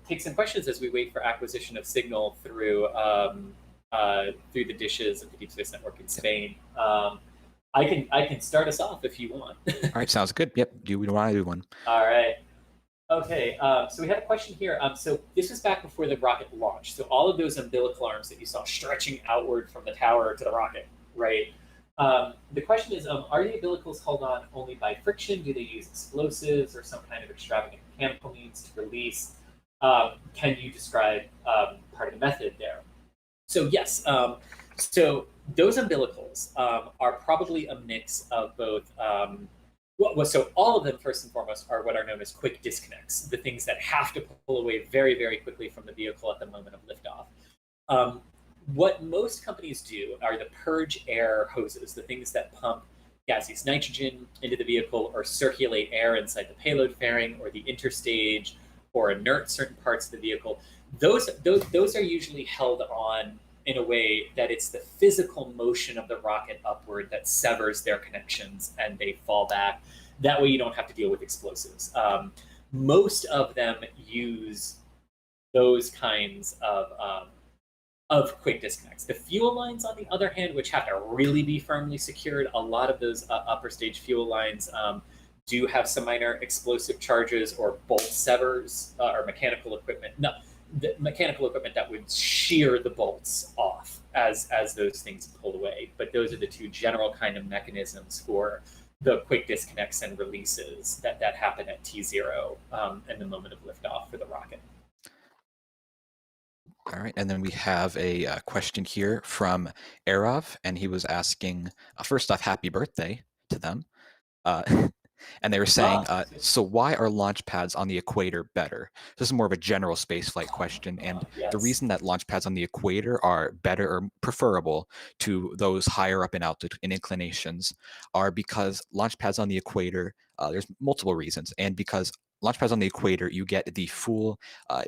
take some questions as we wait for acquisition of signal through the dishes of the Deep Space Network in Spain. I can start us off if you want. All right, sounds good. Yep, do we want to do one? All right. Okay, so we have a question here. So this was back before the rocket launched. So all of those umbilical arms that you saw stretching outward from the tower to the rocket, right? The question is, are the umbilicals held on only by friction? Do they use explosives or some kind of extravagant mechanical means to release? Can you describe part of the method there? So yes, so those umbilicals are probably a mix of both. So all of them, first and foremost, are what are known as quick disconnects, the things that have to pull away very, very quickly from the vehicle at the moment of liftoff. What most companies do are the purge air hoses, the things that pump gaseous nitrogen into the vehicle or circulate air inside the payload fairing or the interstage or inert certain parts of the vehicle. Those are usually held on in a way that it's the physical motion of the rocket upward that severs their connections and they fall back. That way you don't have to deal with explosives. Most of them use those kinds of quick disconnects. The fuel lines, on the other hand, which have to really be firmly secured, a lot of those upper stage fuel lines do have some minor explosive charges or bolt severs or mechanical equipment. No, the mechanical equipment that would shear the bolts off as those things pull away. But those are the two general kind of mechanisms for the quick disconnects and releases that happen at T0 in the moment of liftoff for the rocket. All right, and then we have a question here from Erav, and he was asking, first off, happy birthday to them. And they were saying, so why are launch pads on the equator better? This is more of a general spaceflight question, and the reason that launch pads on the equator are better or preferable to those higher up in altitude and inclinations are because launch pads on the equator, there's multiple reasons, and because launch pads on the equator, you get the full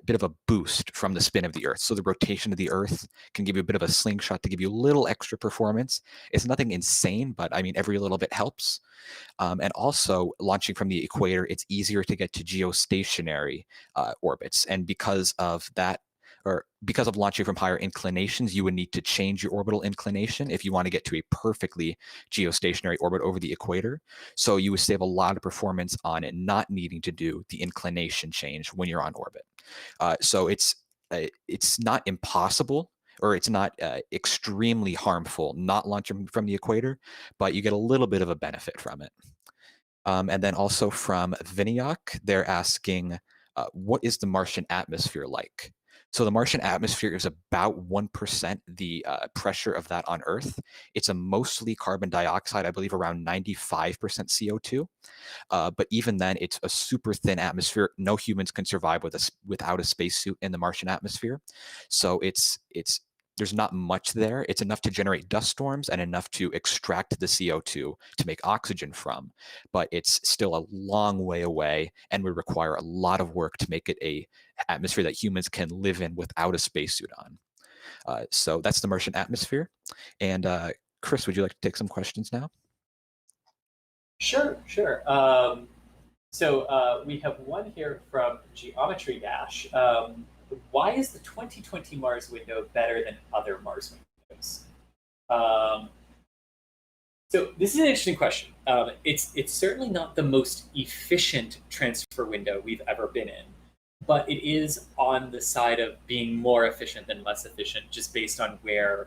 bit of a boost from the spin of the Earth. So the rotation of the Earth can give you a bit of a slingshot to give you a little extra performance. It's nothing insane, but I mean, every little bit helps. And also, launching from the equator, it's easier to get to geostationary orbits. And because of that, or because of launching from higher inclinations, you would need to change your orbital inclination if you want to get to a perfectly geostationary orbit over the equator. So you would save a lot of performance on it not needing to do the inclination change when you're on orbit. So it's not impossible, or it's not extremely harmful not launching from the equator, but you get a little bit of a benefit from it. And then also from Viniak, they're asking, what is the Martian atmosphere like? So the Martian atmosphere is about 1% the pressure of that on Earth. It's a mostly carbon dioxide, I believe around 95% CO2. But even then, it's a super thin atmosphere. No humans can survive without a spacesuit in the Martian atmosphere. So there's not much there. It's enough to generate dust storms and enough to extract the CO2 to make oxygen from, but it's still a long way away and would require a lot of work to make it a atmosphere that humans can live in without a spacesuit on. So that's the Martian atmosphere. And Chris, would you like to take some questions now? Sure. So we have one here from Geometry Dash. Why is the 2020 Mars window better than other Mars windows? So this is an interesting question. It's certainly not the most efficient transfer window we've ever been in, but it is on the side of being more efficient than less efficient, just based on where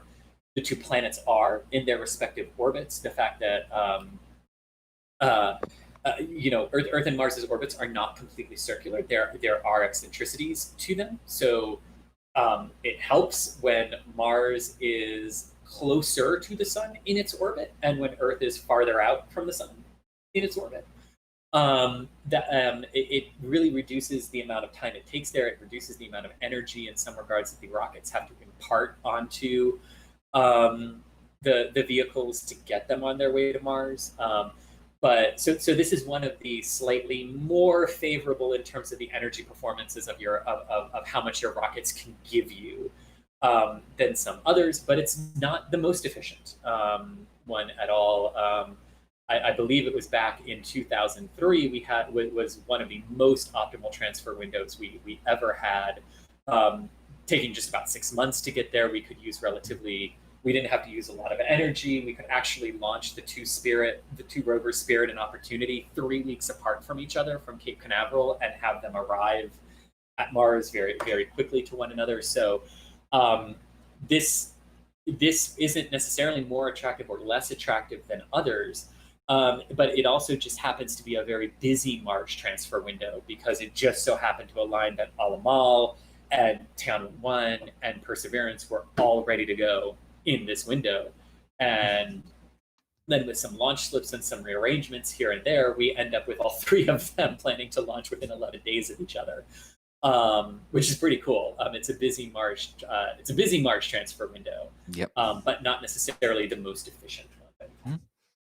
the two planets are in their respective orbits. The fact that Earth and Mars's orbits are not completely circular. There are eccentricities to them, so it helps when Mars is closer to the sun in its orbit, and when Earth is farther out from the sun in its orbit. It really reduces the amount of time it takes there. It reduces the amount of energy in some regards that the rockets have to impart onto the vehicles to get them on their way to Mars. But so this is one of the slightly more favorable in terms of the energy performances of of how much your rockets can give you than some others, but it's not the most efficient one at all. I believe it was back in 2003 was one of the most optimal transfer windows we ever had, taking just about 6 months to get there. We could use we didn't have to use a lot of energy. We could actually launch the two rovers, Spirit and Opportunity, 3 weeks apart from each other from Cape Canaveral, and have them arrive at Mars very, very quickly to one another. So this isn't necessarily more attractive or less attractive than others, but it also just happens to be a very busy Mars transfer window, because it just so happened to align that Al-Amal and Tianwen-1 and Perseverance were all ready to go in this window. And then with some launch slips and some rearrangements here and there, we end up with all 3 of them planning to launch within 11 days of each other, which is pretty cool. It's a busy Mars transfer window. Yep. But not necessarily the most efficient one.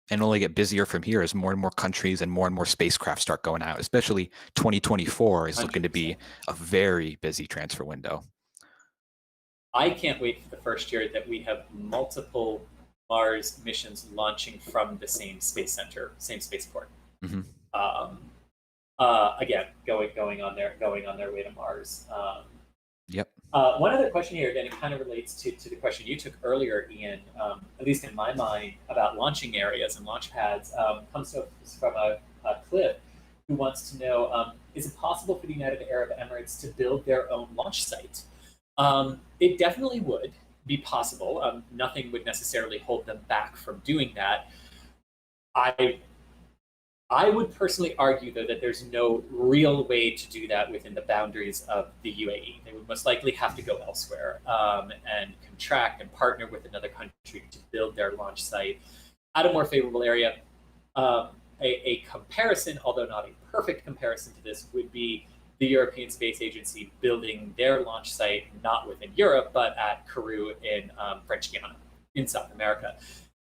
And only get busier from here as more and more countries and more spacecraft start going out. Especially 2024 is 100%. Looking to be a very busy transfer window. I can't wait for the first year that we have multiple Mars missions launching from the same space center, same spaceport. Mm-hmm. Again, going on their way to Mars. Yep. One other question here, again, it kind of relates to the question you took earlier, Ian, at least in my mind, about launching areas and launch pads, comes from a Cliff, who wants to know, is it possible for the United Arab Emirates to build their own launch site? It definitely would be possible. Nothing would necessarily hold them back from doing that. I would personally argue, though, that there's no real way to do that within the boundaries of the UAE. They would most likely have to go elsewhere and contract and partner with another country to build their launch site at a more favorable area. A comparison, although not a perfect comparison to this, would be the European Space Agency building their launch site not within Europe, but at Kourou in French Guiana in South America.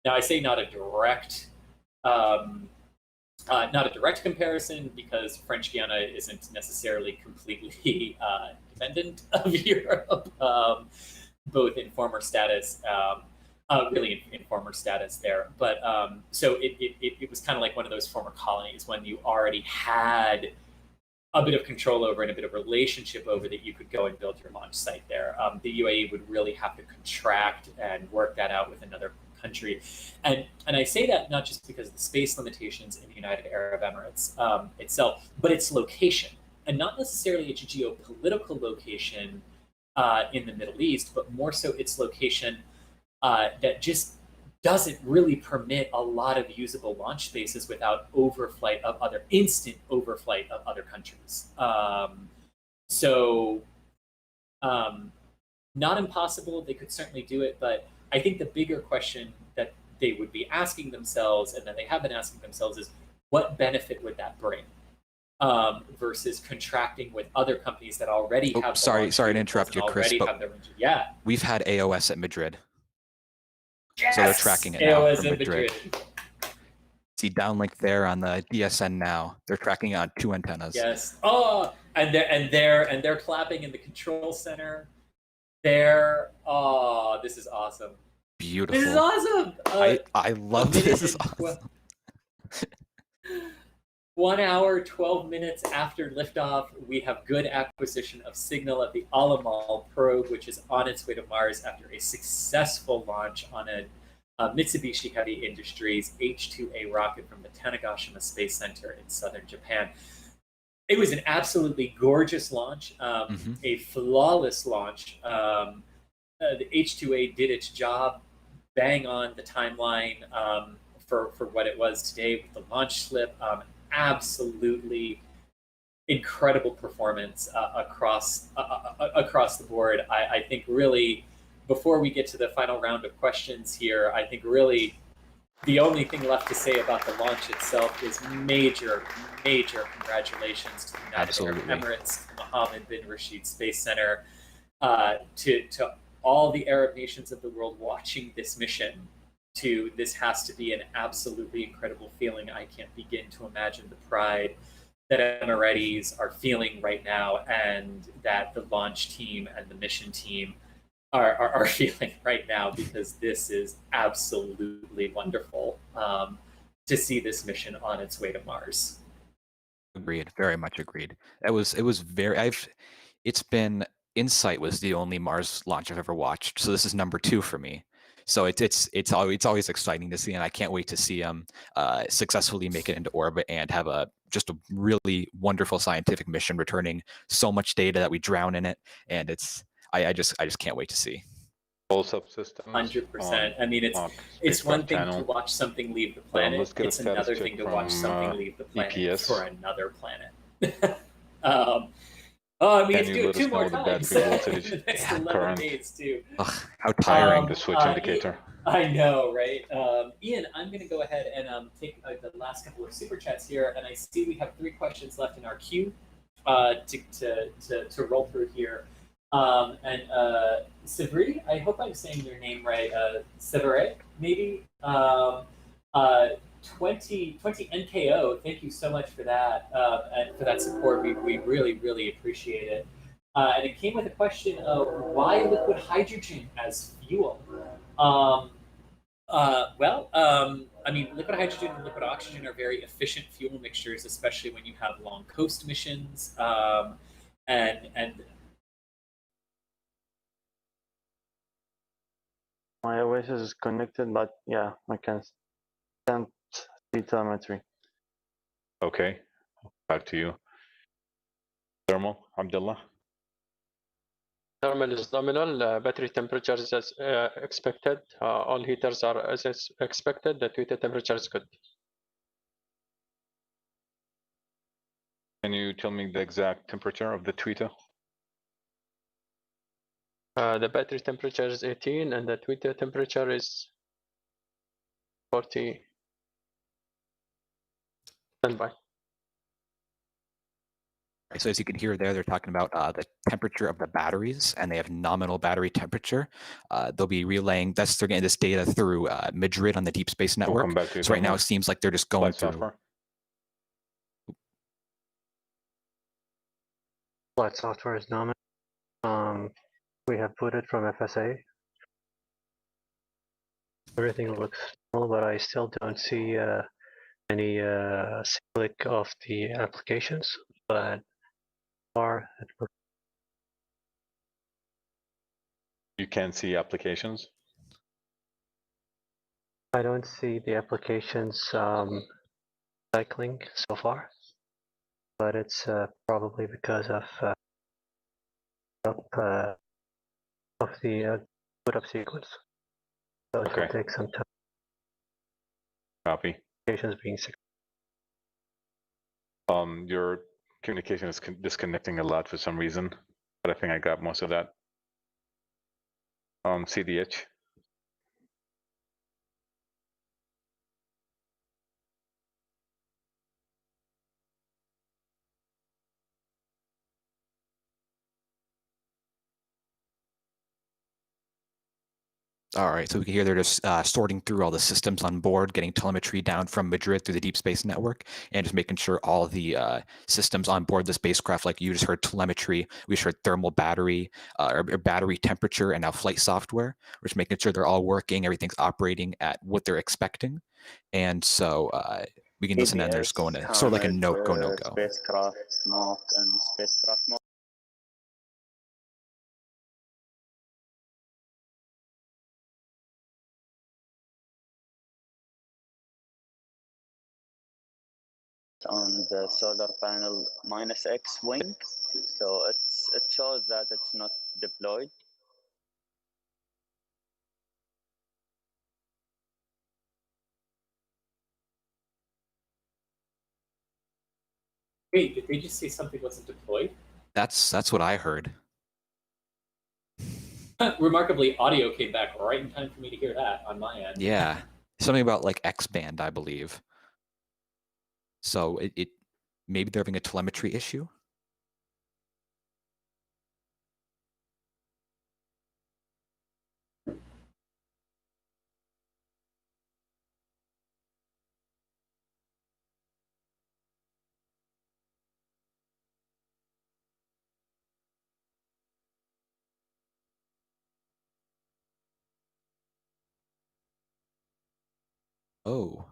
Now, I say not a direct comparison, because French Guiana isn't necessarily completely independent of Europe, both in former status, really in former status there. But so it was kind of like one of those former colonies when you already had a bit of control over and a bit of relationship over that you could go and build your launch site there. The UAE would really have to contract and work that out with another country. And I say that not just because of the space limitations in the United Arab Emirates itself, but its location, and not necessarily its geopolitical location in the Middle East, but more so its location that just doesn't really permit a lot of usable launch spaces without instant overflight of other countries. Not impossible, they could certainly do it, but I think the bigger question that they would be asking themselves, and that they have been asking themselves, is what benefit would that bring versus contracting with other companies that already have. Sorry to interrupt you, Chris, but yeah, we've had AOS at Madrid. Yes! So they're tracking it now AOS from at Madrid. See downlink there on the DSN now. They're tracking it on 2 antennas. Yes. Oh, and they're clapping in the control center. This is awesome. Beautiful. This is awesome. I love this. This is awesome. 1 hour, 12 minutes after liftoff, we have good acquisition of signal of the Al-Amal probe, which is on its way to Mars after a successful launch on a Mitsubishi Heavy Industries H-2A rocket from the Tanegashima Space Center in southern Japan. It was an absolutely gorgeous launch, a flawless launch. The H2A did its job, bang on the timeline for what it was today with the launch slip. Absolutely incredible performance across the board. I think really, before we get to the final round of questions here, I think really the only thing left to say about the launch itself is major congratulations to the United Arab Emirates, Mohammed bin Rashid Space Center, to all the Arab nations of the world watching this mission. This has to be an absolutely incredible feeling. I can't begin to imagine the pride that Emiratis are feeling right now, and that the launch team and the mission team are feeling right now, because this is absolutely wonderful to see this mission on its way to Mars. Agreed. Very much agreed. It was very. It's been InSight was the only Mars launch I've ever watched, so this is number 2 for me. So it's always exciting to see, and I can't wait to see them successfully make it into orbit and have just a really wonderful scientific mission, returning so much data that we drown in it, and I just can't wait to see. All subsystems. 100%. I mean, it's one thing to watch something leave the planet. It's another thing to watch something leave the planet EPS. for another planet. I mean, do it 2 more times in the next 11 days, too. Ugh, how tiring. The switch indicator. I know, right? Ian, I'm going to go ahead and take the last couple of super chats here, and I see we have 3 questions left in our queue to roll through here. And Sivri, I hope I'm saying your name right. Sivre, maybe. 20 NKO. Thank you so much for that and for that support. We really appreciate it. And it came with a question of why liquid hydrogen as fuel. I mean, liquid hydrogen and liquid oxygen are very efficient fuel mixtures, especially when you have long coast missions. And My Oasis is connected, but yeah, I can't see telemetry. Okay, back to you. Thermal, Abdullah. Thermal is nominal. Battery temperature is as expected. All heaters are as expected. The tweeter temperature is good. Can you tell me the exact temperature of the tweeter? The battery temperature is 18 and the tweeter temperature is 40. Standby. So as you can hear there, they're talking about the temperature of the batteries, and they have nominal battery temperature. They'll be relaying they're getting this data through Madrid on the Deep Space Network. So right now it seems like they're just going through. Flight software is nominal. We have put it from FSA. Everything looks normal, but I still don't see any click of the applications. But you can't see applications? I don't see the applications cycling so far, but it's probably because of the put up sequence. So it will take some time. Copy. Applications being your communication is disconnecting a lot for some reason, but I think I got most of that. CDH. All right, so we can hear they're just sorting through all the systems on board, getting telemetry down from Madrid through the Deep Space Network, and just making sure all the systems on board the spacecraft, like you just heard telemetry, we just heard thermal battery, or battery temperature, and now flight software. We're just making sure they're all working, everything's operating at what they're expecting. And so we can listen, and they're just going to sort of like a no-go, no-go. Spacecraft mode and spacecraft mode. on the solar panel -X wing. So it shows that it's not deployed. Wait, did they just say something wasn't deployed? That's what I heard. Remarkably, audio came back right in time for me to hear that on my end. Yeah, something about like X-band, I believe. So it maybe they're having a telemetry issue. Oh.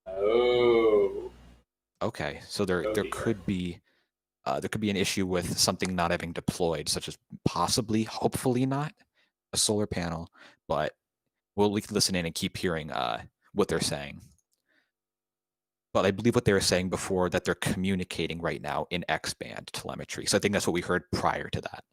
Oh. Okay, so there could be an issue with something not having deployed, such as possibly, hopefully not, a solar panel, but we'll listen in and keep hearing what they're saying. But I believe what they were saying before, that they're communicating right now in X-band telemetry. So I think that's what we heard prior to that.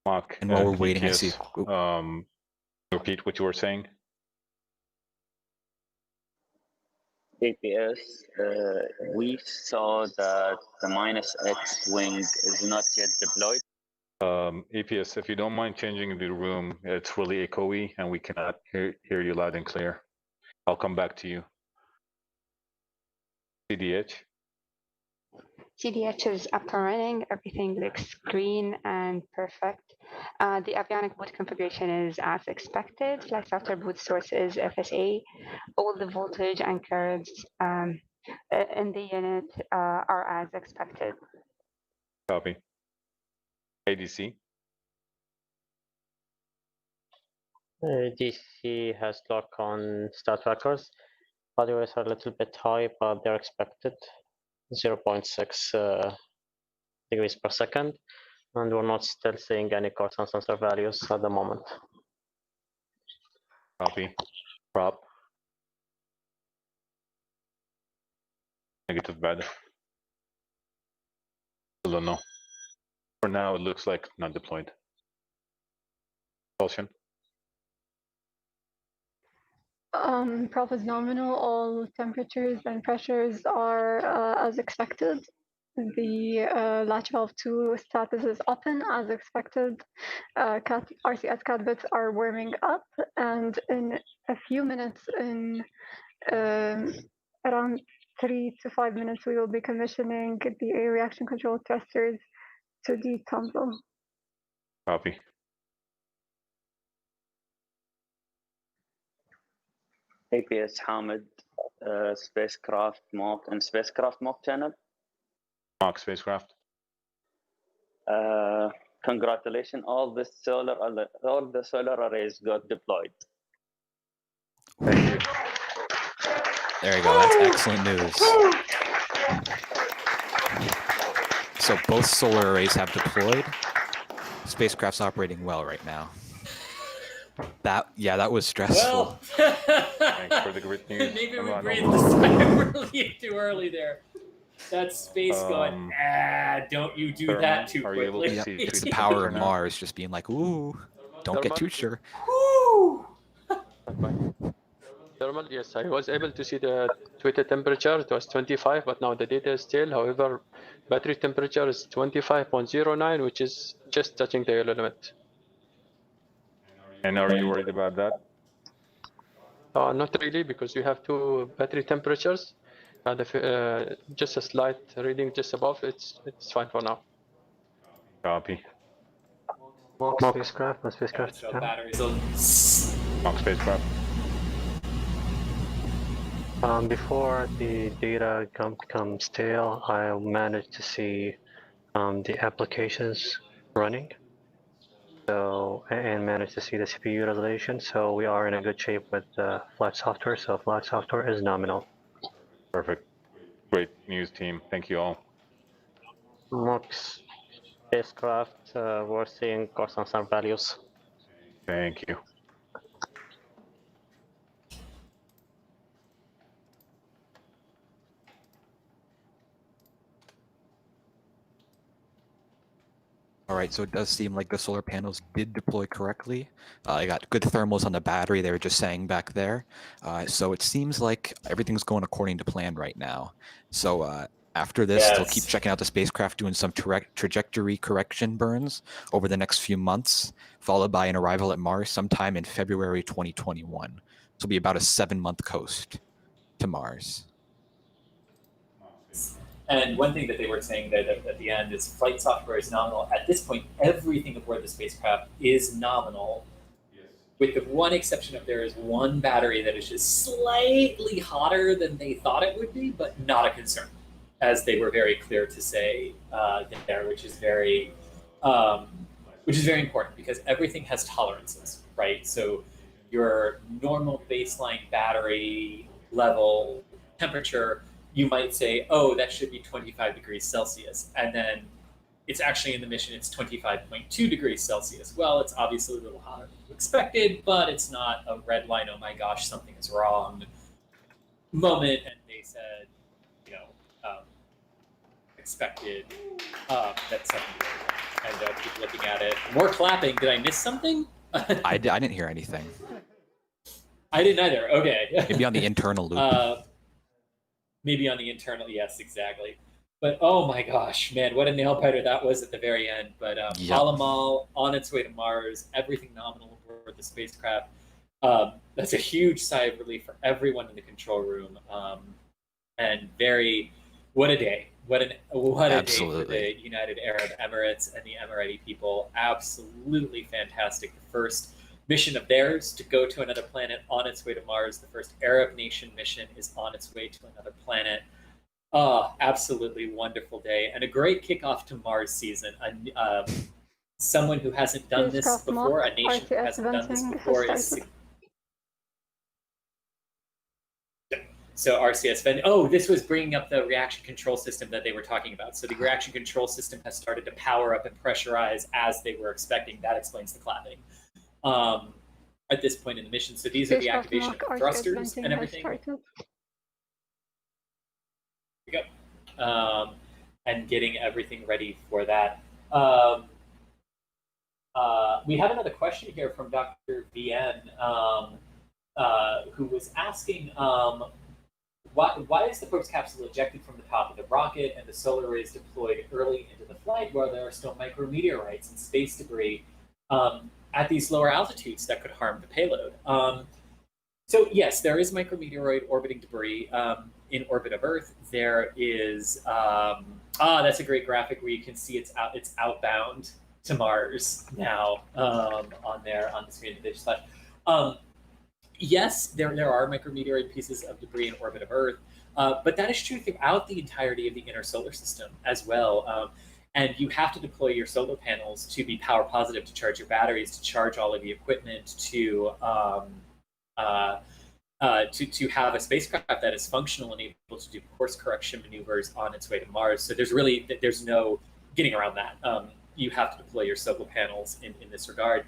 Mark, And while we're waiting, I see. Repeat what you were saying. APS, we saw that the -X wing is not yet deployed. APS, if you don't mind changing the room, it's really echoey and we cannot hear you loud and clear. I'll come back to you. CDH. CDH is up and running. Everything looks green and perfect. The avionic boot configuration is as expected. Flight software boot source is FSA. All the voltage and currents in the unit are as expected. Copy. ADC. DC has lock on stat trackers. Body weights are a little bit high, but they're expected. 0.6 degrees per second, and we're not still seeing any Cartan sensor values at the moment. Copy. Prop. Negative bad. Still don't know. For now, it looks like not deployed. Propulsion. Prop is nominal. All temperatures and pressures are as expected. The latch valve 2 status is open as expected. RCS cat bits are warming up, and in a few minutes, in around 3 to 5 minutes, we will be commissioning the air reaction control thrusters to detumble. Copy. APS Hamid, spacecraft mark and spacecraft mark channel. Mark spacecraft. Congratulations, all the solar arrays got deployed. Thank you. There you go. That's excellent news. So both solar arrays have deployed. Spacecraft's operating well right now. That was stressful. Well, Thanks for the great news. maybe we breathed a sigh of relief too early there. That space going, don't you do that too are you able quickly. to see It's the tweets power of now? Mars just being like, ooh, don't get too sure. Woo! Thermal, yes, I was able to see the tweeted temperature. It was 25, but now the data is still. However, battery temperature is 25.09, which is just touching the yellow limit. And are you worried about that? Not really, because you have two battery temperatures, and if just a slight reading just above, it's fine for now. Copy. Mock spacecraft, no spacecraft. So batteries will... Mock spacecraft. Before the data becomes stale, I'll manage to see the applications running. So and managed to see the CPU utilization. So we are in a good shape with flight software. So flight software is nominal. Perfect. Great news, team. Thank you all. MOX spacecraft, we're seeing course answer values. Thank you. All right, so it does seem like the solar panels did deploy correctly. I got good thermals on the battery, they were just saying back there. So it seems like everything's going according to plan right now. So after this, they'll keep checking out the spacecraft, doing some trajectory correction burns over the next few months, followed by an arrival at Mars sometime in February 2021. So it'll be about a 7-month coast to Mars. And one thing that they were saying that at the end is flight software is nominal. At this point, everything aboard the spacecraft is nominal, with the one exception of there is one battery that is just slightly hotter than they thought it would be, but not a concern, as they were very clear to say there, which is very important because everything has tolerances, right? So your normal baseline battery level temperature, you might say, oh, that should be 25 degrees Celsius. And then it's actually in the mission, it's 25.2 degrees Celsius. Well, it's obviously a little hotter than expected, but it's not a red line, oh my gosh, something is wrong moment. And they said, expected that something was wrong. And keep looking at it. More clapping. Did I miss something? I didn't hear anything. I didn't either. Okay. Maybe on the internal loop. Maybe on the internal, yes, exactly. But oh my gosh, man, what a nail biter that was at the very end. But Alamal on its way to Mars, everything nominal aboard the spacecraft. That's a huge sigh of relief for everyone in the control room. And what a day. What a day for the United Arab Emirates and the Emirati people. Absolutely fantastic. The first mission of theirs to go to another planet on its way to Mars. The first Arab nation mission is on its way to another planet. Absolutely wonderful day and a great kickoff to Mars season. Someone who hasn't done this before, a nation who hasn't done this before is... So RCS vending. Oh, this was bringing up the reaction control system that they were talking about. So the reaction control system has started to power up and pressurize as they were expecting. That explains the clapping. At this point in the mission. So these are the activation of thrusters and everything. Here we go. And getting everything ready for that. We have another question here from Dr. VN, who was asking, why is the Probes capsule ejected from the top of the rocket and the solar arrays deployed early into the flight while there are still micrometeorites and space debris at these lower altitudes that could harm the payload? So yes, there is micrometeoroid orbiting debris in orbit of Earth. There is, that's a great graphic where you can see it's outbound to Mars now on the screen that they just flashed. Yes, there are micrometeoroid pieces of debris in orbit of Earth, but that is true throughout the entirety of the inner solar system as well. And you have to deploy your solar panels to be power positive, to charge your batteries, to charge all of the equipment, to have a spacecraft that is functional and able to do course correction maneuvers on its way to Mars. So there's no getting around that. You have to deploy your solar panels in this regard.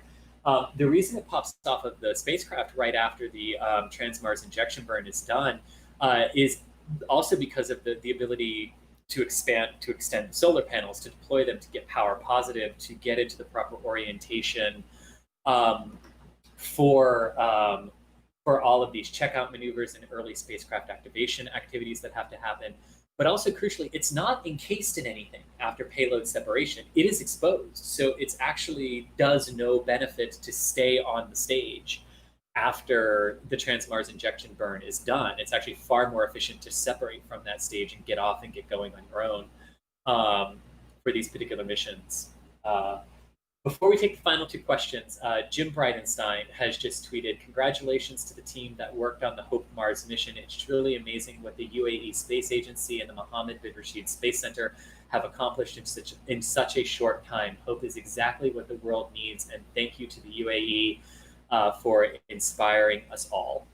The reason it pops off of the spacecraft right after the Trans-Mars injection burn is done is also because of the ability to extend the solar panels, to deploy them, to get power positive, to get into the proper orientation for all of these checkout maneuvers and early spacecraft activation activities that have to happen. But also crucially, it's not encased in anything after payload separation. It is exposed. So it's actually does no benefit to stay on the stage after the Trans-Mars injection burn is done. It's actually far more efficient to separate from that stage and get off and get going on your own for these particular missions. Before we take the final two questions, Jim Bridenstine has just tweeted, "Congratulations to the team that worked on the Hope Mars mission. It's truly amazing what the UAE Space Agency and the Mohammed bin Rashid Space Center have accomplished in such a short time. Hope is exactly what the world needs, and thank you to the UAE for inspiring us all.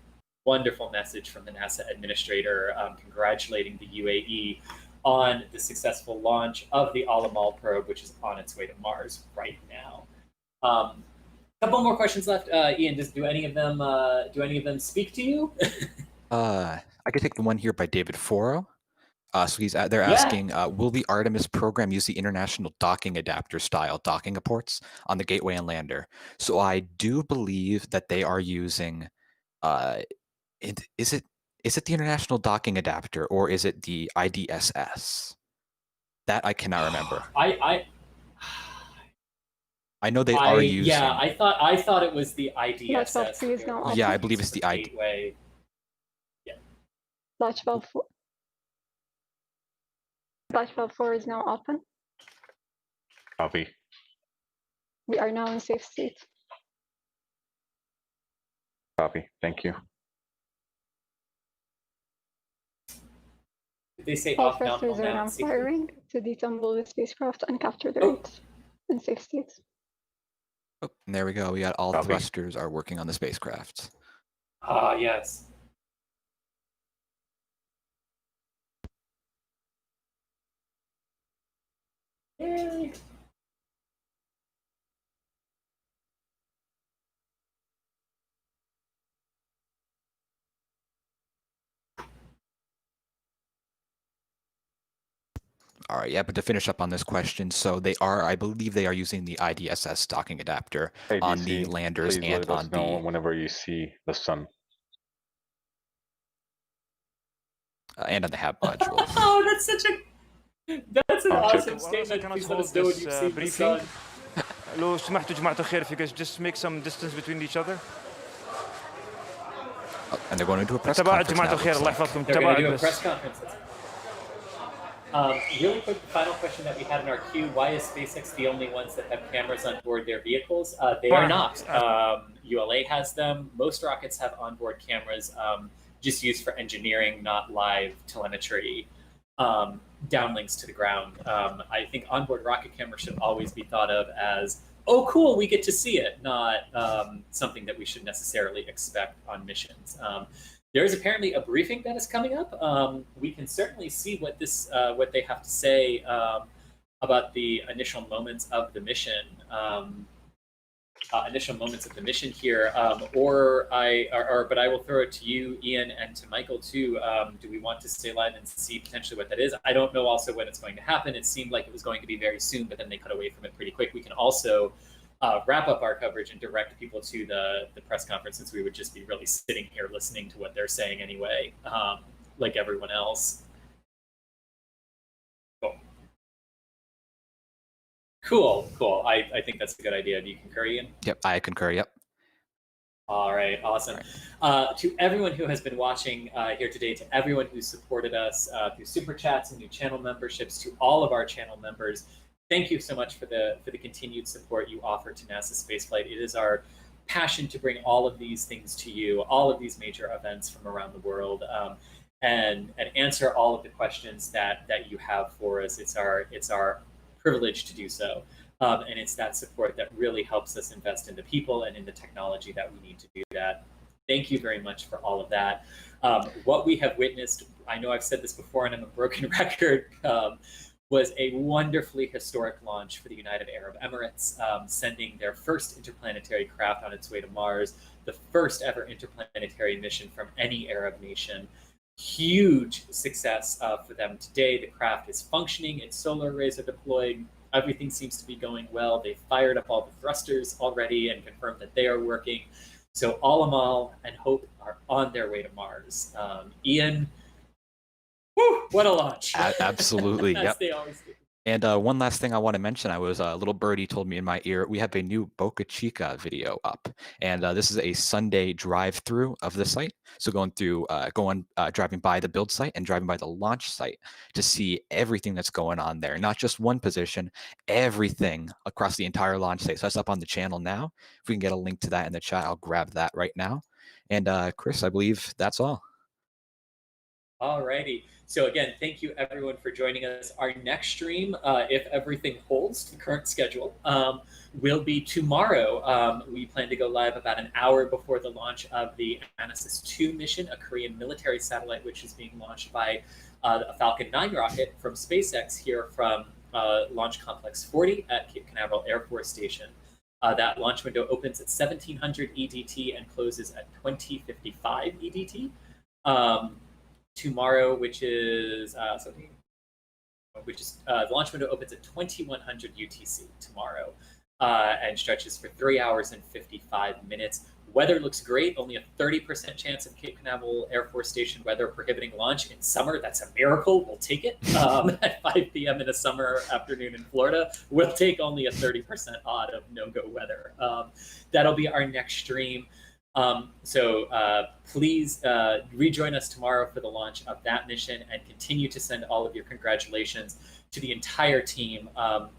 Wonderful message from the NASA administrator congratulating the UAE on the successful launch of the Al-Amal probe, which is on its way to Mars right now. Couple more questions left. Ian, do any of them speak to you? I could take the one here by David Foro. So they're asking, will the Artemis program use the International Docking Adapter style docking ports on the Gateway and Lander? So I do believe that they are using, is it the International Docking Adapter or is it the IDSS? That I cannot remember. I know they are using. Yeah, I thought it was the IDSS. Yeah, I believe it's the Gateway. Yeah. Latch valve 4. Latch valve 4 is now open. Copy. We are now in safe state. Copy. Thank you. Did they say All off nominal thrusters are now safety? firing to detumble the spacecraft and capture the route in safe state. Oh, and there we go. We got all Copy. thrusters are working on the spacecraft. Ah, yes. Yay. All right, yeah, but to finish up on this question, so they are, I believe they are using the IDSS docking adapter on the ADC, landers please and let us on know the whenever you see the sun. and on the HAB module. Oh, that's an awesome Also, statement. can I Please let hold us know when this you've seen the briefing? sun. لو سمحتوا جماعة الخير, if you guys just make some distance between each other. Oh, and they're going to do a press تباعد conference جماعة now, الخير, looks الله like. يحفظكم, They're going to تباعد do a بس. press conference. Really quick, the final question that we had in our queue: why is SpaceX the only ones that have cameras on board their vehicles? They are not. ULA has them. Most rockets have onboard cameras, just used for engineering, not live telemetry, downlinks to the ground. I think onboard rocket camera should always be thought of as, oh, cool, we get to see it, not something that we should necessarily expect on missions. There is apparently a briefing that is coming up. We can certainly see what they have to say about the initial moments of the mission. Here, but I will throw it to you, Ian, and to Michael too. Do we want to stay live and see potentially what that is? I don't know also when it's going to happen. It seemed like it was going to be very soon, but then they cut away from it pretty quick. We can also wrap up our coverage and direct people to the press conference, since we would just be really sitting here listening to what they're saying anyway, like everyone else. Cool. I think that's a good idea. Do you concur, Ian? Yep, I concur, yep. All right, awesome. To everyone who has been watching here today, to everyone who supported us through Super Chats and new channel memberships, to all of our channel members, thank you so much for the continued support you offer to NASA Spaceflight. It is our passion to bring all of these things to you, all of these major events from around the world, and answer all of the questions that you have for us. It's our privilege to do so. And it's that support that really helps us invest in the people and in the technology that we need to do that. Thank you very much for all of that. What we have witnessed, I know I've said this before and I'm a broken record, was a wonderfully historic launch for the United Arab Emirates, sending their first interplanetary craft on its way to Mars, the first ever interplanetary mission from any Arab nation. Huge success for them today. The craft is functioning, its solar arrays are deployed, everything seems to be going well. They fired up all the thrusters already and confirmed that they are working. So Al-Amal and Hope are on their way to Mars. Ian, whew, what a launch. Absolutely, As yep. they always do. And one last thing I want to mention, I was a little birdie told me in my ear, we have a new Boca Chica video up, and this is a Sunday drive-through of the site. So going through, driving by the build site and driving by the launch site to see everything that's going on there, not just one position, everything across the entire launch site. So that's up on the channel now. If we can get a link to that in the chat, I'll grab that right now. And Chris, I believe that's all. Alrighty. So again, thank you everyone for joining us. Our next stream, if everything holds to the current schedule, will be tomorrow. We plan to go live about an hour before the launch of the Anasis 2 mission, a Korean military satellite which is being launched by a Falcon 9 rocket from SpaceX here from Launch Complex 40 at Cape Canaveral Air Force Station. That launch window opens at 1700 EDT and closes at 2055 EDT. Tomorrow, which is the launch window opens at 2100 UTC tomorrow and stretches for 3 hours and 55 minutes. Weather looks great, only a 30% chance of Cape Canaveral Air Force Station weather prohibiting launch in summer. That's a miracle. We'll take it. At 5 p.m. in a summer afternoon in Florida, we'll take only a 30% odd of no-go weather. That'll be our next stream. Please rejoin us tomorrow for the launch of that mission and continue to send all of your congratulations to the entire team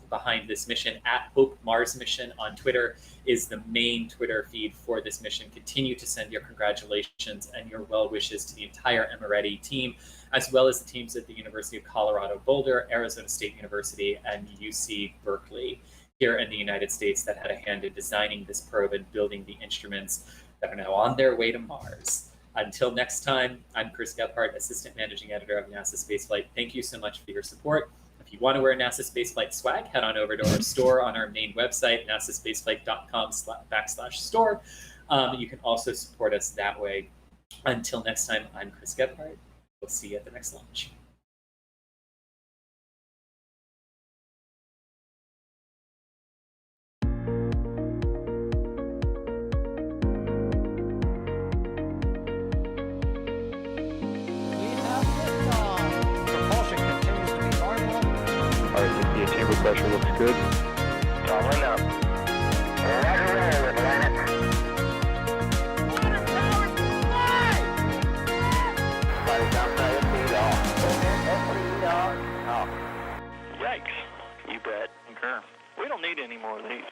behind this mission. At Hope Mars Mission on Twitter is the main Twitter feed for this mission. Continue to send your congratulations and your well wishes to the entire Emiretti team, as well as the teams at the University of Colorado Boulder, Arizona State University, and UC Berkeley here in the United States that had a hand in designing this probe and building the instruments that are now on their way to Mars. Until next time, I'm Chris Gebhardt, Assistant Managing Editor of NASA Spaceflight. Thank you so much for your support. If you want to wear NASA Spaceflight swag, head on over to our store on our main website, nasaspaceflight.com/store. You can also support us that way. Until next time, I'm Chris Gebhardt. We'll see you at the next launch. Chamber pressure looks good. Following up. Roger, roll with planet. Flight downside of speed off. Yikes. You bet. Concur. We don't need any more of these.